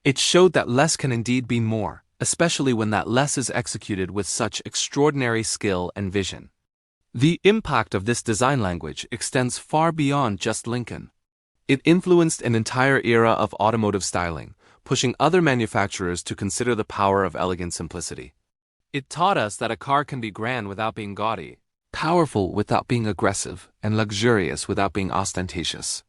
It showed that less can indeed be more, especially when that less is executed with such extraordinary skill and vision. The impact of this design language extends far beyond just Lincoln. It influenced an entire era of automotive styling, pushing other manufacturers to consider the power of elegant simplicity. It taught us that a car can be grand without being gaudy, powerful without being aggressive, and luxurious without being ostentatious.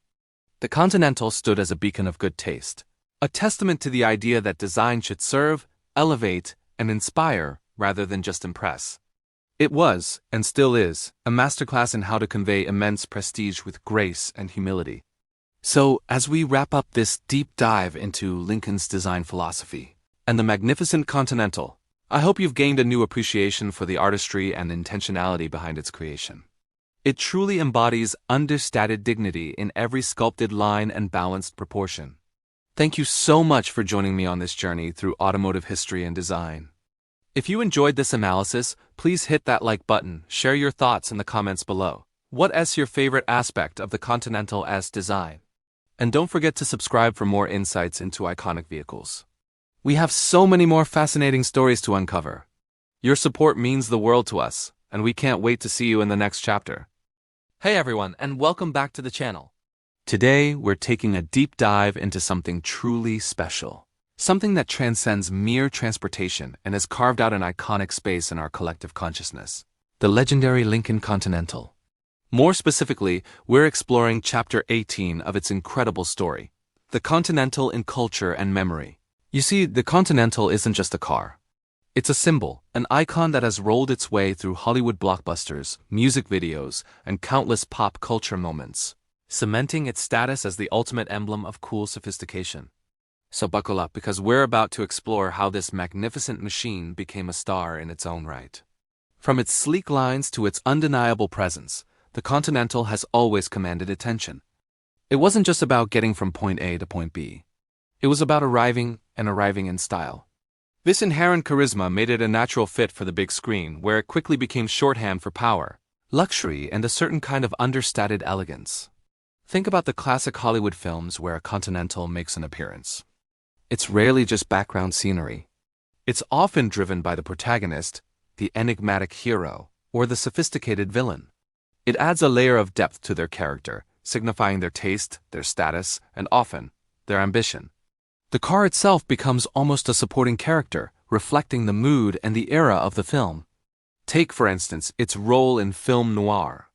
The Continental stood as a beacon of good taste, a testament to the idea that design should serve, elevate, and inspire rather than just impress. It was, and still is, a masterclass in how to convey immense prestige with grace and humility. So, as we wrap up this deep dive into Lincoln's design philosophy and the magnificent Continental, I hope you've gained a new appreciation for the artistry and intentionality behind its creation. It truly embodies understated dignity in every sculpted line and balanced proportion. Thank you so much for joining me on this journey through automotive history and design. If you enjoyed this analysis, please hit that like button, share your thoughts in the comments below. What is your favorite aspect of the Continental S design? And don't forget to subscribe for more insights into iconic vehicles. We have so many more fascinating stories to uncover. Your support means the world to us, and we can't wait to see you in the next chapter. Hey everyone, and welcome back to the channel. Today, we're taking a deep dive into something truly special. Something that transcends mere transportation and has carved out an iconic space in our collective consciousness: the legendary Lincoln Continental. More specifically, we're exploring Chapter 18 of its incredible story, the Continental in culture and memory. You see, the Continental isn't just a car. It's a symbol, an icon that has rolled its way through Hollywood blockbusters, music videos, and countless pop culture moments, cementing its status as the ultimate emblem of cool sophistication. So buckle up, because we're about to explore how this magnificent machine became a star in its own right. From its sleek lines to its undeniable presence, the Continental has always commanded attention. It wasn't just about getting from point A to point B. It was about arriving in style. This inherent charisma made it a natural fit for the big screen, where it quickly became shorthand for power, luxury, and a certain kind of understated elegance. Think about the classic Hollywood films where a Continental makes an appearance. It's rarely just background scenery. It's often driven by the protagonist, the enigmatic hero, or the sophisticated villain. It adds a layer of depth to their character, signifying their taste, their status, and often, their ambition. The car itself becomes almost a supporting character, reflecting the mood and the era of the film. Take, for instance, its role in film noir.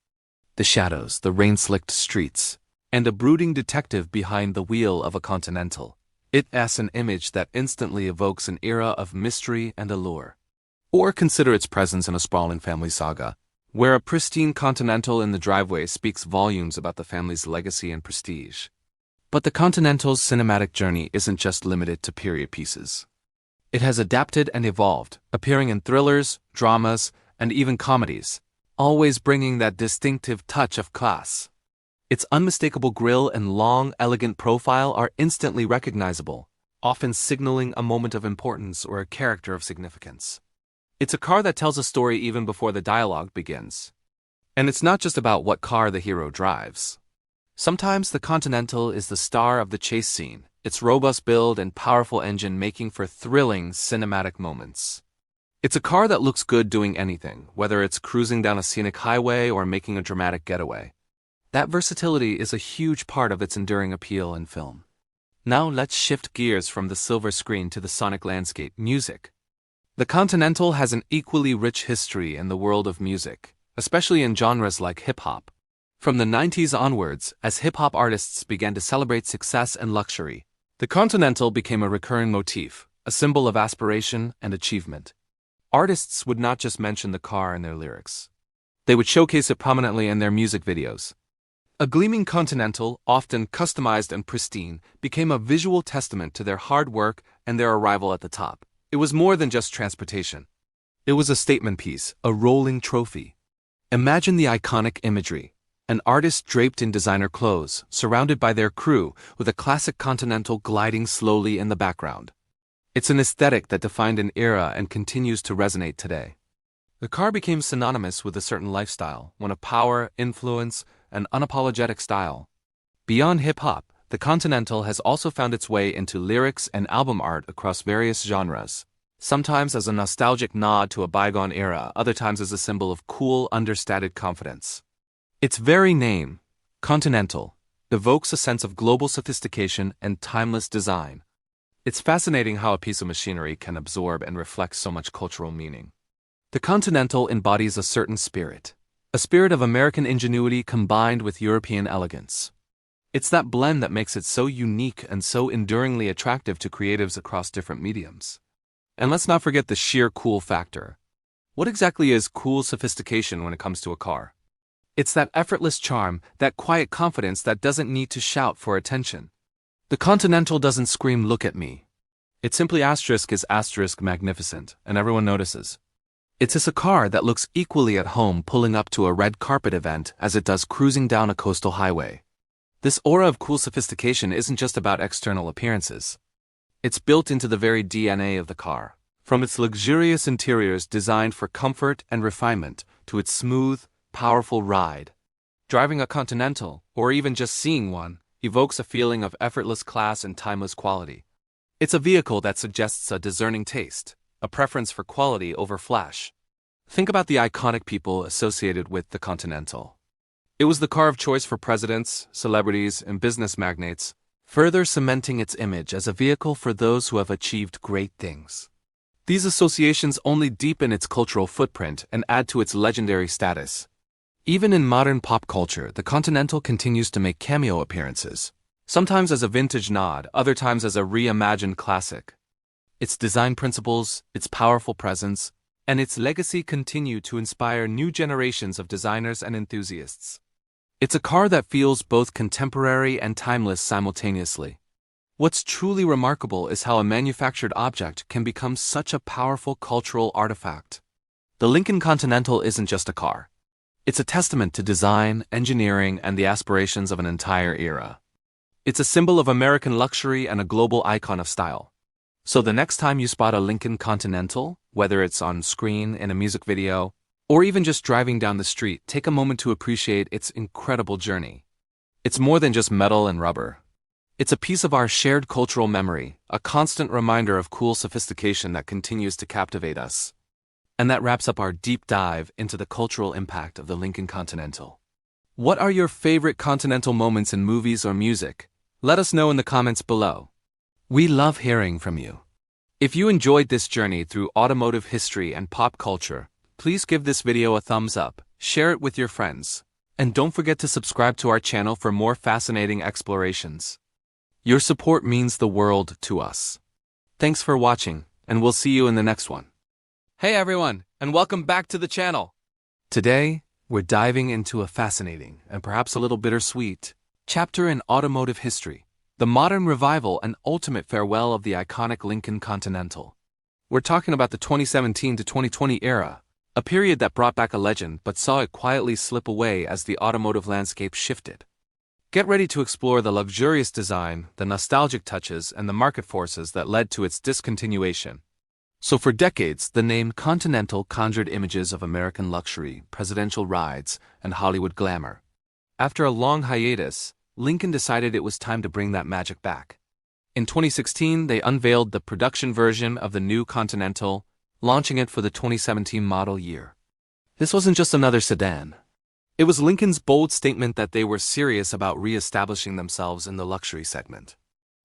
The shadows, the rain-slicked streets, and a brooding detective behind the wheel of a Continental. It has an image that instantly evokes an era of mystery and allure. Or consider its presence in a sprawling family saga, where a pristine Continental in the driveway speaks volumes about the family's legacy and prestige. But the Continental's cinematic journey isn't just limited to period pieces. It has adapted and evolved, appearing in thrillers, dramas, and even comedies, always bringing that distinctive touch of class. Its unmistakable grille and long, elegant profile are instantly recognizable, often signaling a moment of importance or a character of significance. It's a car that tells a story even before the dialogue begins. And it's not just about what car the hero drives. Sometimes the Continental is the star of the chase scene, its robust build and powerful engine making for thrilling cinematic moments. It's a car that looks good doing anything, whether it's cruising down a scenic highway or making a dramatic getaway. That versatility is a huge part of its enduring appeal in film. Now let's shift gears from the silver screen to the sonic landscape, music. The Continental has an equally rich history in the world of music, especially in genres like hip-hop. From the 90s onwards, as hip-hop artists began to celebrate success and luxury, the Continental became a recurring motif, a symbol of aspiration and achievement. Artists would not just mention the car in their lyrics. They would showcase it prominently in their music videos. A gleaming Continental, often customized and pristine, became a visual testament to their hard work and their arrival at the top. It was more than just transportation. It was a statement piece, a rolling trophy. Imagine the iconic imagery. An artist draped in designer clothes, surrounded by their crew, with a classic Continental gliding slowly in the background. It's an aesthetic that defined an era and continues to resonate today. The car became synonymous with a certain lifestyle, one of power, influence, and unapologetic style. Beyond hip-hop, the Continental has also found its way into lyrics and album art across various genres, sometimes as a nostalgic nod to a bygone era, other times as a symbol of cool, understated confidence. Its very name, Continental, evokes a sense of global sophistication and timeless design. It's fascinating how a piece of machinery can absorb and reflect so much cultural meaning. The Continental embodies a certain spirit, a spirit of American ingenuity combined with European elegance. It's that blend that makes it so unique and so enduringly attractive to creatives across different mediums. And let's not forget the sheer cool factor. What exactly is cool sophistication when it comes to a car? It's that effortless charm, that quiet confidence that doesn't need to shout for attention. The Continental doesn't scream, "Look at me." It simply is magnificent, and everyone notices. It's just a car that looks equally at home pulling up to a red carpet event as it does cruising down a coastal highway. This aura of cool sophistication isn't just about external appearances. It's built into the very DNA of the car. From its luxurious interiors designed for comfort and refinement, to its smooth, powerful ride. Driving a Continental, or even just seeing one, evokes a feeling of effortless class and timeless quality. It's a vehicle that suggests a discerning taste, a preference for quality over flash. Think about the iconic people associated with the Continental. It was the car of choice for presidents, celebrities, and business magnates, further cementing its image as a vehicle for those who have achieved great things. These associations only deepen its cultural footprint and add to its legendary status. Even in modern pop culture, the Continental continues to make cameo appearances, sometimes as a vintage nod, other times as a reimagined classic. Its design principles, its powerful presence, and its legacy continue to inspire new generations of designers and enthusiasts. It's a car that feels both contemporary and timeless simultaneously. What's truly remarkable is how a manufactured object can become such a powerful cultural artifact. The Lincoln Continental isn't just a car. It's a testament to design, engineering, and the aspirations of an entire era. It's a symbol of American luxury and a global icon of style. So the next time you spot a Lincoln Continental, whether it's on screen, in a music video, or even just driving down the street, take a moment to appreciate its incredible journey. It's more than just metal and rubber. It's a piece of our shared cultural memory, a constant reminder of cool sophistication that continues to captivate us. And that wraps up our deep dive into the cultural impact of the Lincoln Continental. What are your favorite Continental moments in movies or music? Let us know in the comments below. We love hearing from you. If you enjoyed this journey through automotive history and pop culture, please give this video a thumbs up, share it with your friends, and don't forget to subscribe to our channel for more fascinating explorations. Your support means the world to us. Thanks for watching, and we'll see you in the next one. Hey everyone, and welcome back to the channel. Today, we're diving into a fascinating, and perhaps a little bittersweet, chapter in automotive history, the modern revival and ultimate farewell of the iconic Lincoln Continental. We're talking about the 2017 to 2020 era, a period that brought back a legend but saw it quietly slip away as the automotive landscape shifted. Get ready to explore the luxurious design, the nostalgic touches, and the market forces that led to its discontinuation. So for decades, the name Continental conjured images of American luxury, presidential rides, and Hollywood glamour. After a long hiatus, Lincoln decided it was time to bring that magic back. In 2016, they unveiled the production version of the new Continental, launching it for the 2017 model year. This wasn't just another sedan. It was Lincoln's bold statement that they were serious about re-establishing themselves in the luxury segment.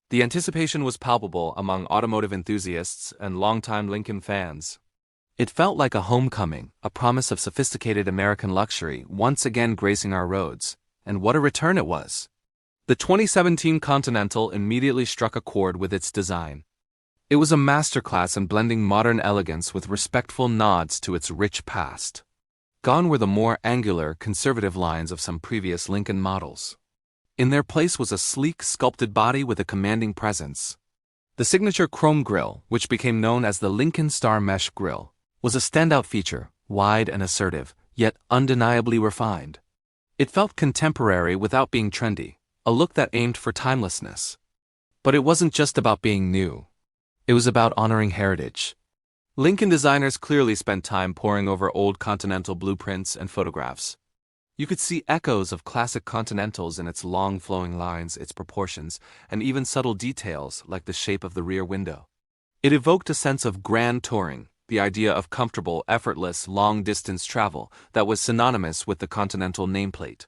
The anticipation was palpable among automotive enthusiasts and longtime Lincoln fans. It felt like a homecoming, a promise of sophisticated American luxury once again gracing our roads, and what a return it was. The 2017 Continental immediately struck a chord with its design. It was a masterclass in blending modern elegance with respectful nods to its rich past. Gone were the more angular, conservative lines of some previous Lincoln models. In their place was a sleek, sculpted body with a commanding presence. The signature chrome grille, which became known as the Lincoln Star Mesh grille, was a standout feature, wide and assertive, yet undeniably refined. It felt contemporary without being trendy, a look that aimed for timelessness. But it wasn't just about being new. It was about honoring heritage. Lincoln designers clearly spent time poring over old Continental blueprints and photographs. You could see echoes of classic Continentals in its long flowing lines, its proportions, and even subtle details like the shape of the rear window. It evoked a sense of grand touring, the idea of comfortable, effortless, long-distance travel that was synonymous with the Continental nameplate.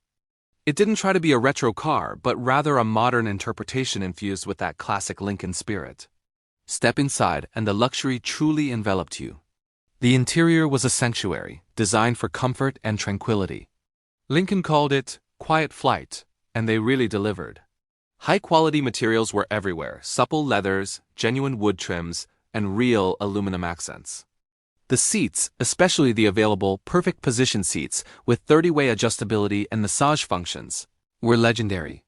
It didn't try to be a retro car, but rather a modern interpretation infused with that classic Lincoln spirit. Step inside, and the luxury truly enveloped you. The interior was a sanctuary, designed for comfort and tranquility. Lincoln called it quiet flight, and they really delivered. High-quality materials were everywhere: supple leathers, genuine wood trims, and real aluminum accents. The seats, especially the available perfect position seats with 30-way adjustability and massage functions, were legendary.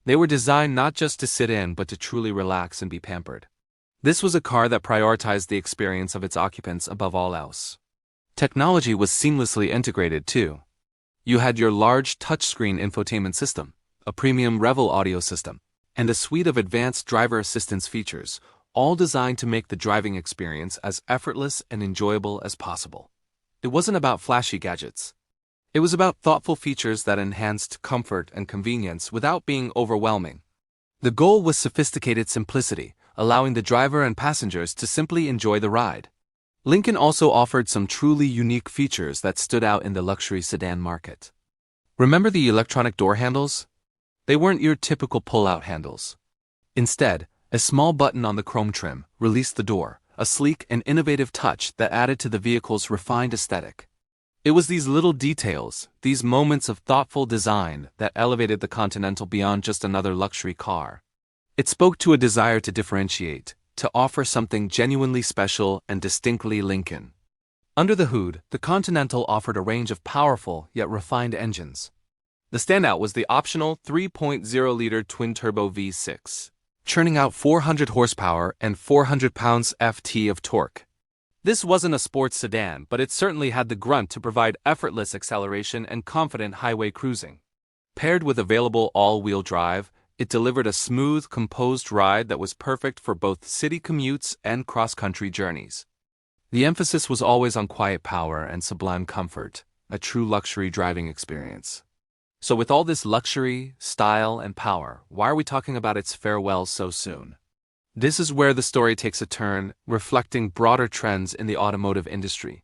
They were designed not just to sit in but to truly relax and be pampered. This was a car that prioritized the experience of its occupants above all else. Technology was seamlessly integrated too. You had your large touchscreen infotainment system, a premium Revel audio system, and a suite of advanced driver assistance features, all designed to make the driving experience as effortless and enjoyable as possible. It wasn't about flashy gadgets. It was about thoughtful features that enhanced comfort and convenience without being overwhelming. The goal was sophisticated simplicity, allowing the driver and passengers to simply enjoy the ride. Lincoln also offered some truly unique features that stood out in the luxury sedan market. Remember the electronic door handles? They weren't your typical pull-out handles. Instead, a small button on the chrome trim released the door, a sleek and innovative touch that added to the vehicle's refined aesthetic. It was these little details, these moments of thoughtful design, that elevated the Continental beyond just another luxury car. It spoke to a desire to differentiate, to offer something genuinely special and distinctly Lincoln. Under the hood, the Continental offered a range of powerful yet refined engines. The standout was the optional 3.0-liter twin-turbo V6, churning out 400 horsepower and 400 pounds-ft of torque. This wasn't a sports sedan, but it certainly had the grunt to provide effortless acceleration and confident highway cruising. Paired with available all-wheel drive, it delivered a smooth, composed ride that was perfect for both city commutes and cross-country journeys. The emphasis was always on quiet power and sublime comfort, a true luxury driving experience. So with all this luxury, style, and power, why are we talking about its farewell so soon? This is where the story takes a turn, reflecting broader trends in the automotive industry.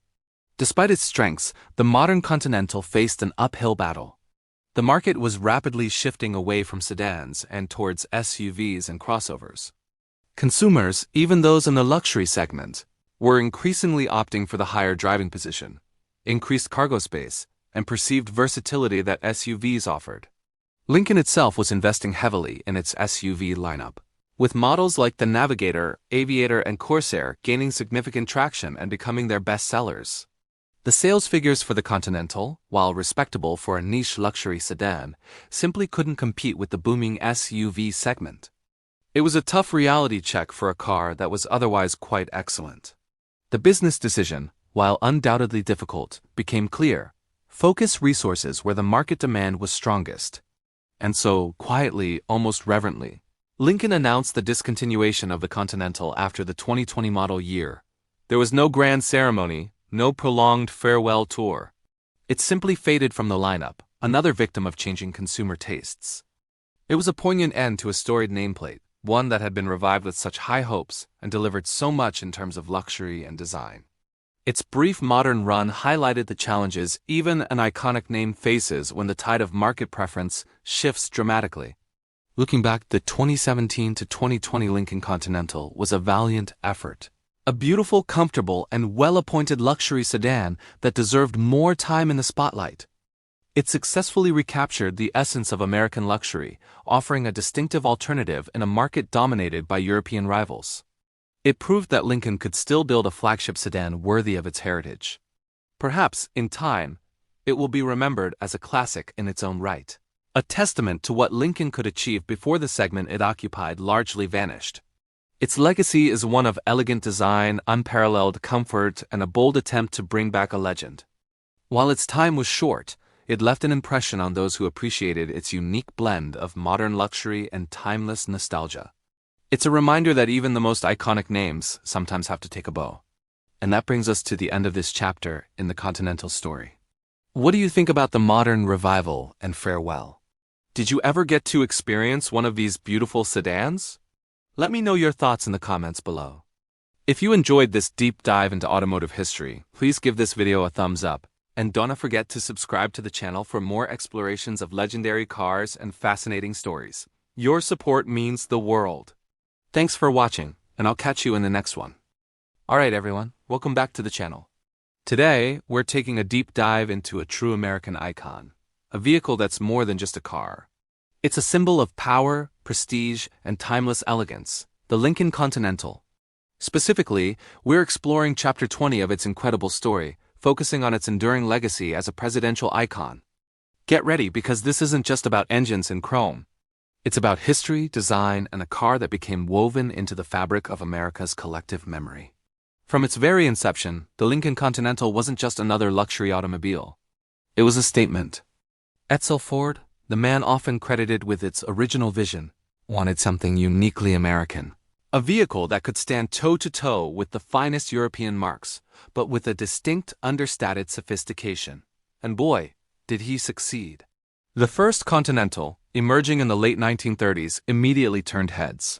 Despite its strengths, the modern Continental faced an uphill battle. The market was rapidly shifting away from sedans and towards SUVs and crossovers. Consumers, even those in the luxury segment, were increasingly opting for the higher driving position, increased cargo space, and perceived versatility that SUVs offered. Lincoln itself was investing heavily in its SUV lineup, with models like the Navigator, Aviator, and Corsair gaining significant traction and becoming their best sellers. The sales figures for the Continental, while respectable for a niche luxury sedan, simply couldn't compete with the booming SUV segment. It was a tough reality check for a car that was otherwise quite excellent. The business decision, while undoubtedly difficult, became clear: focus resources where the market demand was strongest. And so, quietly, almost reverently, Lincoln announced the discontinuation of the Continental after the 2020 model year. There was no grand ceremony, no prolonged farewell tour. It simply faded from the lineup, another victim of changing consumer tastes. It was a poignant end to a storied nameplate, one that had been revived with such high hopes and delivered so much in terms of luxury and design. Its brief modern run highlighted the challenges even an iconic name faces when the tide of market preference shifts dramatically. Looking back, the 2017 to 2020 Lincoln Continental was a valiant effort. A beautiful, comfortable, and well-appointed luxury sedan that deserved more time in the spotlight. It successfully recaptured the essence of American luxury, offering a distinctive alternative in a market dominated by European rivals. It proved that Lincoln could still build a flagship sedan worthy of its heritage. Perhaps, in time, it will be remembered as a classic in its own right. A testament to what Lincoln could achieve before the segment it occupied largely vanished. Its legacy is one of elegant design, unparalleled comfort, and a bold attempt to bring back a legend. While its time was short, it left an impression on those who appreciated its unique blend of modern luxury and timeless nostalgia. It's a reminder that even the most iconic names sometimes have to take a bow. And that brings us to the end of this chapter in the Continental story. What do you think about the modern revival and farewell? Did you ever get to experience one of these beautiful sedans? Let me know your thoughts in the comments below. If you enjoyed this deep dive into automotive history, please give this video a thumbs up, and don't forget to subscribe to the channel for more explorations of legendary cars and fascinating stories. Your support means the world. Thanks for watching, and I'll catch you in the next one. Alright everyone, welcome back to the channel. Today, we're taking a deep dive into a true American icon, a vehicle that's more than just a car. It's a symbol of power, prestige, and timeless elegance, the Lincoln Continental. Specifically, we're exploring Chapter 20 of its incredible story, focusing on its enduring legacy as a presidential icon. Get ready, because this isn't just about engines and chrome. It's about history, design, and a car that became woven into the fabric of America's collective memory. From its very inception, the Lincoln Continental wasn't just another luxury automobile. It was a statement. Edsel Ford, the man often credited with its original vision, wanted something uniquely American. A vehicle that could stand toe-to-toe with the finest European marques, but with a distinct understated sophistication. And boy, did he succeed. The first Continental, emerging in the late 1930s, immediately turned heads.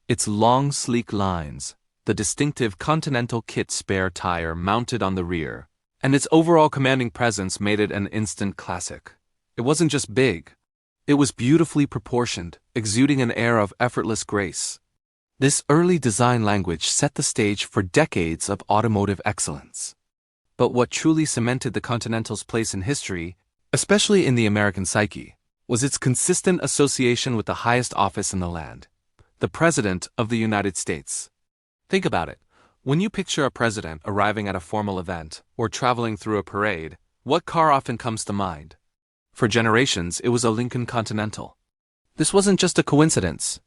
Its long, sleek lines, the distinctive Continental kit spare tire mounted on the rear, and its overall commanding presence made it an instant classic. It wasn't just big. It was beautifully proportioned, exuding an air of effortless grace. This early design language set the stage for decades of automotive excellence. But what truly cemented the Continental's place in history, especially in the American psyche, was its consistent association with the highest office in the land, the President of the United States. Think about it. When you picture a president arriving at a formal event or traveling through a parade, what car often comes to mind? For generations, it was a Lincoln Continental. This wasn't just a coincidence.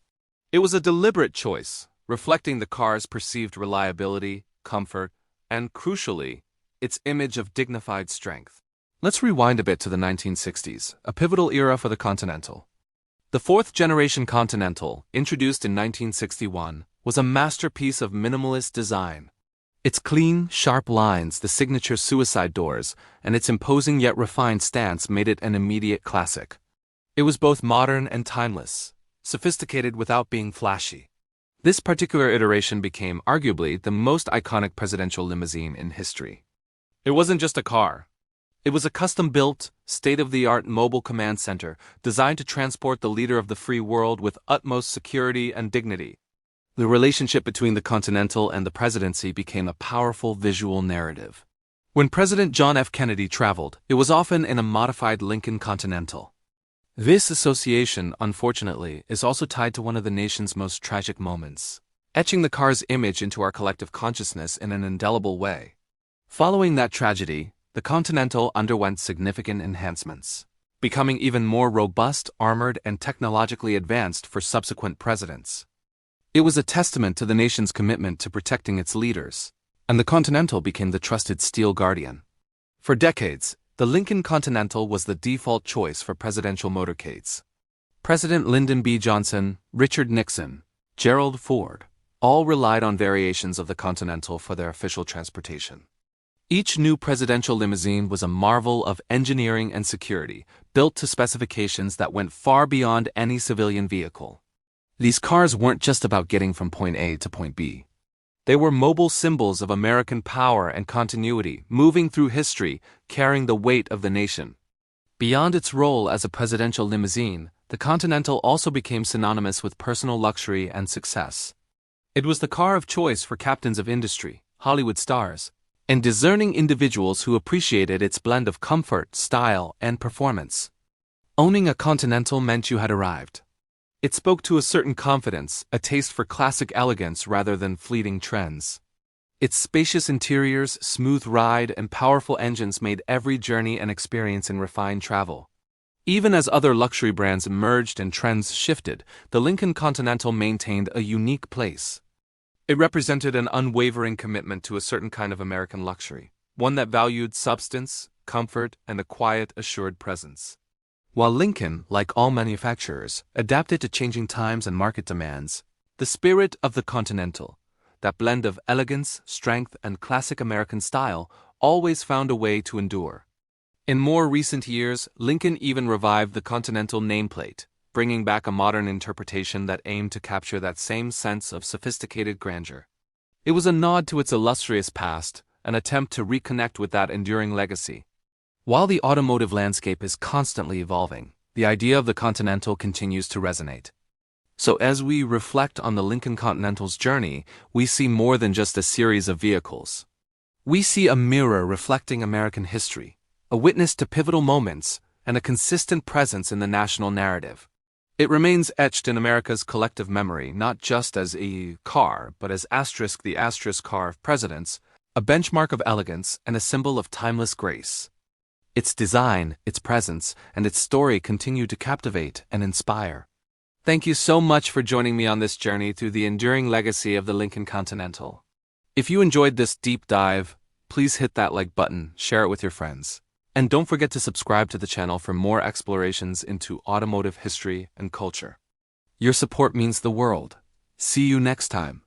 It was a deliberate choice, reflecting the car's perceived reliability, comfort, and, crucially, its image of dignified strength. Let's rewind a bit to the 1960s, a pivotal era for the Continental. The fourth-generation Continental, introduced in 1961, was a masterpiece of minimalist design. Its clean, sharp lines, the signature suicide doors, and its imposing yet refined stance made it an immediate classic. It was both modern and timeless, sophisticated without being flashy. This particular iteration became arguably the most iconic presidential limousine in history. It wasn't just a car. It was a custom-built, state-of-the-art mobile command center designed to transport the leader of the free world with utmost security and dignity. The relationship between the Continental and the presidency became a powerful visual narrative. When President John F. Kennedy traveled, it was often in a modified Lincoln Continental. This association, unfortunately, is also tied to one of the nation's most tragic moments, etching the car's image into our collective consciousness in an indelible way. Following that tragedy, the Continental underwent significant enhancements, becoming even more robust, armored, and technologically advanced for subsequent presidents. It was a testament to the nation's commitment to protecting its leaders, and the Continental became the trusted steel guardian. For decades, the Lincoln Continental was the default choice for presidential motorcades. President Lyndon B. Johnson, Richard Nixon, Gerald Ford, all relied on variations of the Continental for their official transportation. Each new presidential limousine was a marvel of engineering and security, built to specifications that went far beyond any civilian vehicle. These cars weren't just about getting from point A to point B. They were mobile symbols of American power and continuity, moving through history, carrying the weight of the nation. Beyond its role as a presidential limousine, the Continental also became synonymous with personal luxury and success. It was the car of choice for captains of industry, Hollywood stars, and discerning individuals who appreciated its blend of comfort, style, and performance. Owning a Continental meant you had arrived. It spoke to a certain confidence, a taste for classic elegance rather than fleeting trends. Its spacious interiors, smooth ride, and powerful engines made every journey an experience in refined travel. Even as other luxury brands emerged and trends shifted, the Lincoln Continental maintained a unique place. It represented an unwavering commitment to a certain kind of American luxury, one that valued substance, comfort, and a quiet, assured presence. While Lincoln, like all manufacturers, adapted to changing times and market demands, the spirit of the Continental, that blend of elegance, strength, and classic American style, always found a way to endure. In more recent years, Lincoln even revived the Continental nameplate, bringing back a modern interpretation that aimed to capture that same sense of sophisticated grandeur. It was a nod to its illustrious past, an attempt to reconnect with that enduring legacy. While the automotive landscape is constantly evolving, the idea of the Continental continues to resonate. So as we reflect on the Lincoln Continental's journey, we see more than just a series of vehicles. We see a mirror reflecting American history, a witness to pivotal moments, and a consistent presence in the national narrative. It remains etched in America's collective memory, not just as a car, but as the asterisk car of presidents, a benchmark of elegance and a symbol of timeless grace. Its design, its presence, and its story continue to captivate and inspire. Thank you so much for joining me on this journey through the enduring legacy of the Lincoln Continental. If you enjoyed this deep dive, please hit that like button, share it with your friends. And don't forget to subscribe to the channel for more explorations into automotive history and culture. Your support means the world. See you next time.